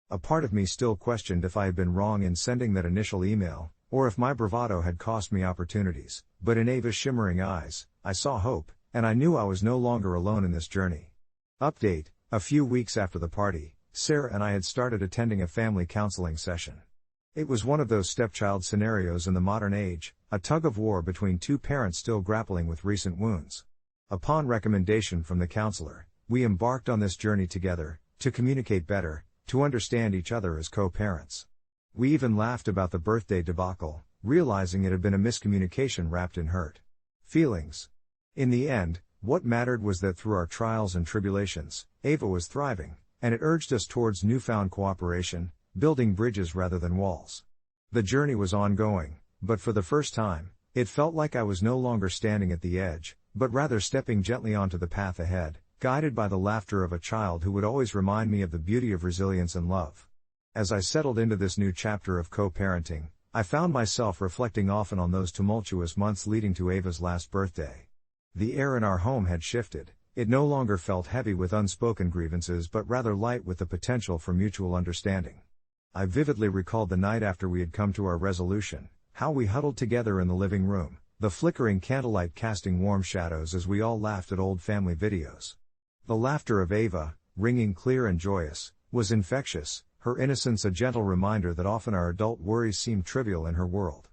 A part of me still questioned if I had been wrong in sending that initial email, or if my bravado had cost me opportunities, but in Ava's shimmering eyes, I saw hope, and I knew I was no longer alone in this journey. Update: a few weeks after the party, Sarah and I had started attending a family counseling session. It was one of those stepchild scenarios in the modern age, a tug-of-war between two parents still grappling with recent wounds. Upon recommendation from the counselor, we embarked on this journey together, to communicate better, to understand each other as co-parents. We even laughed about the birthday debacle, realizing it had been a miscommunication wrapped in hurt feelings. In the end, what mattered was that through our trials and tribulations, Ava was thriving, and it urged us towards newfound cooperation, building bridges rather than walls. The journey was ongoing, but for the first time, it felt like I was no longer standing at the edge, but rather stepping gently onto the path ahead, guided by the laughter of a child who would always remind me of the beauty of resilience and love. As I settled into this new chapter of co-parenting, I found myself reflecting often on those tumultuous months leading to Ava's last birthday. The air in our home had shifted. It no longer felt heavy with unspoken grievances but rather light with the potential for mutual understanding. I vividly recalled the night after we had come to our resolution, how we huddled together in the living room, the flickering candlelight casting warm shadows as we all laughed at old family videos. The laughter of Ava, ringing clear and joyous, was infectious, her innocence a gentle reminder that often our adult worries seem trivial in her world.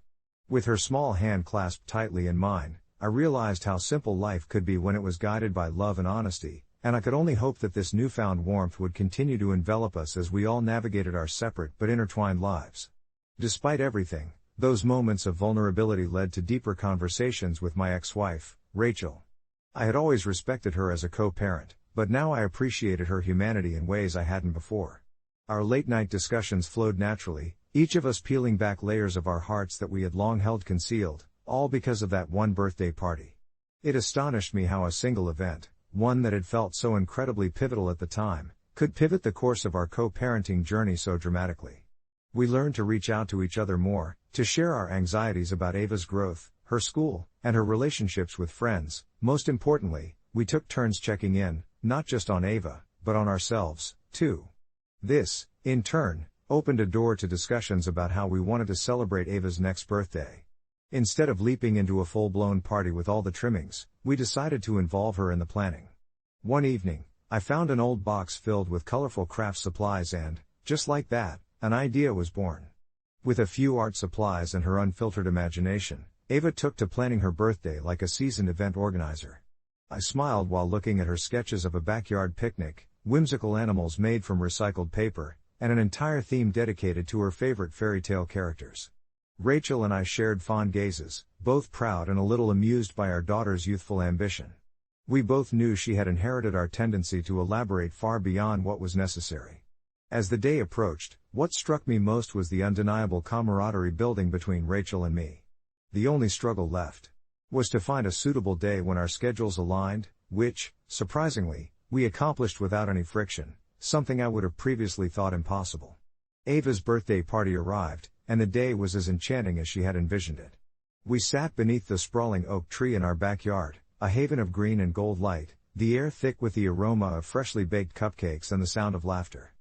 With her small hand clasped tightly in mine, I realized how simple life could be when it was guided by love and honesty, and I could only hope that this newfound warmth would continue to envelop us as we all navigated our separate but intertwined lives. Despite everything, those moments of vulnerability led to deeper conversations with my ex-wife, Rachel. I had always respected her as a co-parent, but now I appreciated her humanity in ways I hadn't before. Our late-night discussions flowed naturally, each of us peeling back layers of our hearts that we had long held concealed, all because of that one birthday party. It astonished me how a single event, one that had felt so incredibly pivotal at the time, could pivot the course of our co-parenting journey so dramatically. We learned to reach out to each other more, to share our anxieties about Ava's growth, her school, and her relationships with friends. Most importantly, we took turns checking in, not just on Ava, but on ourselves, too. This, in turn, opened a door to discussions about how we wanted to celebrate Ava's next birthday. Instead of leaping into a full-blown party with all the trimmings, we decided to involve her in the planning. One evening, I found an old box filled with colorful craft supplies and, just like that, an idea was born. With a few art supplies and her unfiltered imagination, Ava took to planning her birthday like a seasoned event organizer. I smiled while looking at her sketches of a backyard picnic, whimsical animals made from recycled paper, and an entire theme dedicated to her favorite fairy tale characters. Rachel and I shared fond gazes, both proud and a little amused by our daughter's youthful ambition. We both knew she had inherited our tendency to elaborate far beyond what was necessary. As the day approached, what struck me most was the undeniable camaraderie building between Rachel and me. The only struggle left was to find a suitable day when our schedules aligned, which, surprisingly, we accomplished without any friction, something I would have previously thought impossible. Ava's birthday party arrived, and the day was as enchanting as she had envisioned it. We sat beneath the sprawling oak tree in our backyard, a haven of green and gold light, the air thick with the aroma of freshly baked cupcakes and the sound of laughter.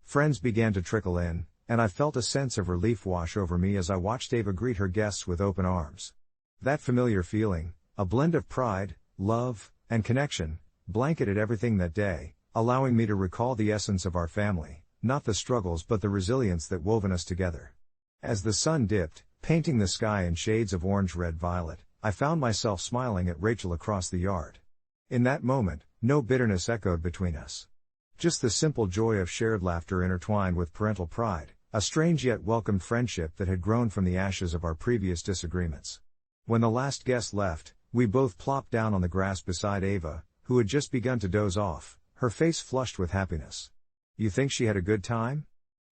Friends began to trickle in, and I felt a sense of relief wash over me as I watched Ava greet her guests with open arms. That familiar feeling, a blend of pride, love, and connection, blanketed everything that day, allowing me to recall the essence of our family, not the struggles but the resilience that woven us together. As the sun dipped, painting the sky in shades of orange, red, violet, I found myself smiling at Rachel across the yard. In that moment, no bitterness echoed between us. Just the simple joy of shared laughter intertwined with parental pride, a strange yet welcomed friendship that had grown from the ashes of our previous disagreements. When the last guest left, we both plopped down on the grass beside Ava, who had just begun to doze off, her face flushed with happiness. "You think she had a good time?"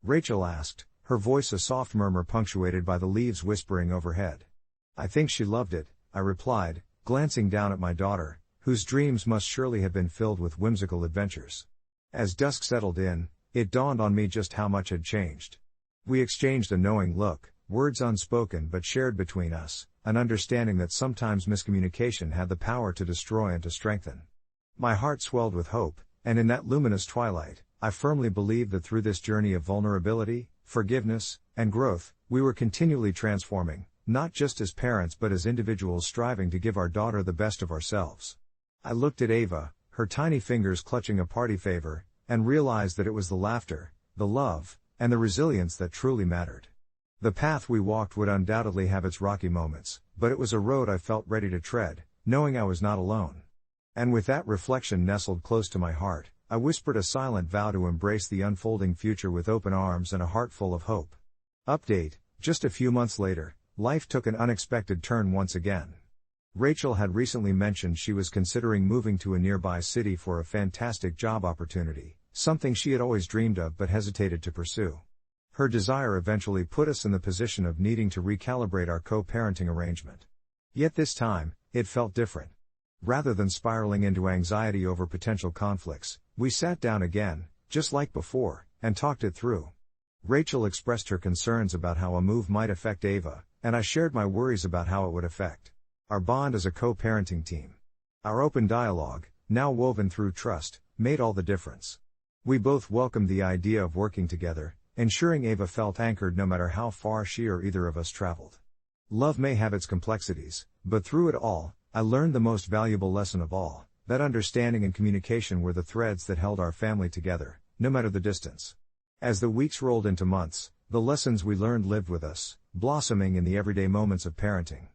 Rachel asked, her voice a soft murmur punctuated by the leaves whispering overhead. "I think she loved it," I replied, glancing down at my daughter, whose dreams must surely have been filled with whimsical adventures. As dusk settled in, it dawned on me just how much had changed. We exchanged a knowing look, words unspoken but shared between us, an understanding that sometimes miscommunication had the power to destroy and to strengthen. My heart swelled with hope, and in that luminous twilight, I firmly believed that through this journey of vulnerability, forgiveness, and growth, we were continually transforming, not just as parents but as individuals striving to give our daughter the best of ourselves. I looked at Ava, her tiny fingers clutching a party favor, and realized that it was the laughter, the love, and the resilience that truly mattered. The path we walked would undoubtedly have its rocky moments, but it was a road I felt ready to tread, knowing I was not alone. And with that reflection nestled close to my heart, I whispered a silent vow to embrace the unfolding future with open arms and a heart full of hope. Update: just a few months later, life took an unexpected turn once again. Rachel had recently mentioned she was considering moving to a nearby city for a fantastic job opportunity, something she had always dreamed of but hesitated to pursue. Her desire eventually put us in the position of needing to recalibrate our co-parenting arrangement. Yet this time, it felt different. Rather than spiraling into anxiety over potential conflicts, we sat down again, just like before, and talked it through. Rachel expressed her concerns about how a move might affect Ava, and I shared my worries about how it would affect our bond as a co-parenting team. Our open dialogue, now woven through trust, made all the difference. We both welcomed the idea of working together, ensuring Ava felt anchored no matter how far she or either of us traveled. Love may have its complexities, but through it all, I learned the most valuable lesson of all, that understanding and communication were the threads that held our family together, no matter the distance. As the weeks rolled into months, the lessons we learned lived with us, blossoming in the everyday moments of parenting.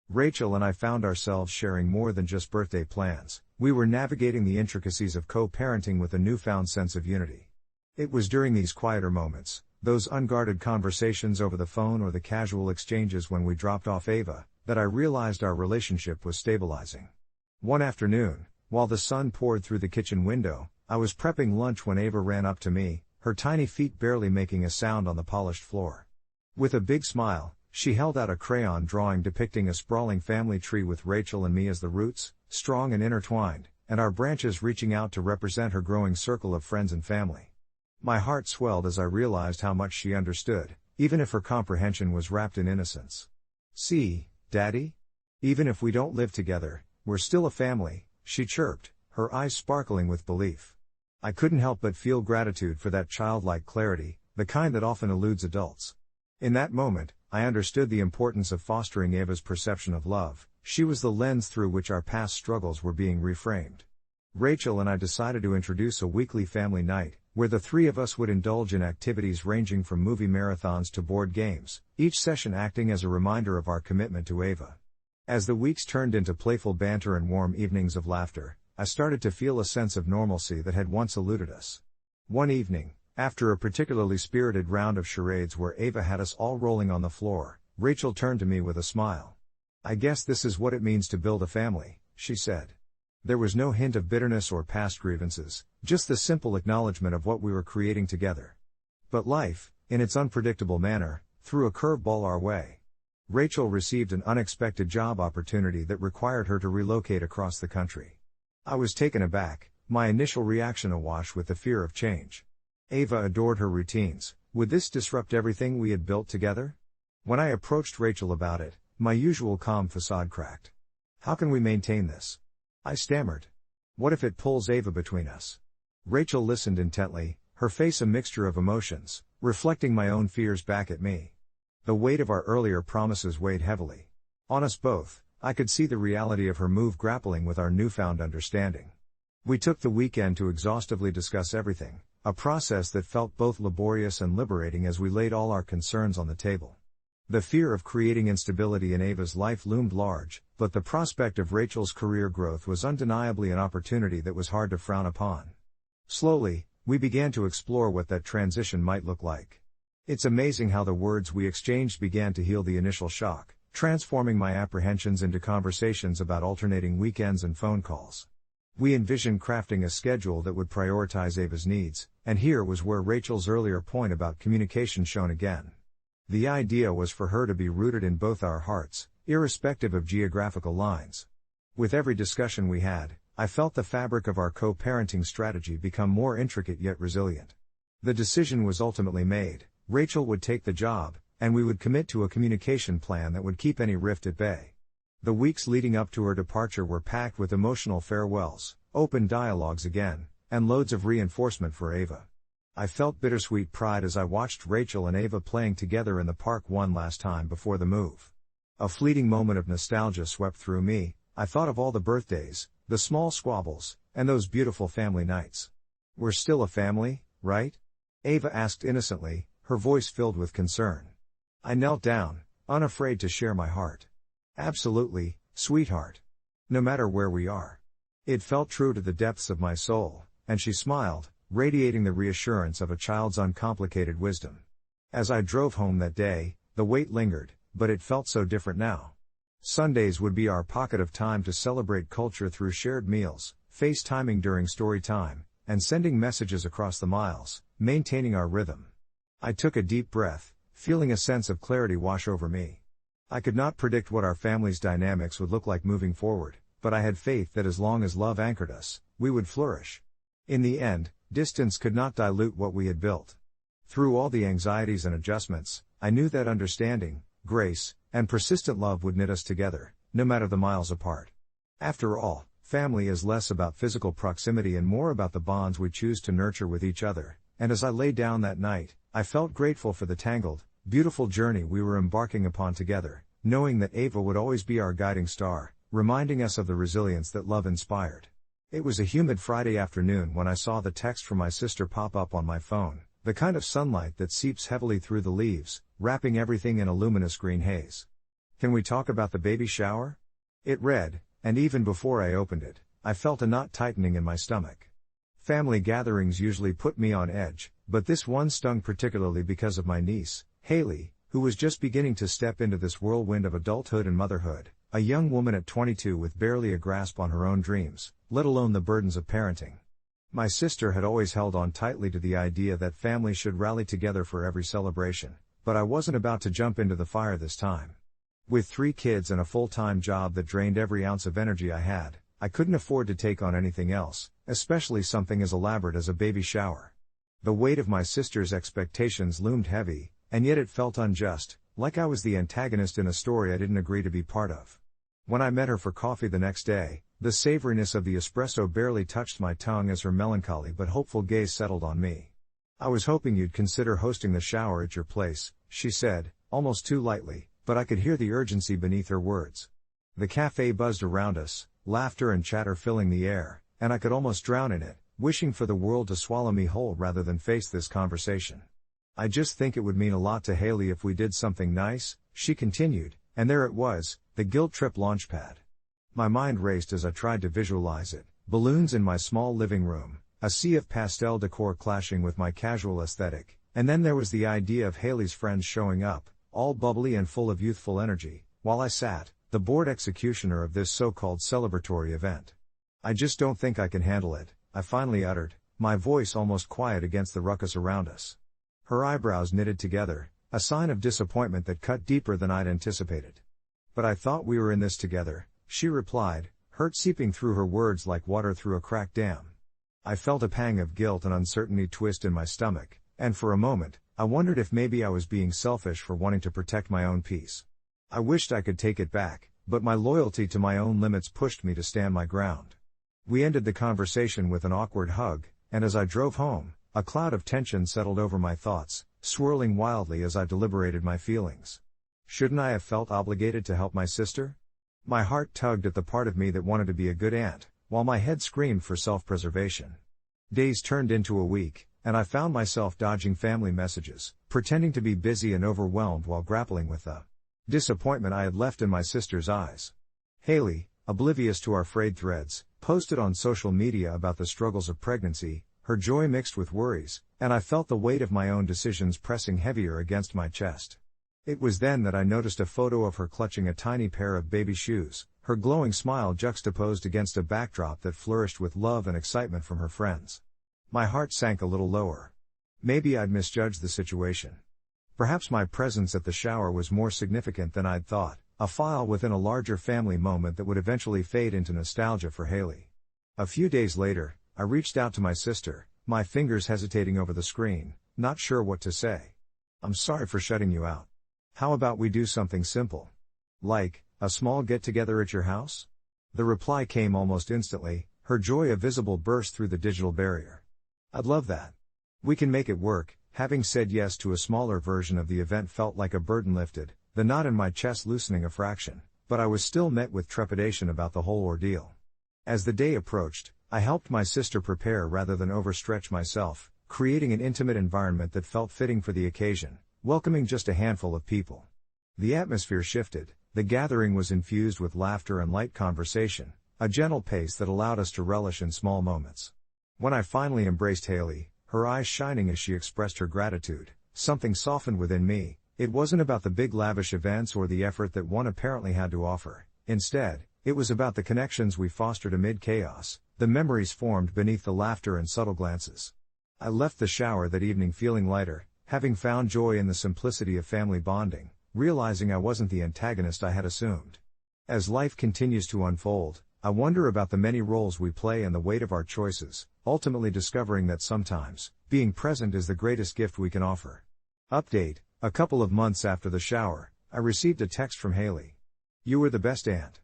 Rachel and I found ourselves sharing more than just birthday plans. We were navigating the intricacies of co-parenting with a newfound sense of unity. It was during these quieter moments, those unguarded conversations over the phone or the casual exchanges when we dropped off Ava, that I realized our relationship was stabilizing. One afternoon, while the sun poured through the kitchen window, I was prepping lunch when Ava ran up to me, her tiny feet barely making a sound on the polished floor. With a big smile, she held out a crayon drawing depicting a sprawling family tree with Rachel and me as the roots, strong and intertwined, and our branches reaching out to represent her growing circle of friends and family. My heart swelled as I realized how much she understood, even if her comprehension was wrapped in innocence. "See, Daddy? Even if we don't live together, we're still a family," she chirped, her eyes sparkling with belief. I couldn't help but feel gratitude for that childlike clarity, the kind that often eludes adults. In that moment, I understood the importance of fostering Ava's perception of love. She was the lens through which our past struggles were being reframed. Rachel and I decided to introduce a weekly family night, where the three of us would indulge in activities ranging from movie marathons to board games, each session acting as a reminder of our commitment to Ava. As the weeks turned into playful banter and warm evenings of laughter, I started to feel a sense of normalcy that had once eluded us. One evening, after a particularly spirited round of charades where Ava had us all rolling on the floor, Rachel turned to me with a smile. "I guess this is what it means to build a family," she said. There was no hint of bitterness or past grievances, just the simple acknowledgement of what we were creating together. But life, in its unpredictable manner, threw a curveball our way. Rachel received an unexpected job opportunity that required her to relocate across the country. I was taken aback, my initial reaction awash with the fear of change. Ava adored her routines. Would this disrupt everything we had built together? When I approached Rachel about it, my usual calm facade cracked. "How can we maintain this?" I stammered. "What if it pulls Ava between us?" Rachel listened intently, her face a mixture of emotions, reflecting my own fears back at me. The weight of our earlier promises weighed heavily on us both. I could see the reality of her move grappling with our newfound understanding. We took the weekend to exhaustively discuss everything, a process that felt both laborious and liberating as we laid all our concerns on the table. The fear of creating instability in Ava's life loomed large, but the prospect of Rachel's career growth was undeniably an opportunity that was hard to frown upon. Slowly, we began to explore what that transition might look like. It's amazing how the words we exchanged began to heal the initial shock, transforming my apprehensions into conversations about alternating weekends and phone calls. We envisioned crafting a schedule that would prioritize Ava's needs, and here was where Rachel's earlier point about communication shone again. The idea was for her to be rooted in both our hearts, irrespective of geographical lines. With every discussion we had, I felt the fabric of our co-parenting strategy become more intricate yet resilient. The decision was ultimately made: Rachel would take the job, and we would commit to a communication plan that would keep any rift at bay. The weeks leading up to her departure were packed with emotional farewells, open dialogues again, and loads of reinforcement for Ava. I felt bittersweet pride as I watched Rachel and Ava playing together in the park one last time before the move. A fleeting moment of nostalgia swept through me. I thought of all the birthdays, the small squabbles, and those beautiful family nights. "We're still a family, right?" Ava asked innocently, her voice filled with concern. I knelt down, unafraid to share my heart. "Absolutely, sweetheart. No matter where we are. It felt true to the depths of my soul, and she smiled, radiating the reassurance of a child's uncomplicated wisdom. As I drove home that day, the wait lingered, but it felt so different now. Sundays would be our pocket of time to celebrate culture through shared meals, FaceTiming during story time, and sending messages across the miles, maintaining our rhythm. I took a deep breath, feeling a sense of clarity wash over me. I could not predict what our family's dynamics would look like moving forward, but I had faith that as long as love anchored us, we would flourish. In the end, distance could not dilute what we had built. Through all the anxieties and adjustments, I knew that understanding, grace, and persistent love would knit us together, no matter the miles apart. After all, family is less about physical proximity and more about the bonds we choose to nurture with each other, and as I lay down that night, I felt grateful for the tangled, beautiful journey we were embarking upon together, knowing that Ava would always be our guiding star, reminding us of the resilience that love inspired. It was a humid Friday afternoon when I saw the text from my sister pop up on my phone, the kind of sunlight that seeps heavily through the leaves, wrapping everything in a luminous green haze. "Can we talk about the baby shower?" It read, and even before I opened it, I felt a knot tightening in my stomach. Family gatherings usually put me on edge, but this one stung particularly because of my niece, Haley, who was just beginning to step into this whirlwind of adulthood and motherhood, a young woman at 22 with barely a grasp on her own dreams, let alone the burdens of parenting. My sister had always held on tightly to the idea that families should rally together for every celebration, but I wasn't about to jump into the fire this time. With 3 kids and a full-time job that drained every ounce of energy I had, I couldn't afford to take on anything else, especially something as elaborate as a baby shower. The weight of my sister's expectations loomed heavy, and yet it felt unjust, like I was the antagonist in a story I didn't agree to be part of. When I met her for coffee the next day, the savoriness of the espresso barely touched my tongue as her melancholy but hopeful gaze settled on me. "I was hoping you'd consider hosting the shower at your place," she said, almost too lightly, but I could hear the urgency beneath her words. The cafe buzzed around us, laughter and chatter filling the air, and I could almost drown in it, wishing for the world to swallow me whole rather than face this conversation. "I just think it would mean a lot to Haley if we did something nice," she continued, and there it was, the guilt trip launchpad. My mind raced as I tried to visualize it, balloons in my small living room, a sea of pastel decor clashing with my casual aesthetic, and then there was the idea of Haley's friends showing up, all bubbly and full of youthful energy, while I sat, the bored executioner of this so-called celebratory event. "I just don't think I can handle it," I finally uttered, my voice almost quiet against the ruckus around us. Her eyebrows knitted together, a sign of disappointment that cut deeper than I'd anticipated. "But I thought we were in this together," she replied, hurt seeping through her words like water through a cracked dam. I felt a pang of guilt and uncertainty twist in my stomach, and for a moment, I wondered if maybe I was being selfish for wanting to protect my own peace. I wished I could take it back, but my loyalty to my own limits pushed me to stand my ground. We ended the conversation with an awkward hug, and as I drove home, a cloud of tension settled over my thoughts, swirling wildly as I deliberated my feelings. Shouldn't I have felt obligated to help my sister? My heart tugged at the part of me that wanted to be a good aunt, while my head screamed for self-preservation. Days turned into a week, and I found myself dodging family messages, pretending to be busy and overwhelmed while grappling with the disappointment I had left in my sister's eyes. Haley, oblivious to our frayed threads, posted on social media about the struggles of pregnancy, her joy mixed with worries, and I felt the weight of my own decisions pressing heavier against my chest. It was then that I noticed a photo of her clutching a tiny pair of baby shoes, her glowing smile juxtaposed against a backdrop that flourished with love and excitement from her friends. My heart sank a little lower. Maybe I'd misjudged the situation. Perhaps my presence at the shower was more significant than I'd thought, a file within a larger family moment that would eventually fade into nostalgia for Haley. A few days later, I reached out to my sister, my fingers hesitating over the screen, not sure what to say. "I'm sorry for shutting you out. How about we do something simple? Like, a small get-together at your house?" The reply came almost instantly, her joy a visible burst through the digital barrier. "I'd love that. We can make it work." Having said yes to a smaller version of the event felt like a burden lifted, the knot in my chest loosening a fraction, but I was still met with trepidation about the whole ordeal. As the day approached, I helped my sister prepare rather than overstretch myself, creating an intimate environment that felt fitting for the occasion, welcoming just a handful of people. The atmosphere shifted, the gathering was infused with laughter and light conversation, a gentle pace that allowed us to relish in small moments. When I finally embraced Haley, her eyes shining as she expressed her gratitude, something softened within me. It wasn't about the big lavish events or the effort that one apparently had to offer. Instead, it was about the connections we fostered amid chaos, the memories formed beneath the laughter and subtle glances. I left the shower that evening feeling lighter, having found joy in the simplicity of family bonding, realizing I wasn't the antagonist I had assumed. As life continues to unfold, I wonder about the many roles we play and the weight of our choices, ultimately discovering that sometimes, being present is the greatest gift we can offer. Update: a couple of months after the shower, I received a text from Haley. "You were the best aunt.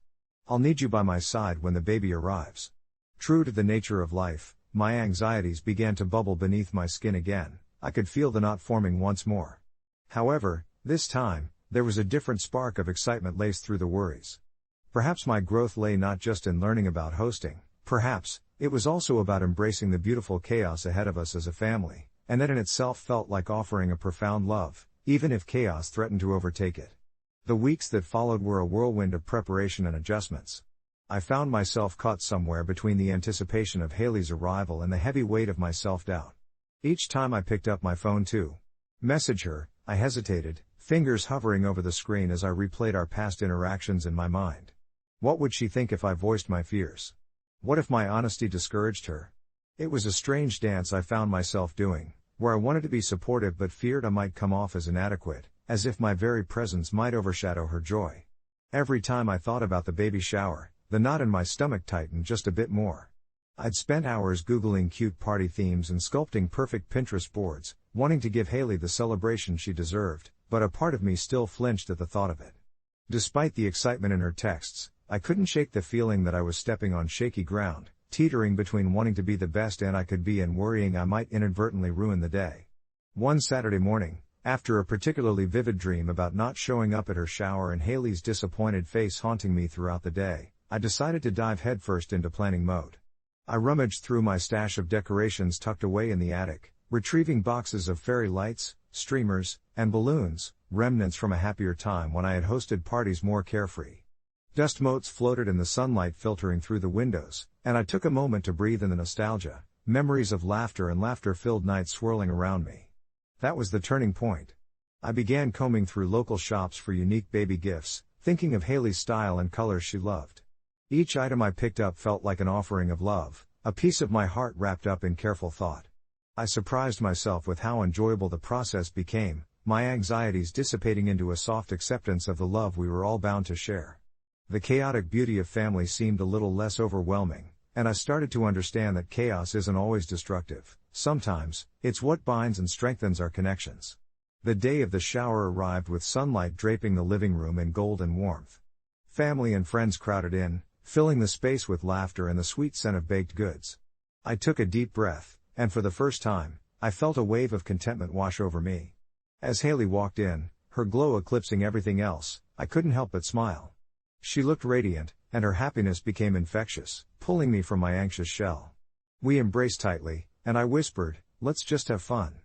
I'll need you by my side when the baby arrives." True to the nature of life, my anxieties began to bubble beneath my skin again. I could feel the knot forming once more. However, this time, there was a different spark of excitement laced through the worries. Perhaps my growth lay not just in learning about hosting, perhaps, it was also about embracing the beautiful chaos ahead of us as a family, and that in itself felt like offering a profound love, even if chaos threatened to overtake it. The weeks that followed were a whirlwind of preparation and adjustments. I found myself caught somewhere between the anticipation of Haley's arrival and the heavy weight of my self-doubt. Each time I picked up my phone to message her, I hesitated, fingers hovering over the screen as I replayed our past interactions in my mind. What would she think if I voiced my fears? What if my honesty discouraged her? It was a strange dance I found myself doing, where I wanted to be supportive but feared I might come off as inadequate, as if my very presence might overshadow her joy. Every time I thought about the baby shower, the knot in my stomach tightened just a bit more. I'd spent hours Googling cute party themes and sculpting perfect Pinterest boards, wanting to give Haley the celebration she deserved, but a part of me still flinched at the thought of it. Despite the excitement in her texts, I couldn't shake the feeling that I was stepping on shaky ground, teetering between wanting to be the best aunt I could be and worrying I might inadvertently ruin the day. One Saturday morning, after a particularly vivid dream about not showing up at her shower and Haley's disappointed face haunting me throughout the day, I decided to dive headfirst into planning mode. I rummaged through my stash of decorations tucked away in the attic, retrieving boxes of fairy lights, streamers, and balloons, remnants from a happier time when I had hosted parties more carefree. Dust motes floated in the sunlight filtering through the windows, and I took a moment to breathe in the nostalgia, memories of laughter and laughter-filled nights swirling around me. That was the turning point. I began combing through local shops for unique baby gifts, thinking of Haley's style and colors she loved. Each item I picked up felt like an offering of love, a piece of my heart wrapped up in careful thought. I surprised myself with how enjoyable the process became, my anxieties dissipating into a soft acceptance of the love we were all bound to share. The chaotic beauty of family seemed a little less overwhelming, and I started to understand that chaos isn't always destructive. Sometimes, it's what binds and strengthens our connections. The day of the shower arrived with sunlight draping the living room in golden warmth. Family and friends crowded in, filling the space with laughter and the sweet scent of baked goods. I took a deep breath, and for the first time, I felt a wave of contentment wash over me. As Haley walked in, her glow eclipsing everything else, I couldn't help but smile. She looked radiant, and her happiness became infectious, pulling me from my anxious shell. We embraced tightly, and I whispered, "Let's just have fun."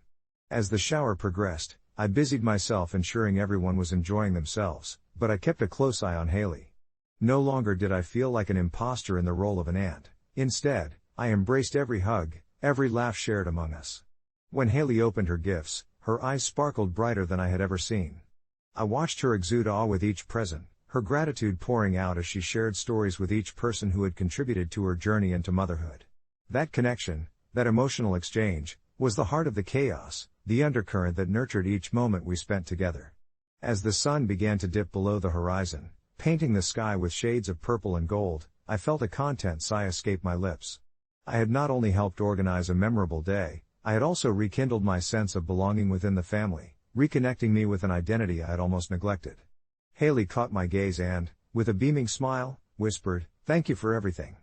As the shower progressed, I busied myself ensuring everyone was enjoying themselves, but I kept a close eye on Haley. No longer did I feel like an imposter in the role of an aunt. Instead, I embraced every hug, every laugh shared among us. When Haley opened her gifts, her eyes sparkled brighter than I had ever seen. I watched her exude awe with each present, her gratitude pouring out as she shared stories with each person who had contributed to her journey into motherhood. That connection, that emotional exchange, was the heart of the chaos, the undercurrent that nurtured each moment we spent together. As the sun began to dip below the horizon, painting the sky with shades of purple and gold, I felt a content sigh escape my lips. I had not only helped organize a memorable day, I had also rekindled my sense of belonging within the family, reconnecting me with an identity I had almost neglected. Haley caught my gaze and, with a beaming smile, whispered, "Thank you for everything."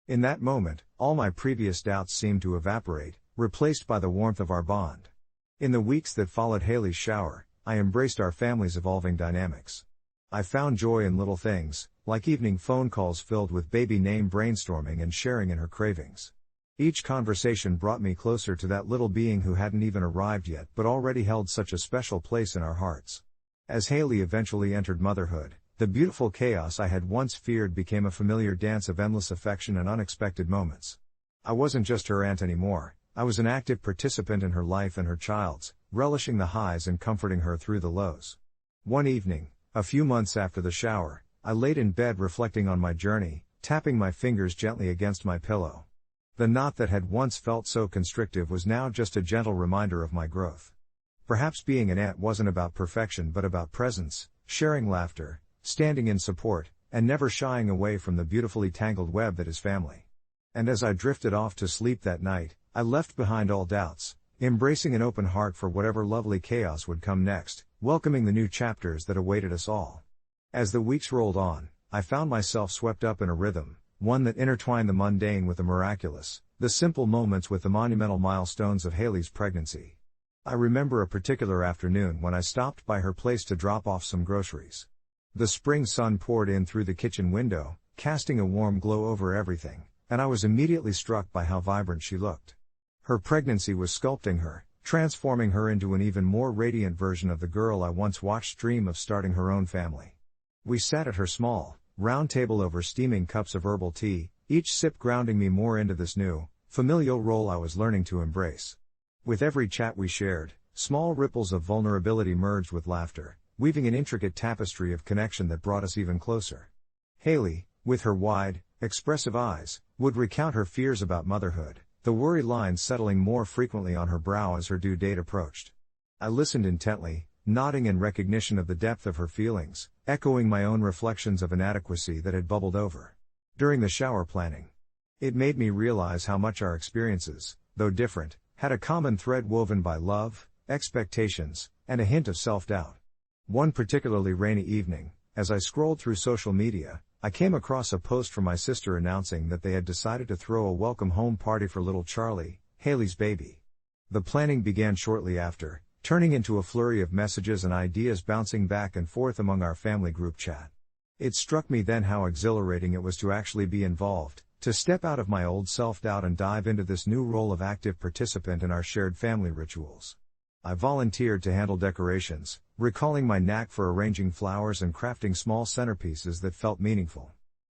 In that moment, all my previous doubts seemed to evaporate, replaced by the warmth of our bond. In the weeks that followed Haley's shower, I embraced our family's evolving dynamics. I found joy in little things, like evening phone calls filled with baby name brainstorming and sharing in her cravings. Each conversation brought me closer to that little being who hadn't even arrived yet but already held such a special place in our hearts. As Haley eventually entered motherhood, the beautiful chaos I had once feared became a familiar dance of endless affection and unexpected moments. I wasn't just her aunt anymore, I was an active participant in her life and her child's, relishing the highs and comforting her through the lows. One evening, a few months after the shower, I laid in bed reflecting on my journey, tapping my fingers gently against my pillow. The knot that had once felt so constrictive was now just a gentle reminder of my growth. Perhaps being an aunt wasn't about perfection but about presence, sharing laughter, standing in support, and never shying away from the beautifully tangled web that is family. And as I drifted off to sleep that night, I left behind all doubts, embracing an open heart for whatever lovely chaos would come next, welcoming the new chapters that awaited us all. As the weeks rolled on, I found myself swept up in a rhythm, one that intertwined the mundane with the miraculous, the simple moments with the monumental milestones of Haley's pregnancy. I remember a particular afternoon when I stopped by her place to drop off some groceries. The spring sun poured in through the kitchen window, casting a warm glow over everything, and I was immediately struck by how vibrant she looked. Her pregnancy was sculpting her, transforming her into an even more radiant version of the girl I once watched dream of starting her own family. We sat at her small, round table over steaming cups of herbal tea, each sip grounding me more into this new, familial role I was learning to embrace. With every chat we shared, small ripples of vulnerability merged with laughter, weaving an intricate tapestry of connection that brought us even closer. Haley, with her wide, expressive eyes, would recount her fears about motherhood, the worry lines settling more frequently on her brow as her due date approached. I listened intently, nodding in recognition of the depth of her feelings, echoing my own reflections of inadequacy that had bubbled over. During the shower planning, it made me realize how much our experiences, though different, had a common thread woven by love, expectations, and a hint of self-doubt. One particularly rainy evening, as I scrolled through social media, I came across a post from my sister announcing that they had decided to throw a welcome home party for little Charlie, Haley's baby. The planning began shortly after, turning into a flurry of messages and ideas bouncing back and forth among our family group chat. It struck me then how exhilarating it was to actually be involved, to step out of my old self-doubt and dive into this new role of active participant in our shared family rituals. I volunteered to handle decorations, recalling my knack for arranging flowers and crafting small centerpieces that felt meaningful.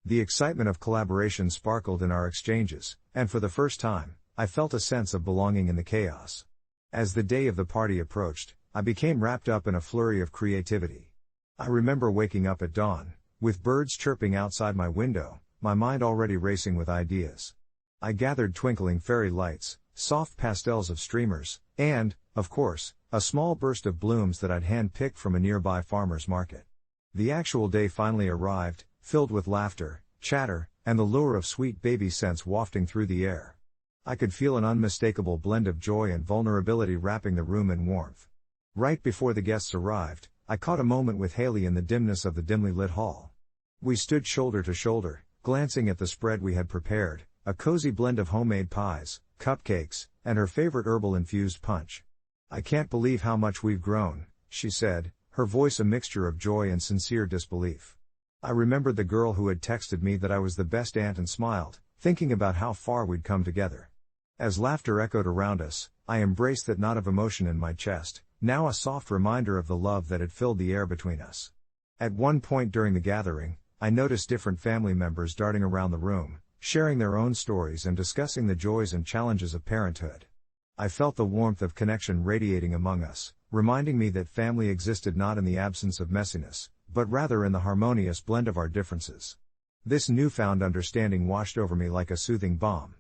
The excitement of collaboration sparkled in our exchanges, and for the first time, I felt a sense of belonging in the chaos. As the day of the party approached, I became wrapped up in a flurry of creativity. I remember waking up at dawn, with birds chirping outside my window, my mind already racing with ideas. I gathered twinkling fairy lights, soft pastels of streamers, and, of course, a small burst of blooms that I'd hand-picked from a nearby farmer's market. The actual day finally arrived, filled with laughter, chatter, and the lure of sweet baby scents wafting through the air. I could feel an unmistakable blend of joy and vulnerability wrapping the room in warmth. Right before the guests arrived, I caught a moment with Haley in the dimness of the dimly lit hall. We stood shoulder to shoulder, glancing at the spread we had prepared, a cozy blend of homemade pies, cupcakes, and her favorite herbal-infused punch. "I can't believe how much we've grown," she said, her voice a mixture of joy and sincere disbelief. I remembered the girl who had texted me that I was the best aunt and smiled, thinking about how far we'd come together. As laughter echoed around us, I embraced that knot of emotion in my chest, now a soft reminder of the love that had filled the air between us. At one point during the gathering, I noticed different family members darting around the room, sharing their own stories and discussing the joys and challenges of parenthood. I felt the warmth of connection radiating among us, reminding me that family existed not in the absence of messiness, but rather in the harmonious blend of our differences. This newfound understanding washed over me like a soothing balm.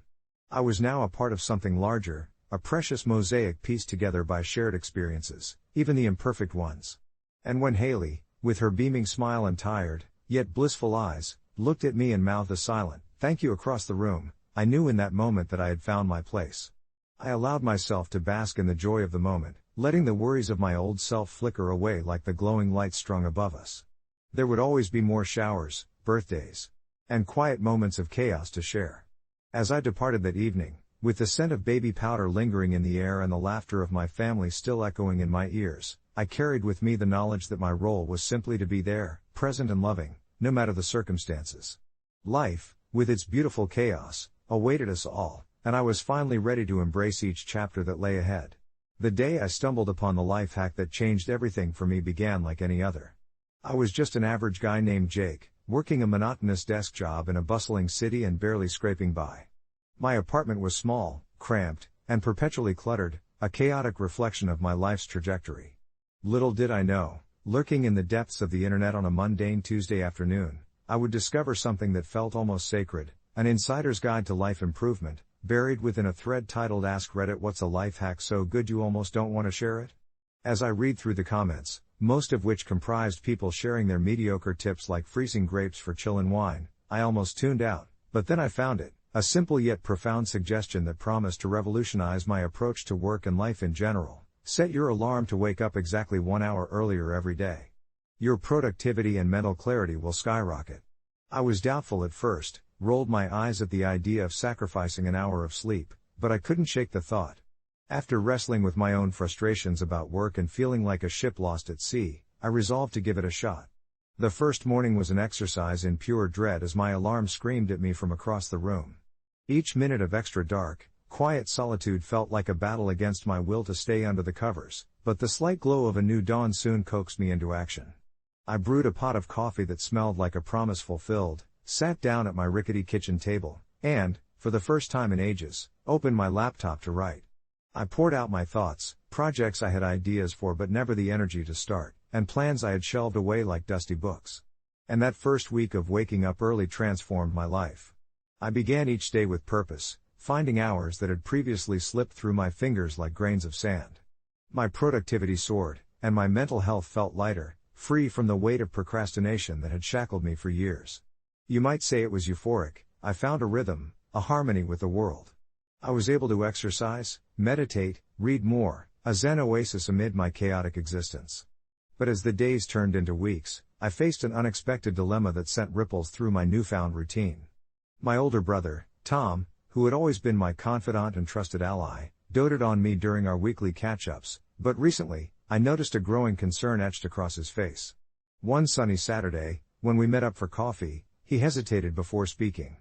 I was now a part of something larger, a precious mosaic pieced together by shared experiences, even the imperfect ones. And when Haley, with her beaming smile and tired, yet blissful eyes, looked at me and mouthed a silent "thank you" across the room, I knew in that moment that I had found my place. I allowed myself to bask in the joy of the moment, letting the worries of my old self flicker away like the glowing lights strung above us. There would always be more showers, birthdays, and quiet moments of chaos to share. As I departed that evening, with the scent of baby powder lingering in the air and the laughter of my family still echoing in my ears, I carried with me the knowledge that my role was simply to be there, present and loving, no matter the circumstances. Life, with its beautiful chaos, awaited us all, and I was finally ready to embrace each chapter that lay ahead. The day I stumbled upon the life hack that changed everything for me began like any other. I was just an average guy named Jake, working a monotonous desk job in a bustling city and barely scraping by. My apartment was small, cramped, and perpetually cluttered, a chaotic reflection of my life's trajectory. Little did I know, lurking in the depths of the internet on a mundane Tuesday afternoon, I would discover something that felt almost sacred, an insider's guide to life improvement, buried within a thread titled Ask Reddit What's a Life Hack So Good You Almost Don't Want to Share It? As I read through the comments, most of which comprised people sharing their mediocre tips like freezing grapes for chill and wine, I almost tuned out, but then I found it, a simple yet profound suggestion that promised to revolutionize my approach to work and life in general. Set your alarm to wake up exactly 1 hour earlier every day. Your productivity and mental clarity will skyrocket. I was doubtful at first, rolled my eyes at the idea of sacrificing an hour of sleep, but I couldn't shake the thought. After wrestling with my own frustrations about work and feeling like a ship lost at sea, I resolved to give it a shot. The first morning was an exercise in pure dread as my alarm screamed at me from across the room. Each minute of extra dark, quiet solitude felt like a battle against my will to stay under the covers, but the slight glow of a new dawn soon coaxed me into action. I brewed a pot of coffee that smelled like a promise fulfilled, sat down at my rickety kitchen table, and, for the first time in ages, opened my laptop to write. I poured out my thoughts, projects I had ideas for but never the energy to start, and plans I had shelved away like dusty books. And that first week of waking up early transformed my life. I began each day with purpose, finding hours that had previously slipped through my fingers like grains of sand. My productivity soared, and my mental health felt lighter, free from the weight of procrastination that had shackled me for years. You might say it was euphoric. I found a rhythm, a harmony with the world. I was able to exercise, meditate, read more, a zen oasis amid my chaotic existence. But as the days turned into weeks, I faced an unexpected dilemma that sent ripples through my newfound routine. My older brother, Tom, who had always been my confidant and trusted ally, doted on me during our weekly catch-ups, but recently, I noticed a growing concern etched across his face. One sunny Saturday, when we met up for coffee, he hesitated before speaking.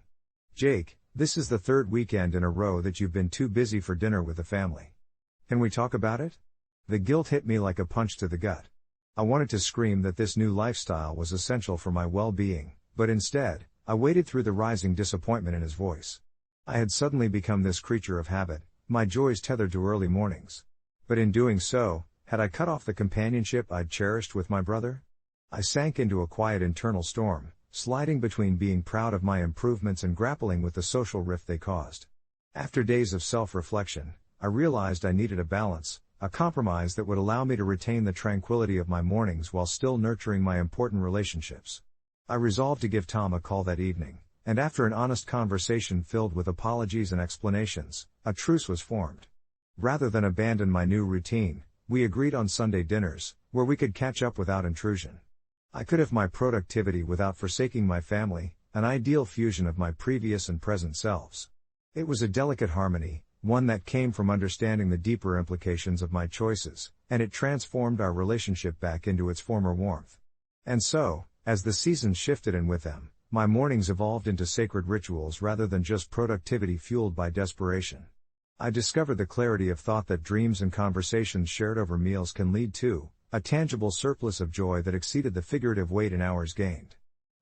"Jake, this is the third weekend in a row that you've been too busy for dinner with the family. Can we talk about it?" The guilt hit me like a punch to the gut. I wanted to scream that this new lifestyle was essential for my well-being, but instead, I waded through the rising disappointment in his voice. I had suddenly become this creature of habit, my joys tethered to early mornings. But in doing so, had I cut off the companionship I'd cherished with my brother? I sank into a quiet internal storm, sliding between being proud of my improvements and grappling with the social rift they caused. After days of self-reflection, I realized I needed a balance, a compromise that would allow me to retain the tranquility of my mornings while still nurturing my important relationships. I resolved to give Tom a call that evening, and after an honest conversation filled with apologies and explanations, a truce was formed. Rather than abandon my new routine, we agreed on Sunday dinners, where we could catch up without intrusion. I could have my productivity without forsaking my family, an ideal fusion of my previous and present selves. It was a delicate harmony, one that came from understanding the deeper implications of my choices, and it transformed our relationship back into its former warmth. And so, as the seasons shifted and with them, my mornings evolved into sacred rituals rather than just productivity fueled by desperation. I discovered the clarity of thought that dreams and conversations shared over meals can lead to, a tangible surplus of joy that exceeded the figurative weight in hours gained.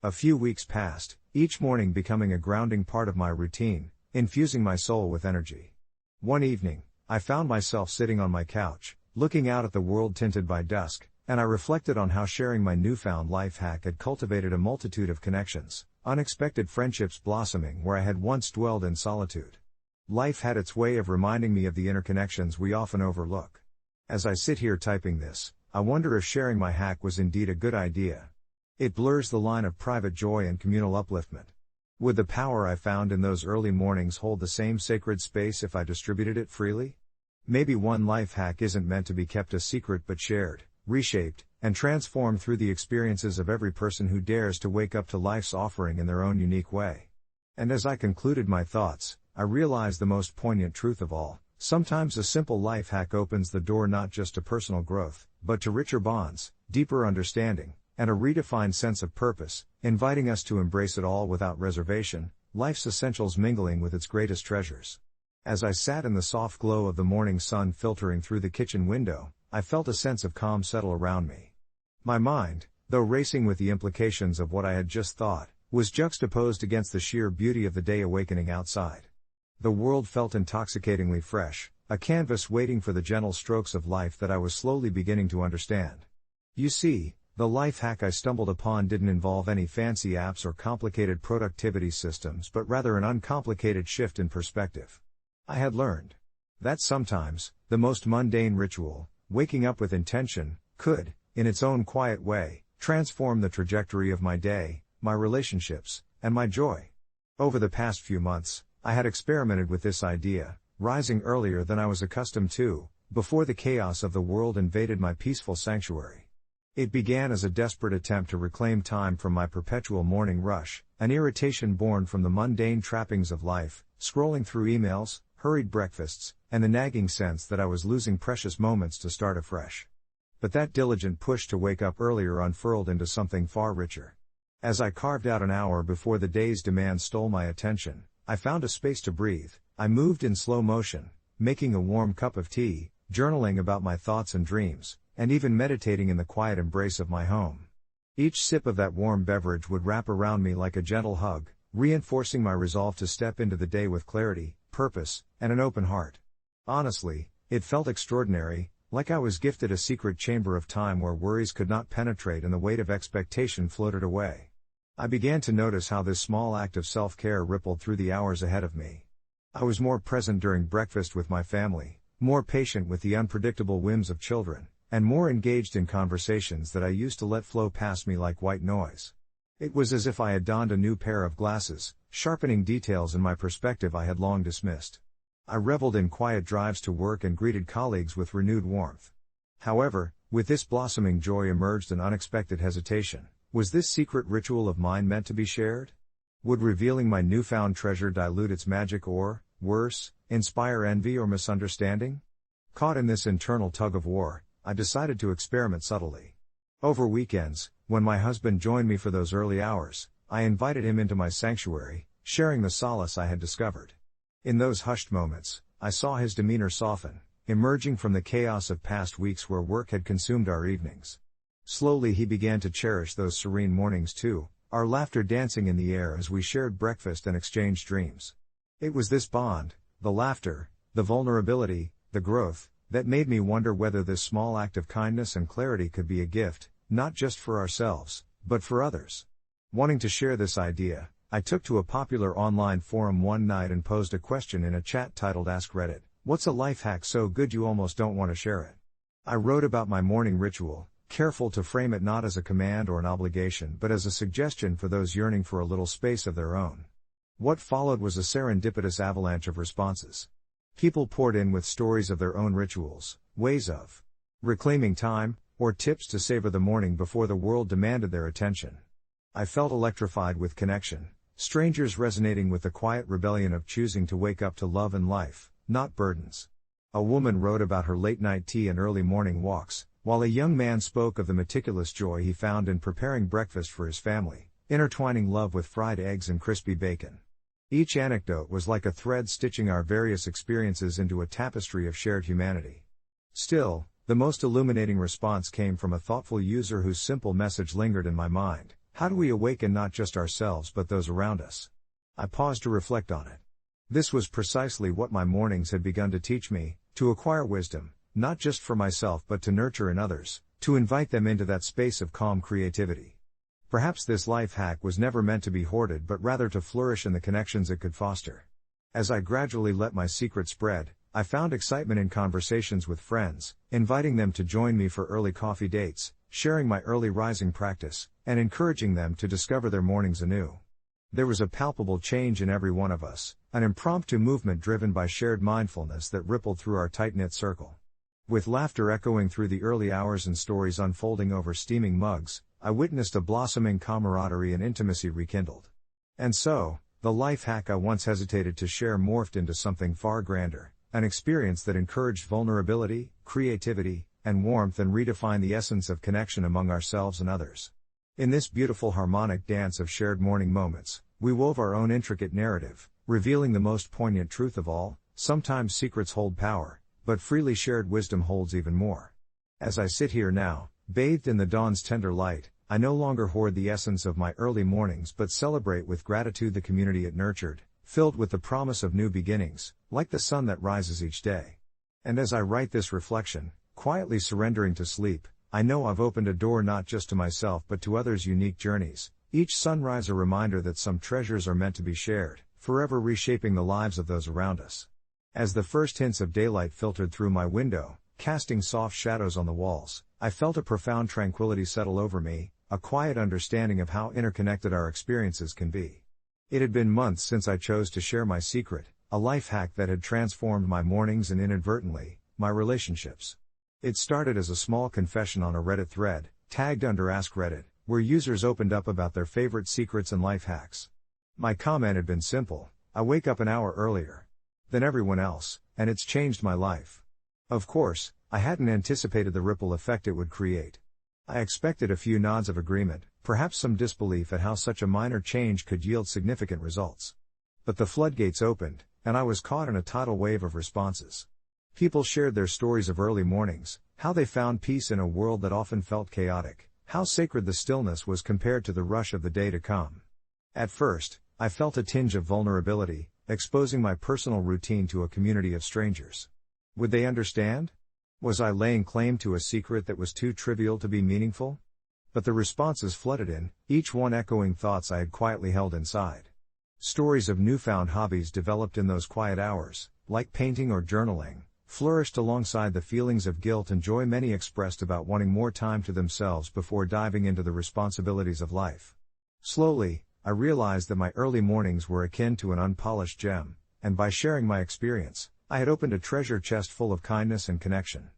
A few weeks passed, each morning becoming a grounding part of my routine, infusing my soul with energy. One evening, I found myself sitting on my couch, looking out at the world tinted by dusk, and I reflected on how sharing my newfound life hack had cultivated a multitude of connections, unexpected friendships blossoming where I had once dwelled in solitude. Life had its way of reminding me of the interconnections we often overlook. As I sit here typing this, I wonder if sharing my hack was indeed a good idea. It blurs the line of private joy and communal upliftment. Would the power I found in those early mornings hold the same sacred space if I distributed it freely? Maybe one life hack isn't meant to be kept a secret but shared, reshaped, and transformed through the experiences of every person who dares to wake up to life's offering in their own unique way. And as I concluded my thoughts, I realized the most poignant truth of all. Sometimes a simple life hack opens the door not just to personal growth, but to richer bonds, deeper understanding, and a redefined sense of purpose, inviting us to embrace it all without reservation, life's essentials mingling with its greatest treasures. As I sat in the soft glow of the morning sun filtering through the kitchen window, I felt a sense of calm settle around me. My mind, though racing with the implications of what I had just thought, was juxtaposed against the sheer beauty of the day awakening outside. The world felt intoxicatingly fresh, a canvas waiting for the gentle strokes of life that I was slowly beginning to understand. You see, the life hack I stumbled upon didn't involve any fancy apps or complicated productivity systems, but rather an uncomplicated shift in perspective. I had learned that sometimes, the most mundane ritual, waking up with intention, could, in its own quiet way, transform the trajectory of my day, my relationships, and my joy. Over the past few months, I had experimented with this idea, rising earlier than I was accustomed to, before the chaos of the world invaded my peaceful sanctuary. It began as a desperate attempt to reclaim time from my perpetual morning rush, an irritation born from the mundane trappings of life, scrolling through emails, hurried breakfasts, and the nagging sense that I was losing precious moments to start afresh. But that diligent push to wake up earlier unfurled into something far richer. As I carved out an hour before the day's demands stole my attention, I found a space to breathe. I moved in slow motion, making a warm cup of tea, journaling about my thoughts and dreams, and even meditating in the quiet embrace of my home. Each sip of that warm beverage would wrap around me like a gentle hug, reinforcing my resolve to step into the day with clarity, purpose, and an open heart. Honestly, it felt extraordinary, like I was gifted a secret chamber of time where worries could not penetrate and the weight of expectation floated away. I began to notice how this small act of self-care rippled through the hours ahead of me. I was more present during breakfast with my family, more patient with the unpredictable whims of children, and more engaged in conversations that I used to let flow past me like white noise. It was as if I had donned a new pair of glasses, sharpening details in my perspective I had long dismissed. I reveled in quiet drives to work and greeted colleagues with renewed warmth. However, with this blossoming joy emerged an unexpected hesitation. Was this secret ritual of mine meant to be shared? Would revealing my newfound treasure dilute its magic or, worse, inspire envy or misunderstanding? Caught in this internal tug-of-war, I decided to experiment subtly. Over weekends, when my husband joined me for those early hours, I invited him into my sanctuary, sharing the solace I had discovered. In those hushed moments, I saw his demeanor soften, emerging from the chaos of past weeks where work had consumed our evenings. Slowly he began to cherish those serene mornings too, our laughter dancing in the air as we shared breakfast and exchanged dreams. It was this bond, the laughter, the vulnerability, the growth, that made me wonder whether this small act of kindness and clarity could be a gift, not just for ourselves, but for others. Wanting to share this idea, I took to a popular online forum one night and posed a question in a chat titled Ask Reddit, "What's a life hack so good you almost don't want to share it?" I wrote about my morning ritual, careful to frame it not as a command or an obligation but as a suggestion for those yearning for a little space of their own. What followed was a serendipitous avalanche of responses. People poured in with stories of their own rituals, ways of reclaiming time, or tips to savor the morning before the world demanded their attention. I felt electrified with connection, strangers resonating with the quiet rebellion of choosing to wake up to love and life, not burdens. A woman wrote about her late-night tea and early morning walks, while a young man spoke of the meticulous joy he found in preparing breakfast for his family, intertwining love with fried eggs and crispy bacon. Each anecdote was like a thread stitching our various experiences into a tapestry of shared humanity. Still, the most illuminating response came from a thoughtful user whose simple message lingered in my mind: how do we awaken not just ourselves but those around us? I paused to reflect on it. This was precisely what my mornings had begun to teach me, to acquire wisdom, not just for myself but to nurture in others, to invite them into that space of calm creativity. Perhaps this life hack was never meant to be hoarded but rather to flourish in the connections it could foster. As I gradually let my secret spread, I found excitement in conversations with friends, inviting them to join me for early coffee dates, sharing my early rising practice, and encouraging them to discover their mornings anew. There was a palpable change in every one of us, an impromptu movement driven by shared mindfulness that rippled through our tight-knit circle. With laughter echoing through the early hours and stories unfolding over steaming mugs, I witnessed a blossoming camaraderie and intimacy rekindled. And so, the life hack I once hesitated to share morphed into something far grander, an experience that encouraged vulnerability, creativity, and warmth and redefined the essence of connection among ourselves and others. In this beautiful harmonic dance of shared morning moments, we wove our own intricate narrative, revealing the most poignant truth of all: sometimes secrets hold power, but freely shared wisdom holds even more. As I sit here now, bathed in the dawn's tender light, I no longer hoard the essence of my early mornings but celebrate with gratitude the community it nurtured, filled with the promise of new beginnings, like the sun that rises each day. And as I write this reflection, quietly surrendering to sleep, I know I've opened a door not just to myself but to others' unique journeys, each sunrise a reminder that some treasures are meant to be shared, forever reshaping the lives of those around us. As the first hints of daylight filtered through my window, casting soft shadows on the walls, I felt a profound tranquility settle over me, a quiet understanding of how interconnected our experiences can be. It had been months since I chose to share my secret, a life hack that had transformed my mornings and inadvertently, my relationships. It started as a small confession on a Reddit thread, tagged under Ask Reddit, where users opened up about their favorite secrets and life hacks. My comment had been simple: I wake up an hour earlier than everyone else, and it's changed my life. Of course, I hadn't anticipated the ripple effect it would create. I expected a few nods of agreement, perhaps some disbelief at how such a minor change could yield significant results. But the floodgates opened, and I was caught in a tidal wave of responses. People shared their stories of early mornings, how they found peace in a world that often felt chaotic, how sacred the stillness was compared to the rush of the day to come. At first, I felt a tinge of vulnerability, exposing my personal routine to a community of strangers. Would they understand? Was I laying claim to a secret that was too trivial to be meaningful? But the responses flooded in, each one echoing thoughts I had quietly held inside. Stories of newfound hobbies developed in those quiet hours, like painting or journaling, flourished alongside the feelings of guilt and joy many expressed about wanting more time to themselves before diving into the responsibilities of life. Slowly, I realized that my early mornings were akin to an unpolished gem, and by sharing my experience, I had opened a treasure chest full of kindness and connection.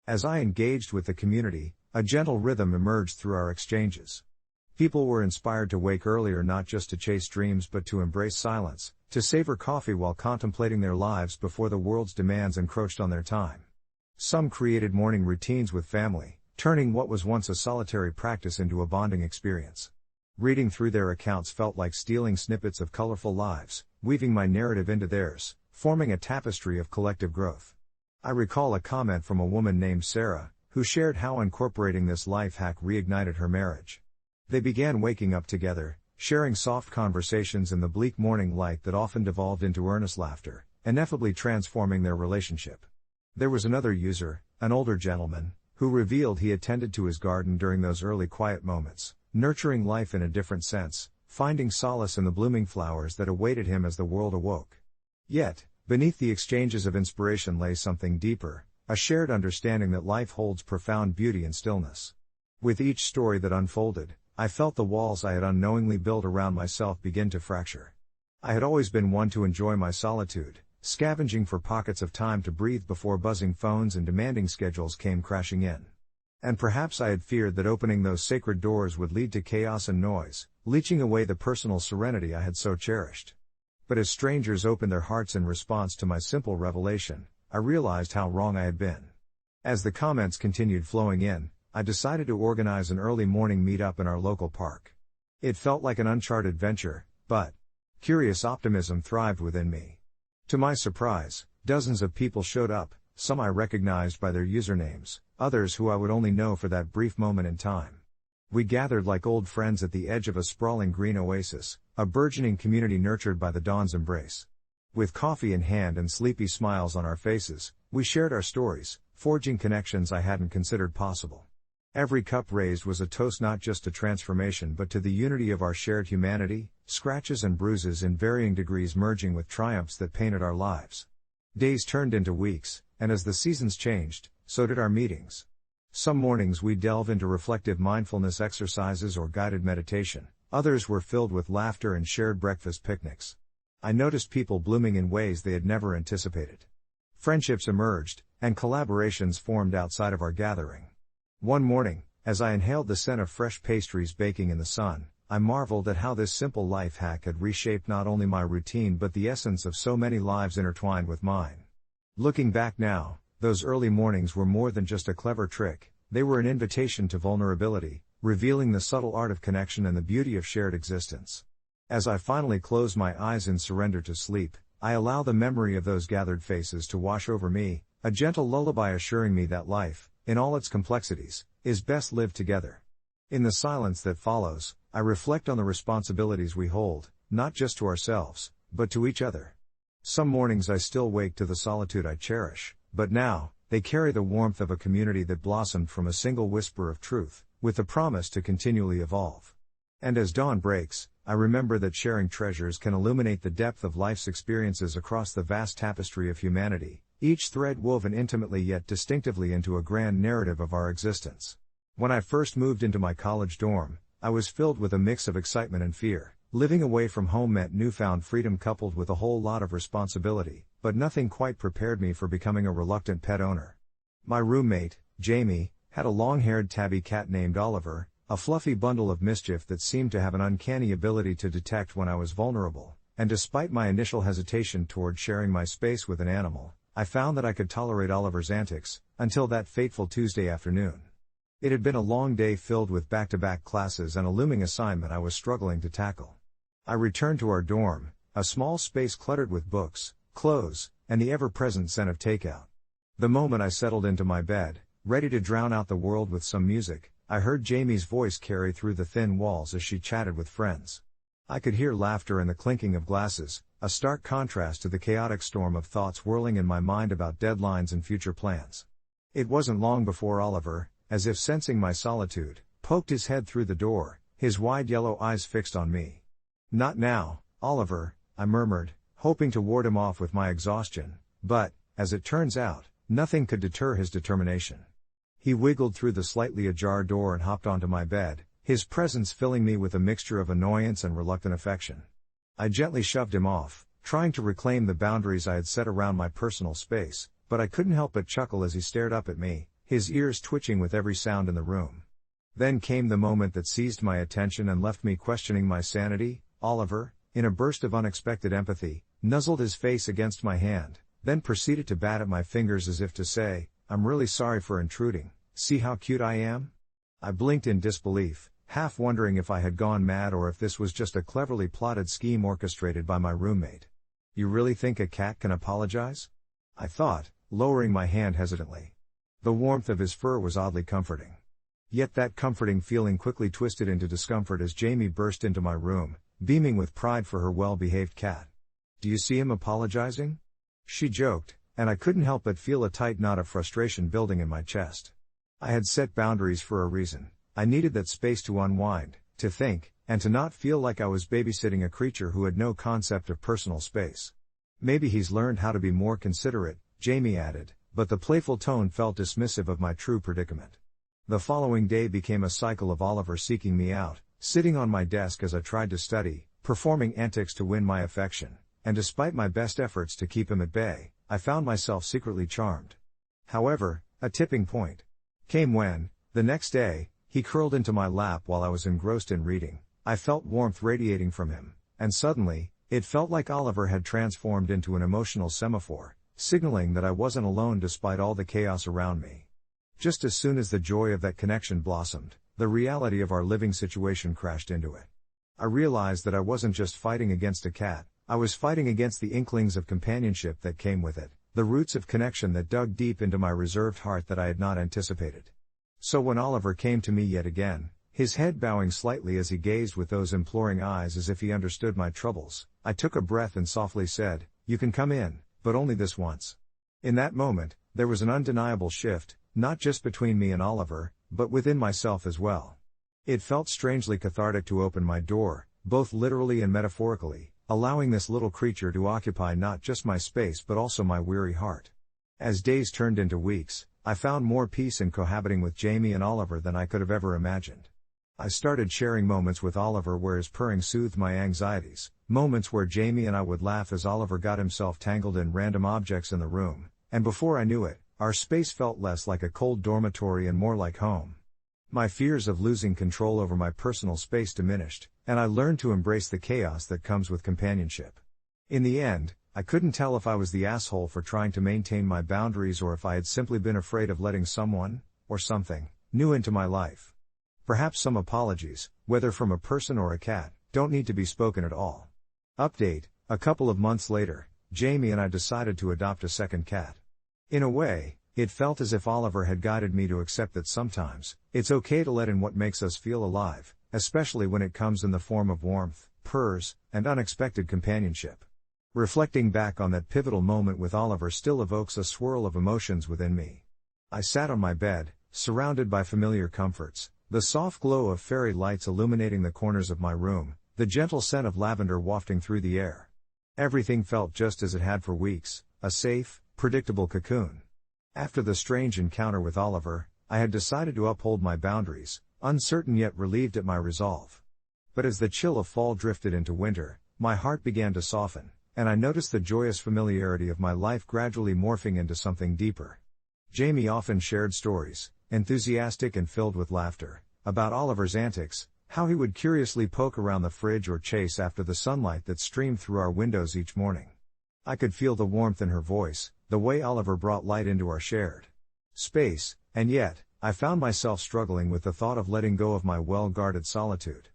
As I engaged with the community, a gentle rhythm emerged through our exchanges. People were inspired to wake earlier not just to chase dreams but to embrace silence, to savor coffee while contemplating their lives before the world's demands encroached on their time. Some created morning routines with family, turning what was once a solitary practice into a bonding experience. Reading through their accounts felt like stealing snippets of colorful lives, weaving my narrative into theirs, forming a tapestry of collective growth. I recall a comment from a woman named Sarah, who shared how incorporating this life hack reignited her marriage. They began waking up together, sharing soft conversations in the bleak morning light that often devolved into earnest laughter, ineffably transforming their relationship. There was another user, an older gentleman, who revealed he attended to his garden during those early quiet moments, nurturing life in a different sense, finding solace in the blooming flowers that awaited him as the world awoke. Yet, beneath the exchanges of inspiration lay something deeper, a shared understanding that life holds profound beauty in stillness. With each story that unfolded, I felt the walls I had unknowingly built around myself begin to fracture. I had always been one to enjoy my solitude, scavenging for pockets of time to breathe before buzzing phones and demanding schedules came crashing in. And perhaps I had feared that opening those sacred doors would lead to chaos and noise, leeching away the personal serenity I had so cherished. But as strangers opened their hearts in response to my simple revelation, I realized how wrong I had been. As the comments continued flowing in, I decided to organize an early morning meetup in our local park. It felt like an uncharted venture, but curious optimism thrived within me. To my surprise, dozens of people showed up, some I recognized by their usernames, others who I would only know for that brief moment in time. We gathered like old friends at the edge of a sprawling green oasis, a burgeoning community nurtured by the dawn's embrace. With coffee in hand and sleepy smiles on our faces, we shared our stories, forging connections I hadn't considered possible. Every cup raised was a toast not just to transformation but to the unity of our shared humanity, scratches and bruises in varying degrees merging with triumphs that painted our lives. Days turned into weeks, and as the seasons changed, so did our meetings. Some mornings we delved into reflective mindfulness exercises or guided meditation, others were filled with laughter and shared breakfast picnics. I noticed people blooming in ways they had never anticipated. Friendships emerged, and collaborations formed outside of our gathering. One morning, as I inhaled the scent of fresh pastries baking in the sun, I marveled at how this simple life hack had reshaped not only my routine but the essence of so many lives intertwined with mine. Looking back now, those early mornings were more than just a clever trick, they were an invitation to vulnerability, revealing the subtle art of connection and the beauty of shared existence. As I finally close my eyes in surrender to sleep, I allow the memory of those gathered faces to wash over me, a gentle lullaby assuring me that life, in all its complexities, is best lived together. In the silence that follows, I reflect on the responsibilities we hold, not just to ourselves, but to each other. Some mornings I still wake to the solitude I cherish, but now, they carry the warmth of a community that blossomed from a single whisper of truth, with the promise to continually evolve. And as dawn breaks, I remember that sharing treasures can illuminate the depth of life's experiences across the vast tapestry of humanity, each thread woven intimately yet distinctively into a grand narrative of our existence. When I first moved into my college dorm, I was filled with a mix of excitement and fear. Living away from home meant newfound freedom coupled with a whole lot of responsibility, but nothing quite prepared me for becoming a reluctant pet owner. My roommate, Jamie, had a long-haired tabby cat named Oliver, a fluffy bundle of mischief that seemed to have an uncanny ability to detect when I was vulnerable, and despite my initial hesitation toward sharing my space with an animal, I found that I could tolerate Oliver's antics, until that fateful Tuesday afternoon. It had been a long day filled with back-to-back classes and a looming assignment I was struggling to tackle. I returned to our dorm, a small space cluttered with books, clothes, and the ever-present scent of takeout. The moment I settled into my bed, ready to drown out the world with some music, I heard Jamie's voice carry through the thin walls as she chatted with friends. I could hear laughter and the clinking of glasses, a stark contrast to the chaotic storm of thoughts whirling in my mind about deadlines and future plans. It wasn't long before Oliver, as if sensing my solitude, poked his head through the door, his wide yellow eyes fixed on me. "Not now, Oliver," I murmured, hoping to ward him off with my exhaustion, but, as it turns out, nothing could deter his determination. He wiggled through the slightly ajar door and hopped onto my bed, his presence filling me with a mixture of annoyance and reluctant affection. I gently shoved him off, trying to reclaim the boundaries I had set around my personal space, but I couldn't help but chuckle as he stared up at me, his ears twitching with every sound in the room. Then came the moment that seized my attention and left me questioning my sanity. Oliver, in a burst of unexpected empathy, nuzzled his face against my hand, then proceeded to bat at my fingers as if to say, "I'm really sorry for intruding, see how cute I am?" I blinked in disbelief, half wondering if I had gone mad or if this was just a cleverly plotted scheme orchestrated by my roommate. "You really think a cat can apologize?" I thought, lowering my hand hesitantly. The warmth of his fur was oddly comforting. Yet that comforting feeling quickly twisted into discomfort as Jamie burst into my room, beaming with pride for her well-behaved cat. "Do you see him apologizing?" she joked, and I couldn't help but feel a tight knot of frustration building in my chest. I had set boundaries for a reason. I needed that space to unwind, to think, and to not feel like I was babysitting a creature who had no concept of personal space. "Maybe he's learned how to be more considerate," Jamie added, but the playful tone felt dismissive of my true predicament. The following day became a cycle of Oliver seeking me out, sitting on my desk as I tried to study, performing antics to win my affection, and despite my best efforts to keep him at bay, I found myself secretly charmed. However, a tipping point came when, the next day, he curled into my lap while I was engrossed in reading. I felt warmth radiating from him, and suddenly, it felt like Oliver had transformed into an emotional semaphore, signaling that I wasn't alone despite all the chaos around me. Just as soon as the joy of that connection blossomed, the reality of our living situation crashed into it. I realized that I wasn't just fighting against a cat, I was fighting against the inklings of companionship that came with it, the roots of connection that dug deep into my reserved heart that I had not anticipated. So when Oliver came to me yet again, his head bowing slightly as he gazed with those imploring eyes as if he understood my troubles, I took a breath and softly said, "You can come in, but only this once." In that moment, there was an undeniable shift, not just between me and Oliver, but within myself as well. It felt strangely cathartic to open my door, both literally and metaphorically, allowing this little creature to occupy not just my space but also my weary heart. As days turned into weeks, I found more peace in cohabiting with Jamie and Oliver than I could have ever imagined. I started sharing moments with Oliver where his purring soothed my anxieties, moments where Jamie and I would laugh as Oliver got himself tangled in random objects in the room, and before I knew it, our space felt less like a cold dormitory and more like home. My fears of losing control over my personal space diminished, and I learned to embrace the chaos that comes with companionship. In the end, I couldn't tell if I was the asshole for trying to maintain my boundaries or if I had simply been afraid of letting someone, or something, new into my life. Perhaps some apologies, whether from a person or a cat, don't need to be spoken at all. Update: a couple of months later, Jamie and I decided to adopt a second cat. In a way, It felt as if Oliver had guided me to accept that sometimes, it's okay to let in what makes us feel alive, especially when it comes in the form of warmth, purrs, and unexpected companionship. Reflecting back on that pivotal moment with Oliver still evokes a swirl of emotions within me. I sat on my bed, surrounded by familiar comforts, the soft glow of fairy lights illuminating the corners of my room, the gentle scent of lavender wafting through the air. Everything felt just as it had for weeks, a safe, predictable cocoon. After the strange encounter with Oliver, I had decided to uphold my boundaries, uncertain yet relieved at my resolve. But as the chill of fall drifted into winter, my heart began to soften, and I noticed the joyous familiarity of my life gradually morphing into something deeper. Jamie often shared stories, enthusiastic and filled with laughter, about Oliver's antics, how he would curiously poke around the fridge or chase after the sunlight that streamed through our windows each morning. I could feel the warmth in her voice, the way Oliver brought light into our shared space, and yet, I found myself struggling with the thought of letting go of my well-guarded solitude.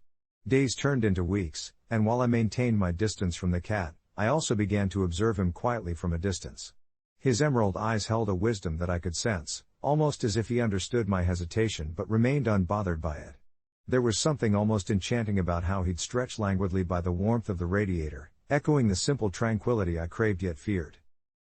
Days turned into weeks, and while I maintained my distance from the cat, I also began to observe him quietly from a distance. His emerald eyes held a wisdom that I could sense, almost as if he understood my hesitation but remained unbothered by it. There was something almost enchanting about how he'd stretch languidly by the warmth of the radiator, echoing the simple tranquility I craved yet feared.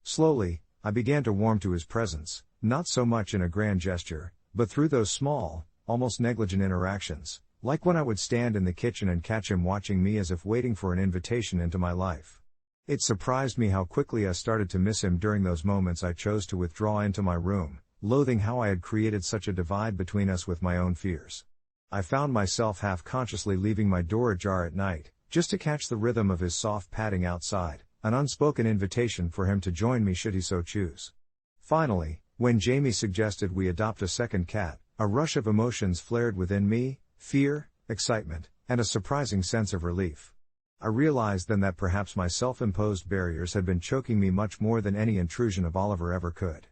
Slowly, I began to warm to his presence, not so much in a grand gesture, but through those small, almost negligent interactions, like when I would stand in the kitchen and catch him watching me as if waiting for an invitation into my life. It surprised me how quickly I started to miss him during those moments I chose to withdraw into my room, loathing how I had created such a divide between us with my own fears. I found myself half-consciously leaving my door ajar at night, just to catch the rhythm of his soft padding outside, an unspoken invitation for him to join me should he so choose. Finally, when Jamie suggested we adopt a second cat, a rush of emotions flared within me, fear, excitement, and a surprising sense of relief. I realized then that perhaps my self-imposed barriers had been choking me much more than any intrusion of Oliver ever could.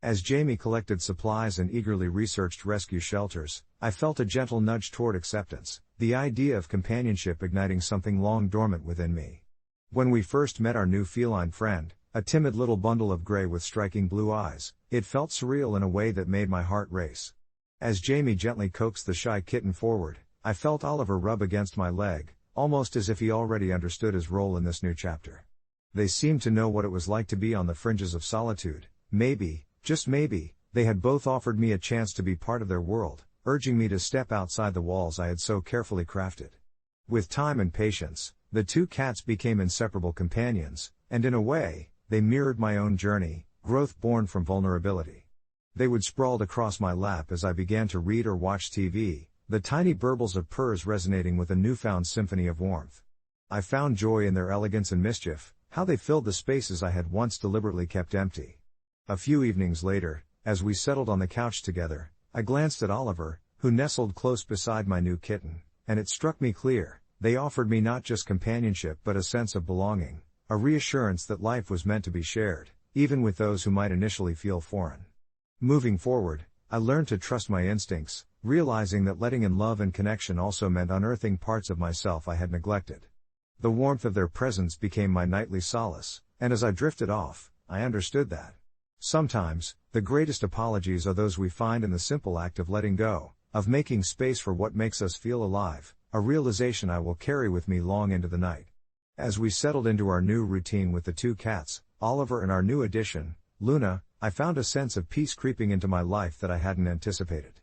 As Jamie collected supplies and eagerly researched rescue shelters, I felt a gentle nudge toward acceptance, the idea of companionship igniting something long dormant within me. When we first met our new feline friend, a timid little bundle of gray with striking blue eyes, it felt surreal in a way that made my heart race. As Jamie gently coaxed the shy kitten forward, I felt Oliver rub against my leg, almost as if he already understood his role in this new chapter. They seemed to know what it was like to be on the fringes of solitude. Maybe, just maybe, they had both offered me a chance to be part of their world, urging me to step outside the walls I had so carefully crafted. With time and patience, the two cats became inseparable companions, and in a way, they mirrored my own journey, growth born from vulnerability. They would sprawl across my lap as I began to read or watch TV, the tiny burbles of purrs resonating with a newfound symphony of warmth. I found joy in their elegance and mischief, how they filled the spaces I had once deliberately kept empty. A few evenings later, as we settled on the couch together, I glanced at Oliver, who nestled close beside my new kitten, and it struck me clear, they offered me not just companionship but a sense of belonging, a reassurance that life was meant to be shared, even with those who might initially feel foreign. Moving forward, I learned to trust my instincts, realizing that letting in love and connection also meant unearthing parts of myself I had neglected. The warmth of their presence became my nightly solace, and as I drifted off, I understood that sometimes, the greatest apologies are those we find in the simple act of letting go, of making space for what makes us feel alive, a realization I will carry with me long into the night. As we settled into our new routine with the two cats, Oliver and our new addition, Luna, I found a sense of peace creeping into my life that I hadn't anticipated.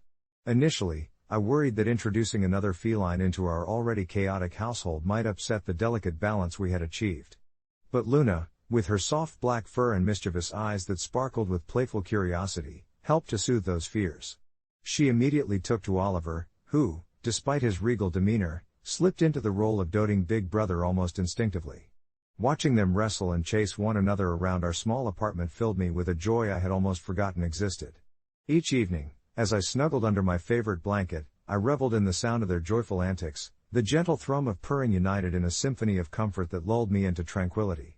Initially, I worried that introducing another feline into our already chaotic household might upset the delicate balance we had achieved. But Luna, with her soft black fur and mischievous eyes that sparkled with playful curiosity, helped to soothe those fears. She immediately took to Oliver, who, despite his regal demeanor, slipped into the role of doting big brother almost instinctively. Watching them wrestle and chase one another around our small apartment filled me with a joy I had almost forgotten existed. Each evening, as I snuggled under my favorite blanket, I reveled in the sound of their joyful antics, the gentle thrum of purring united in a symphony of comfort that lulled me into tranquility.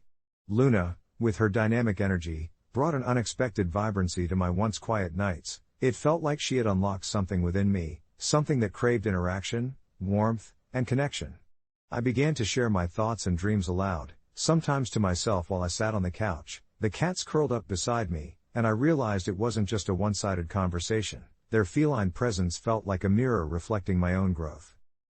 Luna, with her dynamic energy, brought an unexpected vibrancy to my once quiet nights. It felt like she had unlocked something within me, something that craved interaction, warmth, and connection. I began to share my thoughts and dreams aloud, sometimes to myself while I sat on the couch, the cats curled up beside me, and I realized it wasn't just a one-sided conversation. Their feline presence felt like a mirror reflecting my own growth.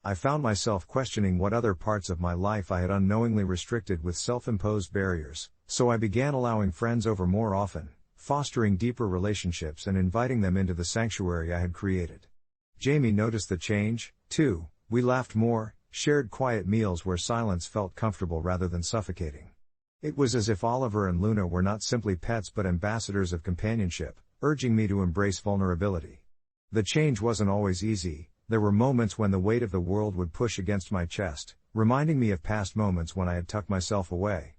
I found myself questioning what other parts of my life I had unknowingly restricted with self-imposed barriers, so I began allowing friends over more often, fostering deeper relationships and inviting them into the sanctuary I had created. Jamie noticed the change, too. We laughed more, shared quiet meals where silence felt comfortable rather than suffocating. It was as if Oliver and Luna were not simply pets but ambassadors of companionship, urging me to embrace vulnerability. The change wasn't always easy. There were moments when the weight of the world would push against my chest, reminding me of past moments when I had tucked myself away.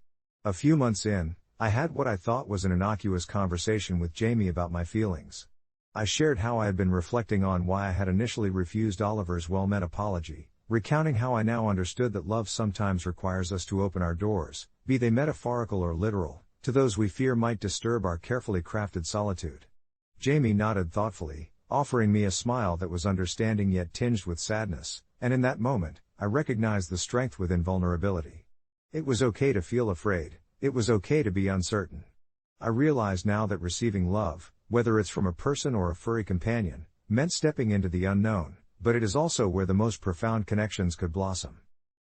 A few months in, I had what I thought was an innocuous conversation with Jamie about my feelings. I shared how I had been reflecting on why I had initially refused Oliver's well-meant apology, recounting how I now understood that love sometimes requires us to open our doors, be they metaphorical or literal, to those we fear might disturb our carefully crafted solitude. Jamie nodded thoughtfully, offering me a smile that was understanding yet tinged with sadness, and in that moment, I recognized the strength within vulnerability. It was okay to feel afraid, it was okay to be uncertain. I realize now that receiving love, whether it's from a person or a furry companion, meant stepping into the unknown, but it is also where the most profound connections could blossom.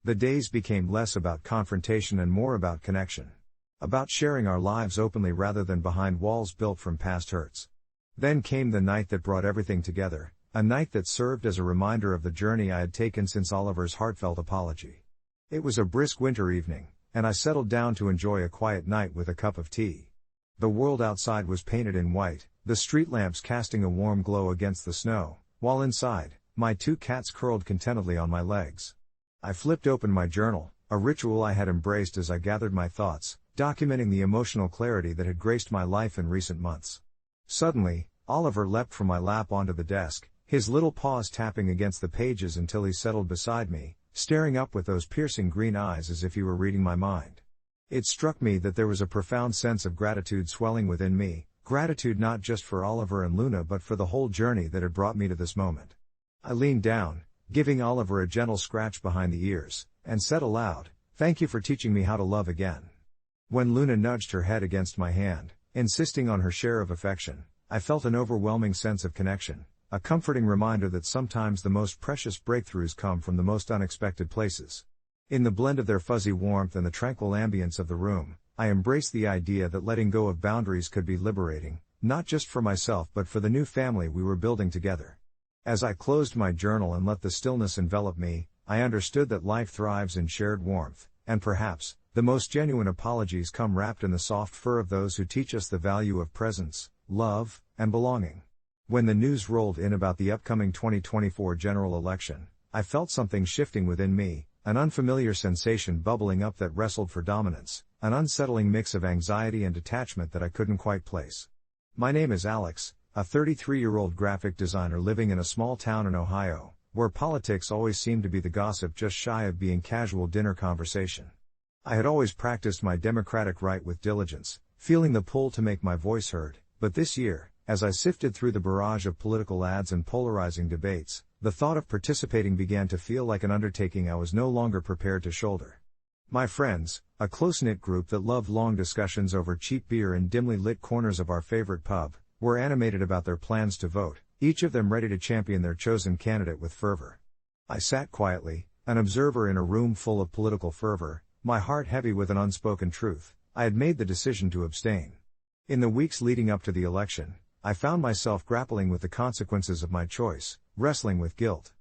The days became less about confrontation and more about connection. About sharing our lives openly rather than behind walls built from past hurts. Then came the night that brought everything together, a night that served as a reminder of the journey I had taken since Oliver's heartfelt apology. It was a brisk winter evening, and I settled down to enjoy a quiet night with a cup of tea. The world outside was painted in white, the street lamps casting a warm glow against the snow, while inside, my 2 cats curled contentedly on my legs. I flipped open my journal, a ritual I had embraced as I gathered my thoughts, documenting the emotional clarity that had graced my life in recent months. Suddenly, Oliver leapt from my lap onto the desk, his little paws tapping against the pages until he settled beside me, staring up with those piercing green eyes as if he were reading my mind. It struck me that there was a profound sense of gratitude swelling within me, gratitude not just for Oliver and Luna but for the whole journey that had brought me to this moment. I leaned down, giving Oliver a gentle scratch behind the ears, and said aloud, "Thank you for teaching me how to love again." When Luna nudged her head against my hand, insisting on her share of affection, I felt an overwhelming sense of connection, a comforting reminder that sometimes the most precious breakthroughs come from the most unexpected places. In the blend of their fuzzy warmth and the tranquil ambience of the room, I embraced the idea that letting go of boundaries could be liberating, not just for myself but for the new family we were building together. As I closed my journal and let the stillness envelop me, I understood that life thrives in shared warmth, and perhaps, the most genuine apologies come wrapped in the soft fur of those who teach us the value of presence, love, and belonging. When the news rolled in about the upcoming 2024 general election, I felt something shifting within me, an unfamiliar sensation bubbling up that wrestled for dominance, an unsettling mix of anxiety and detachment that I couldn't quite place. My name is Alex, a 33-year-old graphic designer living in a small town in Ohio, where politics always seemed to be the gossip just shy of being casual dinner conversation. I had always practiced my democratic right with diligence, feeling the pull to make my voice heard, but this year, as I sifted through the barrage of political ads and polarizing debates, the thought of participating began to feel like an undertaking I was no longer prepared to shoulder. My friends, a close-knit group that loved long discussions over cheap beer in dimly lit corners of our favorite pub, were animated about their plans to vote, each of them ready to champion their chosen candidate with fervor. I sat quietly, an observer in a room full of political fervor, my heart heavy with an unspoken truth. I had made the decision to abstain. In the weeks leading up to the election, I found myself grappling with the consequences of my choice, wrestling with guilt.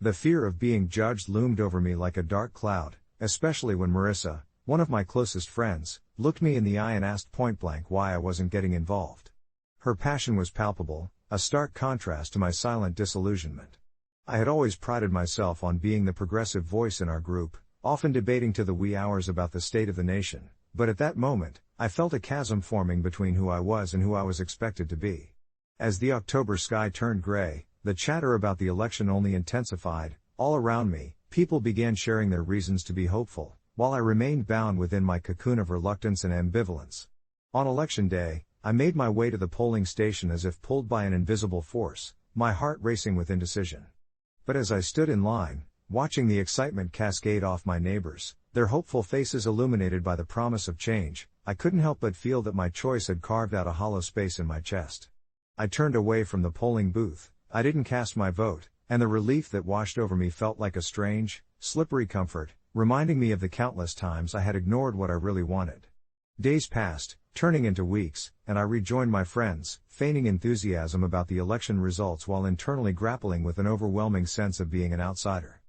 The fear of being judged loomed over me like a dark cloud, especially when Marissa, one of my closest friends, looked me in the eye and asked point-blank why I wasn't getting involved. Her passion was palpable, a stark contrast to my silent disillusionment. I had always prided myself on being the progressive voice in our group, often debating to the wee hours about the state of the nation, but at that moment, I felt a chasm forming between who I was and who I was expected to be. As the October sky turned gray, the chatter about the election only intensified. All around me, people began sharing their reasons to be hopeful, while I remained bound within my cocoon of reluctance and ambivalence. On election day, I made my way to the polling station as if pulled by an invisible force, my heart racing with indecision. But as I stood in line, watching the excitement cascade off my neighbors, their hopeful faces illuminated by the promise of change, I couldn't help but feel that my choice had carved out a hollow space in my chest. I turned away from the polling booth. I didn't cast my vote, and the relief that washed over me felt like a strange, slippery comfort, reminding me of the countless times I had ignored what I really wanted. Days passed, turning into weeks, and I rejoined my friends, feigning enthusiasm about the election results while internally grappling with an overwhelming sense of being an outsider.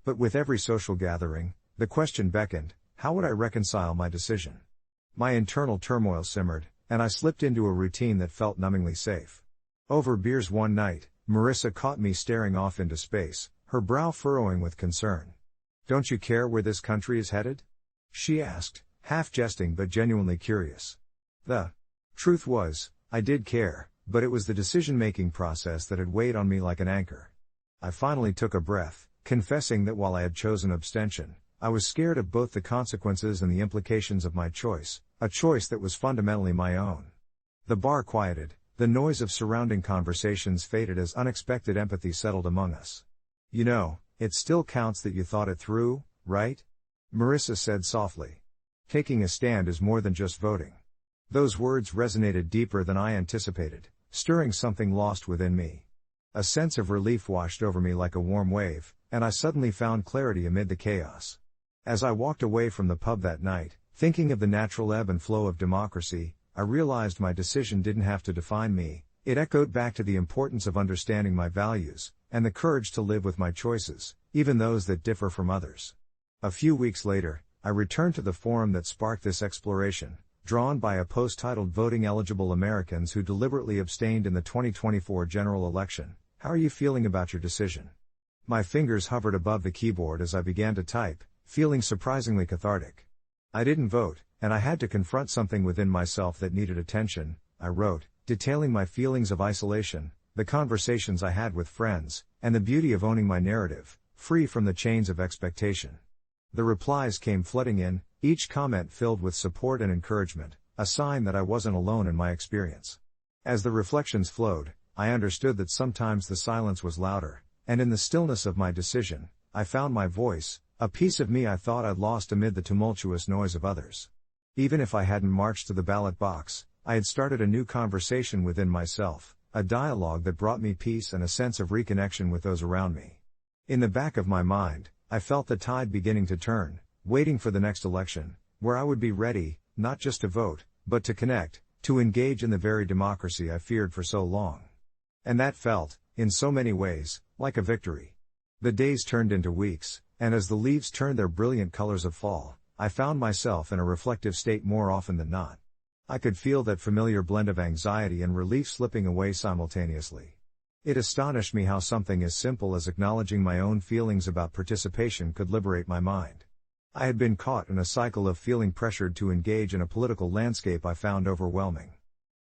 But with every social gathering, the question beckoned: how would I reconcile my decision? My internal turmoil simmered, and I slipped into a routine that felt numbingly safe. Over beers one night, Marissa caught me staring off into space, her brow furrowing with concern. "Don't you care where this country is headed?" she asked, half jesting but genuinely curious. The truth was, I did care, but it was the decision-making process that had weighed on me like an anchor. I finally took a breath, confessing that while I had chosen abstention, I was scared of both the consequences and the implications of my choice, a choice that was fundamentally my own. The bar quieted, the noise of surrounding conversations faded as unexpected empathy settled among us. "You know, it still counts that you thought it through, right?" Marissa said softly. "Taking a stand is more than just voting." Those words resonated deeper than I anticipated, stirring something lost within me. A sense of relief washed over me like a warm wave, and I suddenly found clarity amid the chaos. As I walked away from the pub that night, thinking of the natural ebb and flow of democracy, I realized my decision didn't have to define me. It echoed back to the importance of understanding my values, and the courage to live with my choices, even those that differ from others. A few weeks later, I returned to the forum that sparked this exploration, drawn by a post titled "Voting Eligible Americans Who Deliberately Abstained in the 2024 General Election. How are you feeling about your decision?" My fingers hovered above the keyboard as I began to type, feeling surprisingly cathartic. "I didn't vote, and I had to confront something within myself that needed attention," I wrote, detailing my feelings of isolation, the conversations I had with friends, and the beauty of owning my narrative, free from the chains of expectation. The replies came flooding in, each comment filled with support and encouragement, a sign that I wasn't alone in my experience. As the reflections flowed, I understood that sometimes the silence was louder, and in the stillness of my decision, I found my voice, a piece of me I thought I'd lost amid the tumultuous noise of others. Even if I hadn't marched to the ballot box, I had started a new conversation within myself, a dialogue that brought me peace and a sense of reconnection with those around me. In the back of my mind, I felt the tide beginning to turn, waiting for the next election, where I would be ready, not just to vote, but to connect, to engage in the very democracy I feared for so long. And that felt, in so many ways, like a victory. The days turned into weeks, and as the leaves turned their brilliant colors of fall, I found myself in a reflective state more often than not. I could feel that familiar blend of anxiety and relief slipping away simultaneously. It astonished me how something as simple as acknowledging my own feelings about participation could liberate my mind. I had been caught in a cycle of feeling pressured to engage in a political landscape I found overwhelming.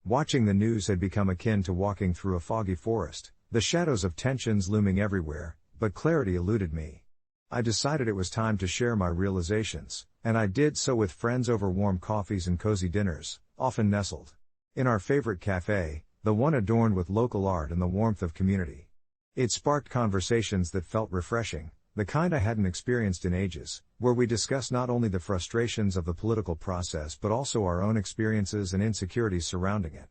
Watching the news had become akin to walking through a foggy forest, the shadows of tensions looming everywhere, but clarity eluded me. I decided it was time to share my realizations, and I did so with friends over warm coffees and cozy dinners, often nestled in our favorite cafe, the one adorned with local art and the warmth of community. It sparked conversations that felt refreshing, the kind I hadn't experienced in ages, where we discussed not only the frustrations of the political process but also our own experiences and insecurities surrounding it.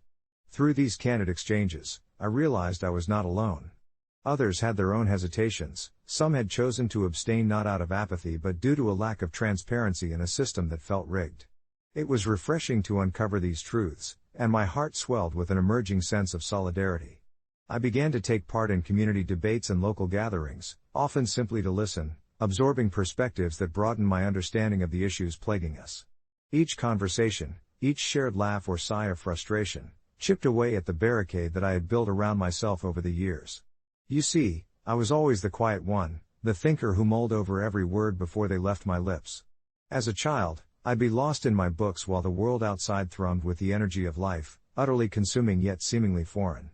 Through these candid exchanges, I realized I was not alone. Others had their own hesitations, some had chosen to abstain not out of apathy but due to a lack of transparency in a system that felt rigged. It was refreshing to uncover these truths, and my heart swelled with an emerging sense of solidarity. I began to take part in community debates and local gatherings, often simply to listen, absorbing perspectives that broadened my understanding of the issues plaguing us. Each conversation, each shared laugh or sigh of frustration, chipped away at the barricade that I had built around myself over the years. You see, I was always the quiet one, the thinker who mulled over every word before they left my lips. As a child, I'd be lost in my books while the world outside thrummed with the energy of life, utterly consuming yet seemingly foreign.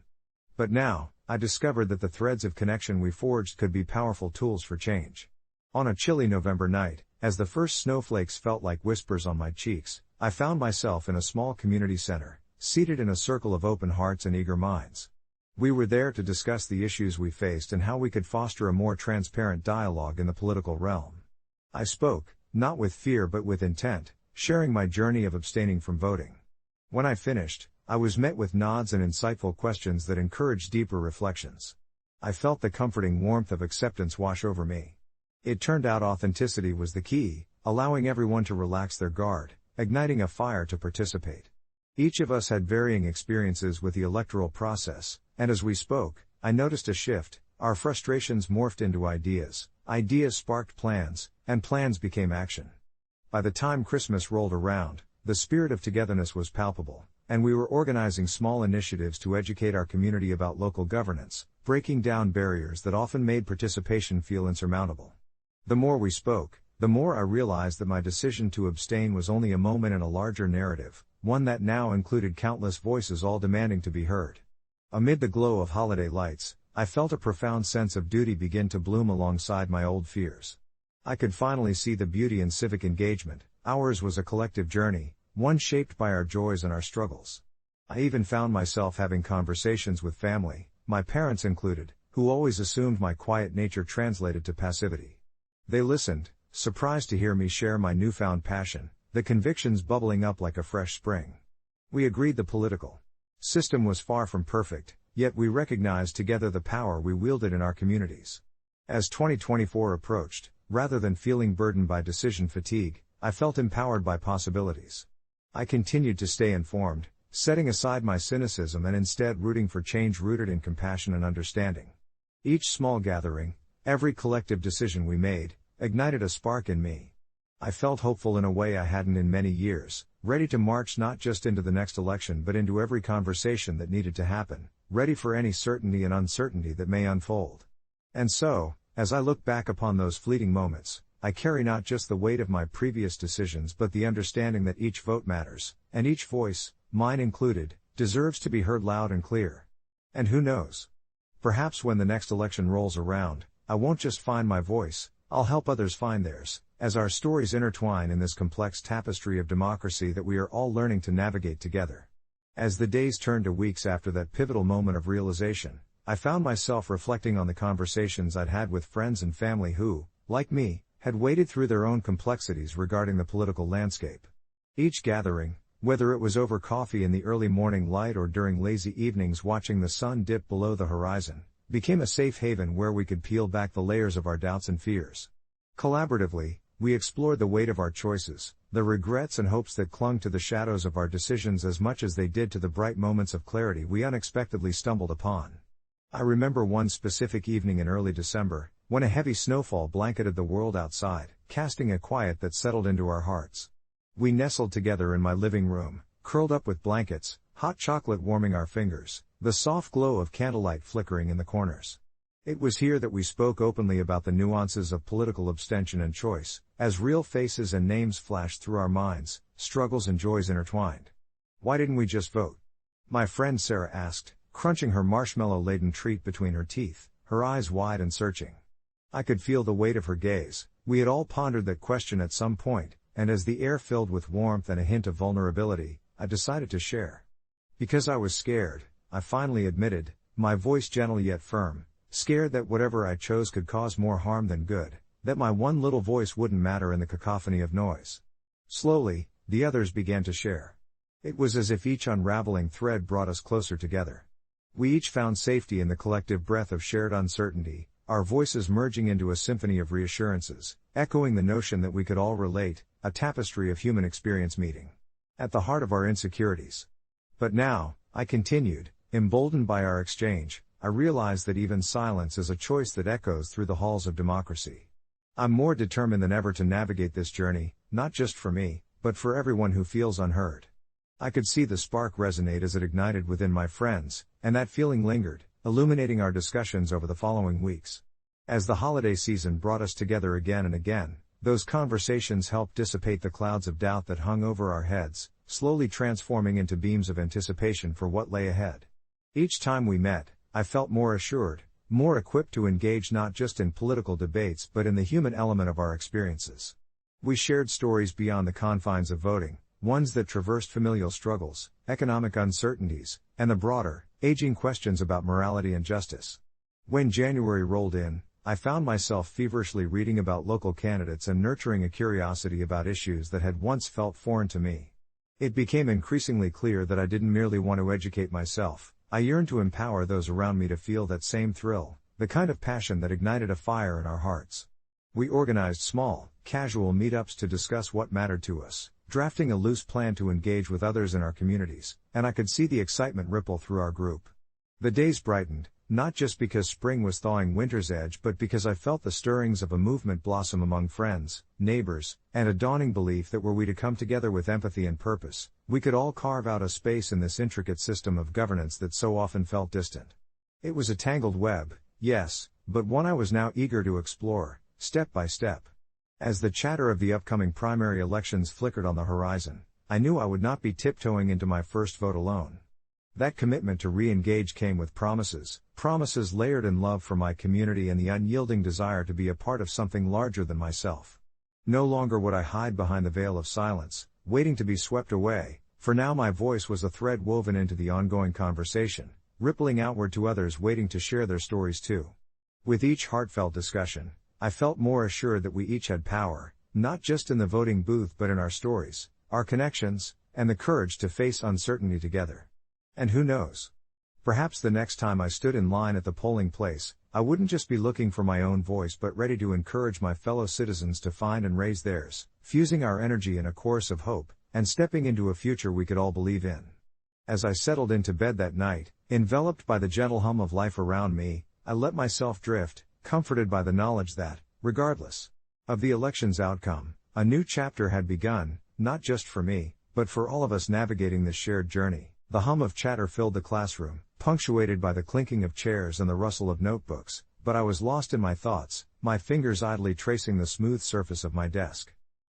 But now, I discovered that the threads of connection we forged could be powerful tools for change. On a chilly November night, as the first snowflakes felt like whispers on my cheeks, I found myself in a small community center, seated in a circle of open hearts and eager minds. We were there to discuss the issues we faced and how we could foster a more transparent dialogue in the political realm. I spoke, not with fear but with intent, sharing my journey of abstaining from voting. When I finished, I was met with nods and insightful questions that encouraged deeper reflections. I felt the comforting warmth of acceptance wash over me. It turned out authenticity was the key, allowing everyone to relax their guard, igniting a fire to participate. Each of us had varying experiences with the electoral process, and as we spoke, I noticed a shift. Our frustrations morphed into ideas, ideas sparked plans, and plans became action. By the time Christmas rolled around, the spirit of togetherness was palpable, and we were organizing small initiatives to educate our community about local governance, breaking down barriers that often made participation feel insurmountable. The more we spoke, the more I realized that my decision to abstain was only a moment in a larger narrative, one that now included countless voices all demanding to be heard. Amid the glow of holiday lights, I felt a profound sense of duty begin to bloom alongside my old fears. I could finally see the beauty in civic engagement. Ours was a collective journey, one shaped by our joys and our struggles. I even found myself having conversations with family, my parents included, who always assumed my quiet nature translated to passivity. They listened, surprised to hear me share my newfound passion, the convictions bubbling up like a fresh spring. We agreed the political system was far from perfect, yet we recognized together the power we wielded in our communities. As 2024 approached, rather than feeling burdened by decision fatigue, I felt empowered by possibilities. I continued to stay informed, setting aside my cynicism and instead rooting for change rooted in compassion and understanding. Each small gathering, every collective decision we made, ignited a spark in me. I felt hopeful in a way I hadn't in many years, ready to march not just into the next election but into every conversation that needed to happen, ready for any certainty and uncertainty that may unfold. And so, as I look back upon those fleeting moments, I carry not just the weight of my previous decisions but the understanding that each vote matters, and each voice, mine included, deserves to be heard loud and clear. And who knows? Perhaps when the next election rolls around, I won't just find my voice, I'll help others find theirs, as our stories intertwine in this complex tapestry of democracy that we are all learning to navigate together. As the days turned to weeks after that pivotal moment of realization, I found myself reflecting on the conversations I'd had with friends and family who, like me, had waded through their own complexities regarding the political landscape. Each gathering, whether it was over coffee in the early morning light or during lazy evenings watching the sun dip below the horizon, became a safe haven where we could peel back the layers of our doubts and fears. Collaboratively, we explored the weight of our choices, the regrets and hopes that clung to the shadows of our decisions as much as they did to the bright moments of clarity we unexpectedly stumbled upon. I remember one specific evening in early December, when a heavy snowfall blanketed the world outside, casting a quiet that settled into our hearts. We nestled together in my living room, curled up with blankets, hot chocolate warming our fingers, the soft glow of candlelight flickering in the corners. It was here that we spoke openly about the nuances of political abstention and choice, as real faces and names flashed through our minds, struggles and joys intertwined. Why didn't we just vote? My friend Sarah asked, crunching her marshmallow-laden treat between her teeth, her eyes wide and searching. I could feel the weight of her gaze. We had all pondered that question at some point, and as the air filled with warmth and a hint of vulnerability, I decided to share. Because I was scared, I finally admitted, my voice gentle yet firm, scared that whatever I chose could cause more harm than good, that my one little voice wouldn't matter in the cacophony of noise. Slowly, the others began to share. It was as if each unraveling thread brought us closer together. We each found safety in the collective breath of shared uncertainty, our voices merging into a symphony of reassurances, echoing the notion that we could all relate, a tapestry of human experience meeting at the heart of our insecurities. But now, I continued, emboldened by our exchange, I realize that even silence is a choice that echoes through the halls of democracy. I'm more determined than ever to navigate this journey, not just for me, but for everyone who feels unheard. I could see the spark resonate as it ignited within my friends, and that feeling lingered, illuminating our discussions over the following weeks. As the holiday season brought us together again and again, those conversations helped dissipate the clouds of doubt that hung over our heads, slowly transforming into beams of anticipation for what lay ahead. Each time we met, I felt more assured, more equipped to engage not just in political debates but in the human element of our experiences. We shared stories beyond the confines of voting, ones that traversed familial struggles, economic uncertainties, and the broader, aging questions about morality and justice. When January rolled in, I found myself feverishly reading about local candidates and nurturing a curiosity about issues that had once felt foreign to me. It became increasingly clear that I didn't merely want to educate myself, I yearned to empower those around me to feel that same thrill, the kind of passion that ignited a fire in our hearts. We organized small, casual meetups to discuss what mattered to us, drafting a loose plan to engage with others in our communities, and I could see the excitement ripple through our group. The days brightened, not just because spring was thawing winter's edge but because I felt the stirrings of a movement blossom among friends, neighbors, and a dawning belief that were we to come together with empathy and purpose, we could all carve out a space in this intricate system of governance that so often felt distant. It was a tangled web, yes, but one I was now eager to explore, step by step. As the chatter of the upcoming primary elections flickered on the horizon, I knew I would not be tiptoeing into my first vote alone. That commitment to re-engage came with promises layered in love for my community and the unyielding desire to be a part of something larger than myself. No longer would I hide behind the veil of silence, waiting to be swept away, for now my voice was a thread woven into the ongoing conversation, rippling outward to others waiting to share their stories too. With each heartfelt discussion, I felt more assured that we each had power, not just in the voting booth but in our stories, our connections, and the courage to face uncertainty together. And who knows? Perhaps the next time I stood in line at the polling place, I wouldn't just be looking for my own voice but ready to encourage my fellow citizens to find and raise theirs, fusing our energy in a chorus of hope, and stepping into a future we could all believe in. As I settled into bed that night, enveloped by the gentle hum of life around me, I let myself drift, comforted by the knowledge that, regardless of the election's outcome, a new chapter had begun, not just for me, but for all of us navigating this shared journey. The hum of chatter filled the classroom, punctuated by the clinking of chairs and the rustle of notebooks, but I was lost in my thoughts, my fingers idly tracing the smooth surface of my desk.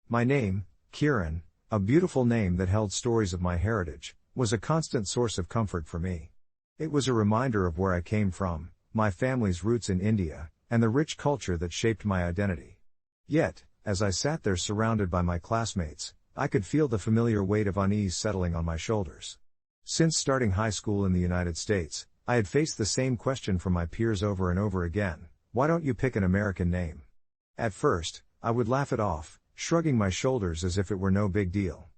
My name, Kieran, a beautiful name that held stories of my heritage, was a constant source of comfort for me. It was a reminder of where I came from, my family's roots in India, and the rich culture that shaped my identity. Yet, as I sat there surrounded by my classmates, I could feel the familiar weight of unease settling on my shoulders. Since starting high school in the United States, I had faced the same question from my peers over and over again: why don't you pick an American name? At first, I would laugh it off, shrugging my shoulders as if it were no big deal.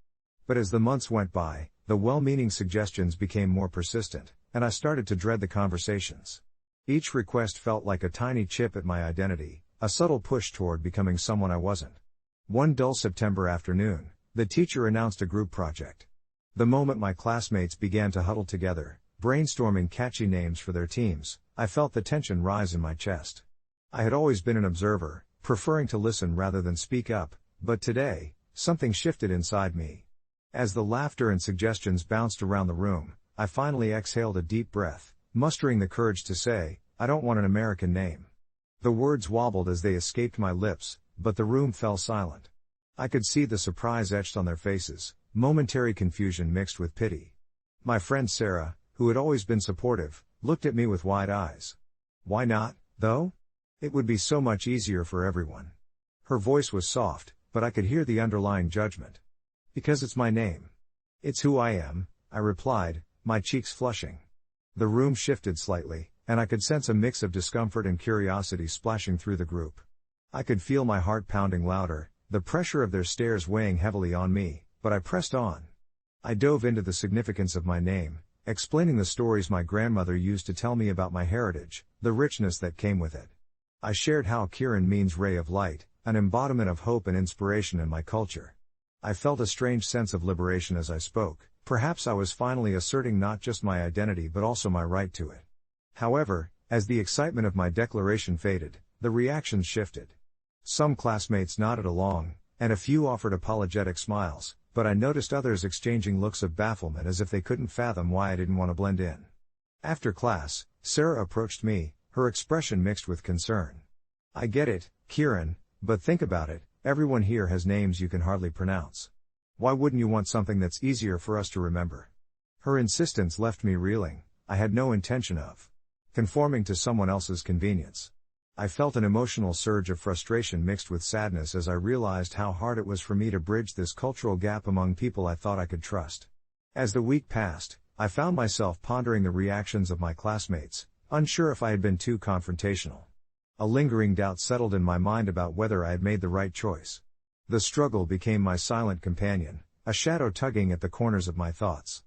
But as the months went by, the well-meaning suggestions became more persistent, and I started to dread the conversations. Each request felt like a tiny chip at my identity, a subtle push toward becoming someone I wasn't. One dull September afternoon, the teacher announced a group project. The moment my classmates began to huddle together, brainstorming catchy names for their teams, I felt the tension rise in my chest. I had always been an observer, preferring to listen rather than speak up, but today, something shifted inside me. As the laughter and suggestions bounced around the room, I finally exhaled a deep breath, mustering the courage to say, I don't want an American name. The words wobbled as they escaped my lips, but the room fell silent. I could see the surprise etched on their faces, momentary confusion mixed with pity. My friend Sarah, who had always been supportive, looked at me with wide eyes. Why not, though? It would be so much easier for everyone. Her voice was soft, but I could hear the underlying judgment. Because it's my name. It's who I am, I replied, my cheeks flushing. The room shifted slightly, and I could sense a mix of discomfort and curiosity splashing through the group. I could feel my heart pounding louder, the pressure of their stares weighing heavily on me, but I pressed on. I dove into the significance of my name, explaining the stories my grandmother used to tell me about my heritage, the richness that came with it. I shared how Kieran means ray of light, an embodiment of hope and inspiration in my culture. I felt a strange sense of liberation as I spoke. Perhaps I was finally asserting not just my identity but also my right to it. However, as the excitement of my declaration faded, the reactions shifted. Some classmates nodded along, and a few offered apologetic smiles, but I noticed others exchanging looks of bafflement as if they couldn't fathom why I didn't want to blend in. After class, Sarah approached me, her expression mixed with concern. I get it, Kieran, but think about it, everyone here has names you can hardly pronounce. Why wouldn't you want something that's easier for us to remember? Her insistence left me reeling. I had no intention of conforming to someone else's convenience. I felt an emotional surge of frustration mixed with sadness as I realized how hard it was for me to bridge this cultural gap among people I thought I could trust. As the week passed, I found myself pondering the reactions of my classmates, unsure if I had been too confrontational. A lingering doubt settled in my mind about whether I had made the right choice. The struggle became my silent companion, a shadow tugging at the corners of my thoughts.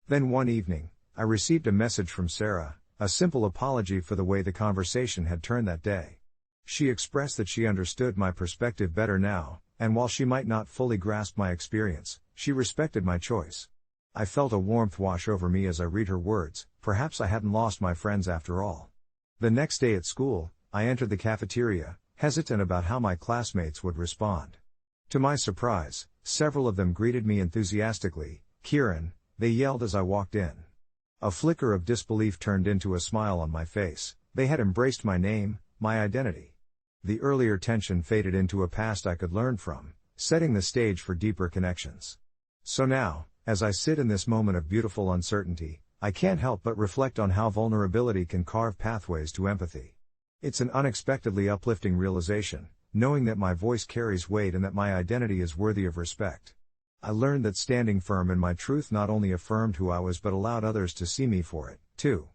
Then one evening, I received a message from Sarah, a simple apology for the way the conversation had turned that day. She expressed that she understood my perspective better now, and while she might not fully grasp my experience, she respected my choice. I felt a warmth wash over me as I read her words. Perhaps I hadn't lost my friends after all. The next day at school, I entered the cafeteria, hesitant about how my classmates would respond. To my surprise, several of them greeted me enthusiastically. "Kieran," they yelled as I walked in. A flicker of disbelief turned into a smile on my face. They had embraced my name, my identity. The earlier tension faded into a past I could learn from, setting the stage for deeper connections. So now, as I sit in this moment of beautiful uncertainty, I can't help but reflect on how vulnerability can carve pathways to empathy. It's an unexpectedly uplifting realization, knowing that my voice carries weight and that my identity is worthy of respect. I learned that standing firm in my truth not only affirmed who I was but allowed others to see me for it, too.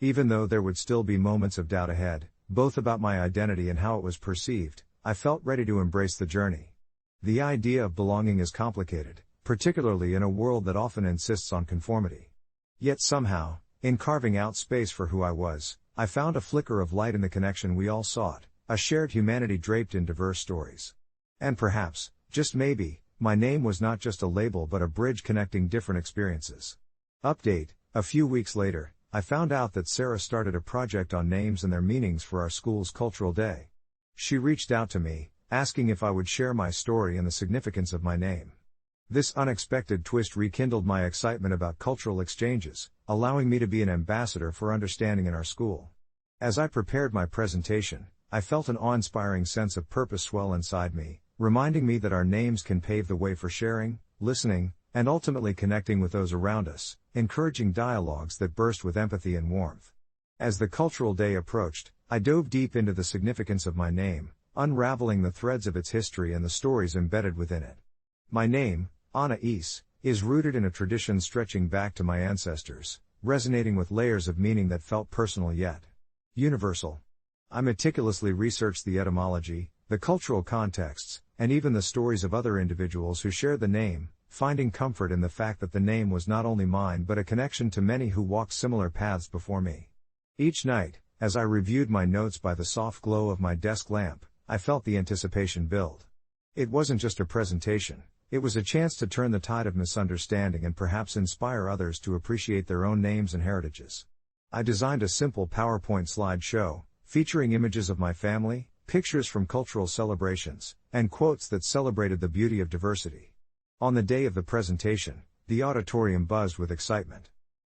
Even though there would still be moments of doubt ahead, both about my identity and how it was perceived, I felt ready to embrace the journey. The idea of belonging is complicated, particularly in a world that often insists on conformity. Yet somehow, in carving out space for who I was, I found a flicker of light in the connection we all sought, a shared humanity draped in diverse stories. And perhaps, just maybe, my name was not just a label but a bridge connecting different experiences. Update: a few weeks later, I found out that Sarah started a project on names and their meanings for our school's cultural day. She reached out to me, asking if I would share my story and the significance of my name. This unexpected twist rekindled my excitement about cultural exchanges, allowing me to be an ambassador for understanding in our school. As I prepared my presentation, I felt an awe-inspiring sense of purpose swell inside me, reminding me that our names can pave the way for sharing, listening, and ultimately connecting with those around us, encouraging dialogues that burst with empathy and warmth. As the cultural day approached, I dove deep into the significance of my name, unraveling the threads of its history and the stories embedded within it. My name, Anais, is rooted in a tradition stretching back to my ancestors, resonating with layers of meaning that felt personal yet universal. I meticulously researched the etymology, the cultural contexts, and even the stories of other individuals who shared the name, finding comfort in the fact that the name was not only mine but a connection to many who walked similar paths before me. Each night, as I reviewed my notes by the soft glow of my desk lamp, I felt the anticipation build. It wasn't just a presentation. It was a chance to turn the tide of misunderstanding and perhaps inspire others to appreciate their own names and heritages. I designed a simple PowerPoint slideshow, featuring images of my family, pictures from cultural celebrations, and quotes that celebrated the beauty of diversity. On the day of the presentation, the auditorium buzzed with excitement.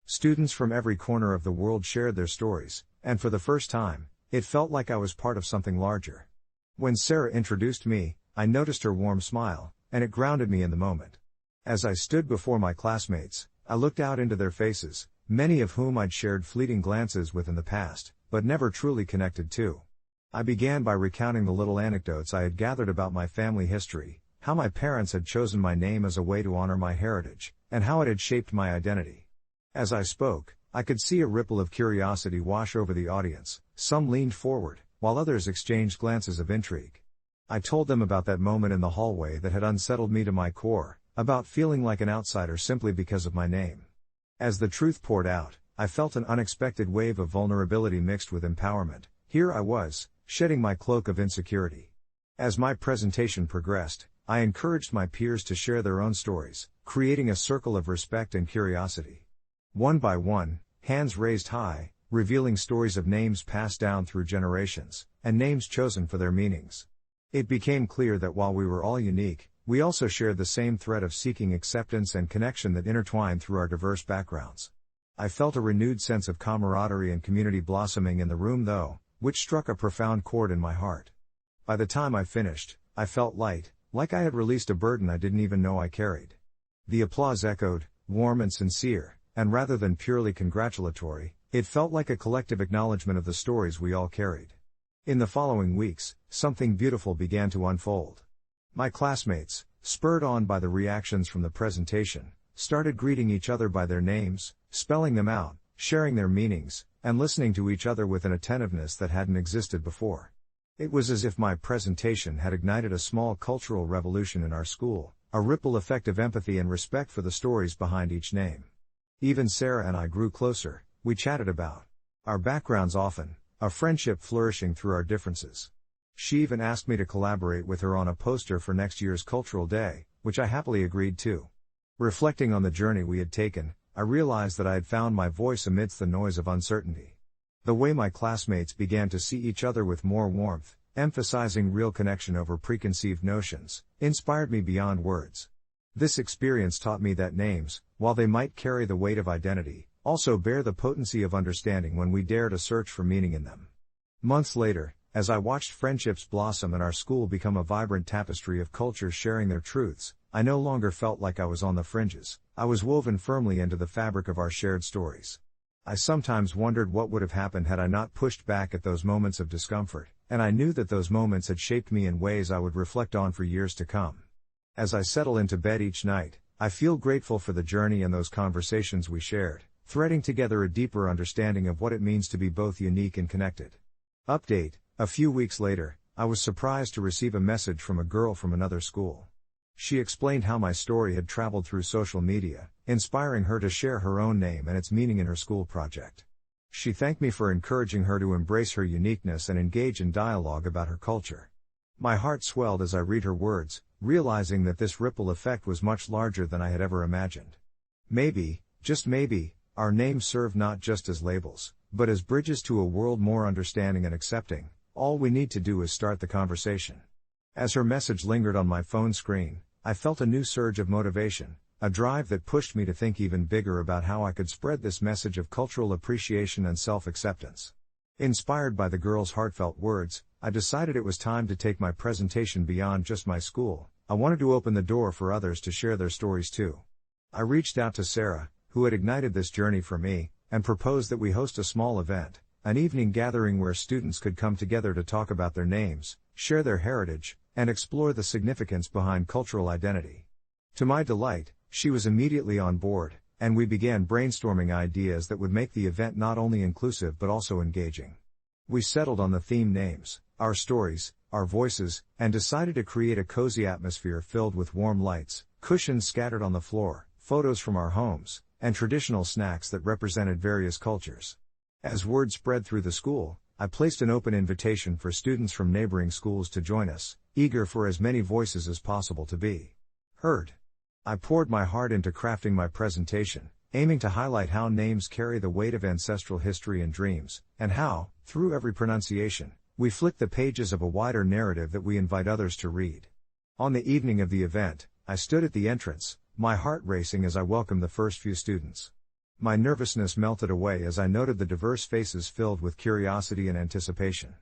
Students from every corner of the world shared their stories, and for the first time, it felt like I was part of something larger. When Sarah introduced me, I noticed her warm smile, and it grounded me in the moment. As I stood before my classmates, I looked out into their faces, many of whom I'd shared fleeting glances with in the past, but never truly connected to. I began by recounting the little anecdotes I had gathered about my family history, how my parents had chosen my name as a way to honor my heritage, and how it had shaped my identity. As I spoke, I could see a ripple of curiosity wash over the audience. Some leaned forward, while others exchanged glances of intrigue. I told them about that moment in the hallway that had unsettled me to my core, about feeling like an outsider simply because of my name. As the truth poured out, I felt an unexpected wave of vulnerability mixed with empowerment. Here I was, shedding my cloak of insecurity. As my presentation progressed, I encouraged my peers to share their own stories, creating a circle of respect and curiosity. One by one, hands raised high, revealing stories of names passed down through generations, and names chosen for their meanings. It became clear that while we were all unique, we also shared the same thread of seeking acceptance and connection that intertwined through our diverse backgrounds. I felt a renewed sense of camaraderie and community blossoming in the room though, which struck a profound chord in my heart. By the time I finished, I felt light, like I had released a burden I didn't even know I carried. The applause echoed, warm and sincere, and rather than purely congratulatory, it felt like a collective acknowledgement of the stories we all carried. In the following weeks, something beautiful began to unfold. My classmates, spurred on by the reactions from the presentation, started greeting each other by their names, spelling them out, sharing their meanings, and listening to each other with an attentiveness that hadn't existed before. It was as if my presentation had ignited a small cultural revolution in our school, a ripple effect of empathy and respect for the stories behind each name. Even Sarah and I grew closer. We chatted about our backgrounds often, a friendship flourishing through our differences. She even asked me to collaborate with her on a poster for next year's Cultural Day, which I happily agreed to. Reflecting on the journey we had taken, I realized that I had found my voice amidst the noise of uncertainty. The way my classmates began to see each other with more warmth, emphasizing real connection over preconceived notions, inspired me beyond words. This experience taught me that names, while they might carry the weight of identity, also bear the potency of understanding when we dare to search for meaning in them. Months later, as I watched friendships blossom and our school become a vibrant tapestry of cultures sharing their truths, I no longer felt like I was on the fringes. I was woven firmly into the fabric of our shared stories. I sometimes wondered what would have happened had I not pushed back at those moments of discomfort, and I knew that those moments had shaped me in ways I would reflect on for years to come. As I settle into bed each night, I feel grateful for the journey and those conversations we shared, threading together a deeper understanding of what it means to be both unique and connected. Update: a few weeks later, I was surprised to receive a message from a girl from another school. She explained how my story had traveled through social media, inspiring her to share her own name and its meaning in her school project. She thanked me for encouraging her to embrace her uniqueness and engage in dialogue about her culture. My heart swelled as I read her words, realizing that this ripple effect was much larger than I had ever imagined. Maybe, just maybe, our names serve not just as labels, but as bridges to a world more understanding and accepting. All we need to do is start the conversation. As her message lingered on my phone screen, I felt a new surge of motivation, a drive that pushed me to think even bigger about how I could spread this message of cultural appreciation and self-acceptance. Inspired by the girl's heartfelt words, I decided it was time to take my presentation beyond just my school. I wanted to open the door for others to share their stories too. I reached out to Sarah, who had ignited this journey for me, and proposed that we host a small event, an evening gathering where students could come together to talk about their names, share their heritage, and explore the significance behind cultural identity. To my delight, she was immediately on board, and we began brainstorming ideas that would make the event not only inclusive but also engaging. We settled on the theme names, our stories, our voices, and decided to create a cozy atmosphere filled with warm lights, cushions scattered on the floor, photos from our homes, and traditional snacks that represented various cultures. As word spread through the school, I placed an open invitation for students from neighboring schools to join us, eager for as many voices as possible to be heard. I poured my heart into crafting my presentation, aiming to highlight how names carry the weight of ancestral history and dreams, and how, through every pronunciation, we flick the pages of a wider narrative that we invite others to read. On the evening of the event, I stood at the entrance, my heart racing as I welcomed the first few students. My nervousness melted away as I noted the diverse faces filled with curiosity and anticipation.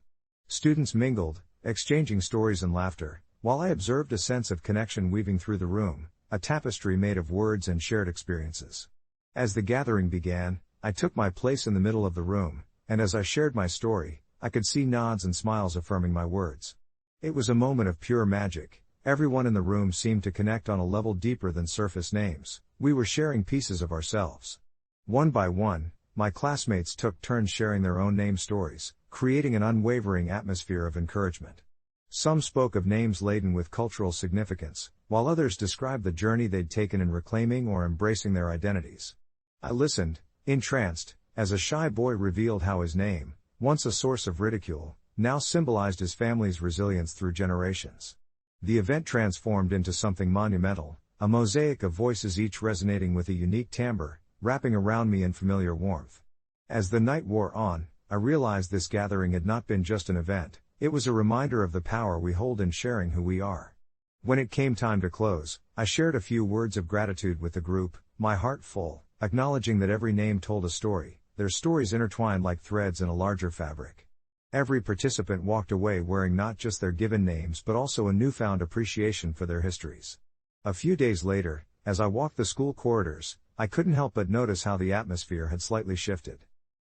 Students mingled, exchanging stories and laughter, while I observed a sense of connection weaving through the room, a tapestry made of words and shared experiences. As the gathering began, I took my place in the middle of the room, and as I shared my story, I could see nods and smiles affirming my words. It was a moment of pure magic. Everyone in the room seemed to connect on a level deeper than surface names. We were sharing pieces of ourselves. One by one, my classmates took turns sharing their own name stories, creating an unwavering atmosphere of encouragement. Some spoke of names laden with cultural significance, while others described the journey they'd taken in reclaiming or embracing their identities. I listened, entranced, as a shy boy revealed how his name, once a source of ridicule, now symbolized his family's resilience through generations. The event transformed into something monumental, a mosaic of voices each resonating with a unique timbre, wrapping around me in familiar warmth. As the night wore on, I realized this gathering had not been just an event, it was a reminder of the power we hold in sharing who we are. When it came time to close, I shared a few words of gratitude with the group, my heart full, acknowledging that every name told a story, their stories intertwined like threads in a larger fabric. Every participant walked away wearing not just their given names but also a newfound appreciation for their histories. A few days later, as I walked the school corridors, I couldn't help but notice how the atmosphere had slightly shifted.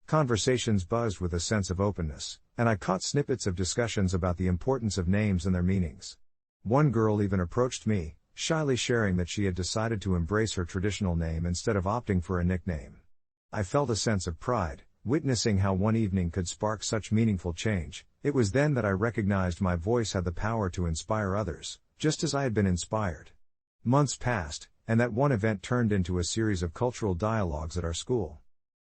Conversations buzzed with a sense of openness, and I caught snippets of discussions about the importance of names and their meanings. One girl even approached me, shyly sharing that she had decided to embrace her traditional name instead of opting for a nickname. I felt a sense of pride, witnessing how one evening could spark such meaningful change. It was then that I recognized my voice had the power to inspire others, just as I had been inspired. Months passed, and that one event turned into a series of cultural dialogues at our school.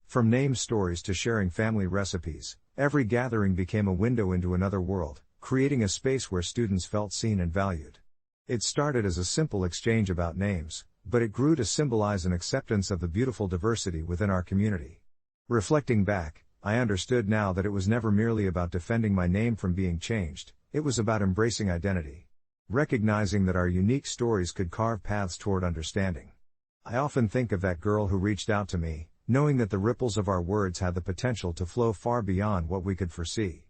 From name stories to sharing family recipes, every gathering became a window into another world, creating a space where students felt seen and valued. It started as a simple exchange about names, but it grew to symbolize an acceptance of the beautiful diversity within our community. Reflecting back, I understood now that it was never merely about defending my name from being changed, it was about embracing identity. Recognizing that our unique stories could carve paths toward understanding. I often think of that girl who reached out to me, knowing that the ripples of our words had the potential to flow far beyond what we could foresee.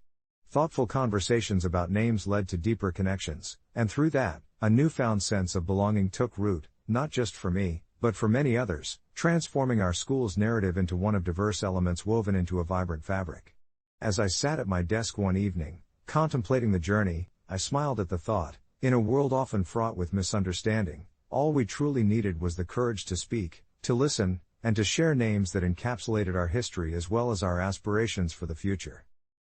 Thoughtful conversations about names led to deeper connections, and through that, a newfound sense of belonging took root, not just for me, but for many others, transforming our school's narrative into one of diverse elements woven into a vibrant fabric. As I sat at my desk one evening, contemplating the journey, I smiled at the thought, in a world often fraught with misunderstanding, all we truly needed was the courage to speak, to listen, and to share names that encapsulated our history as well as our aspirations for the future.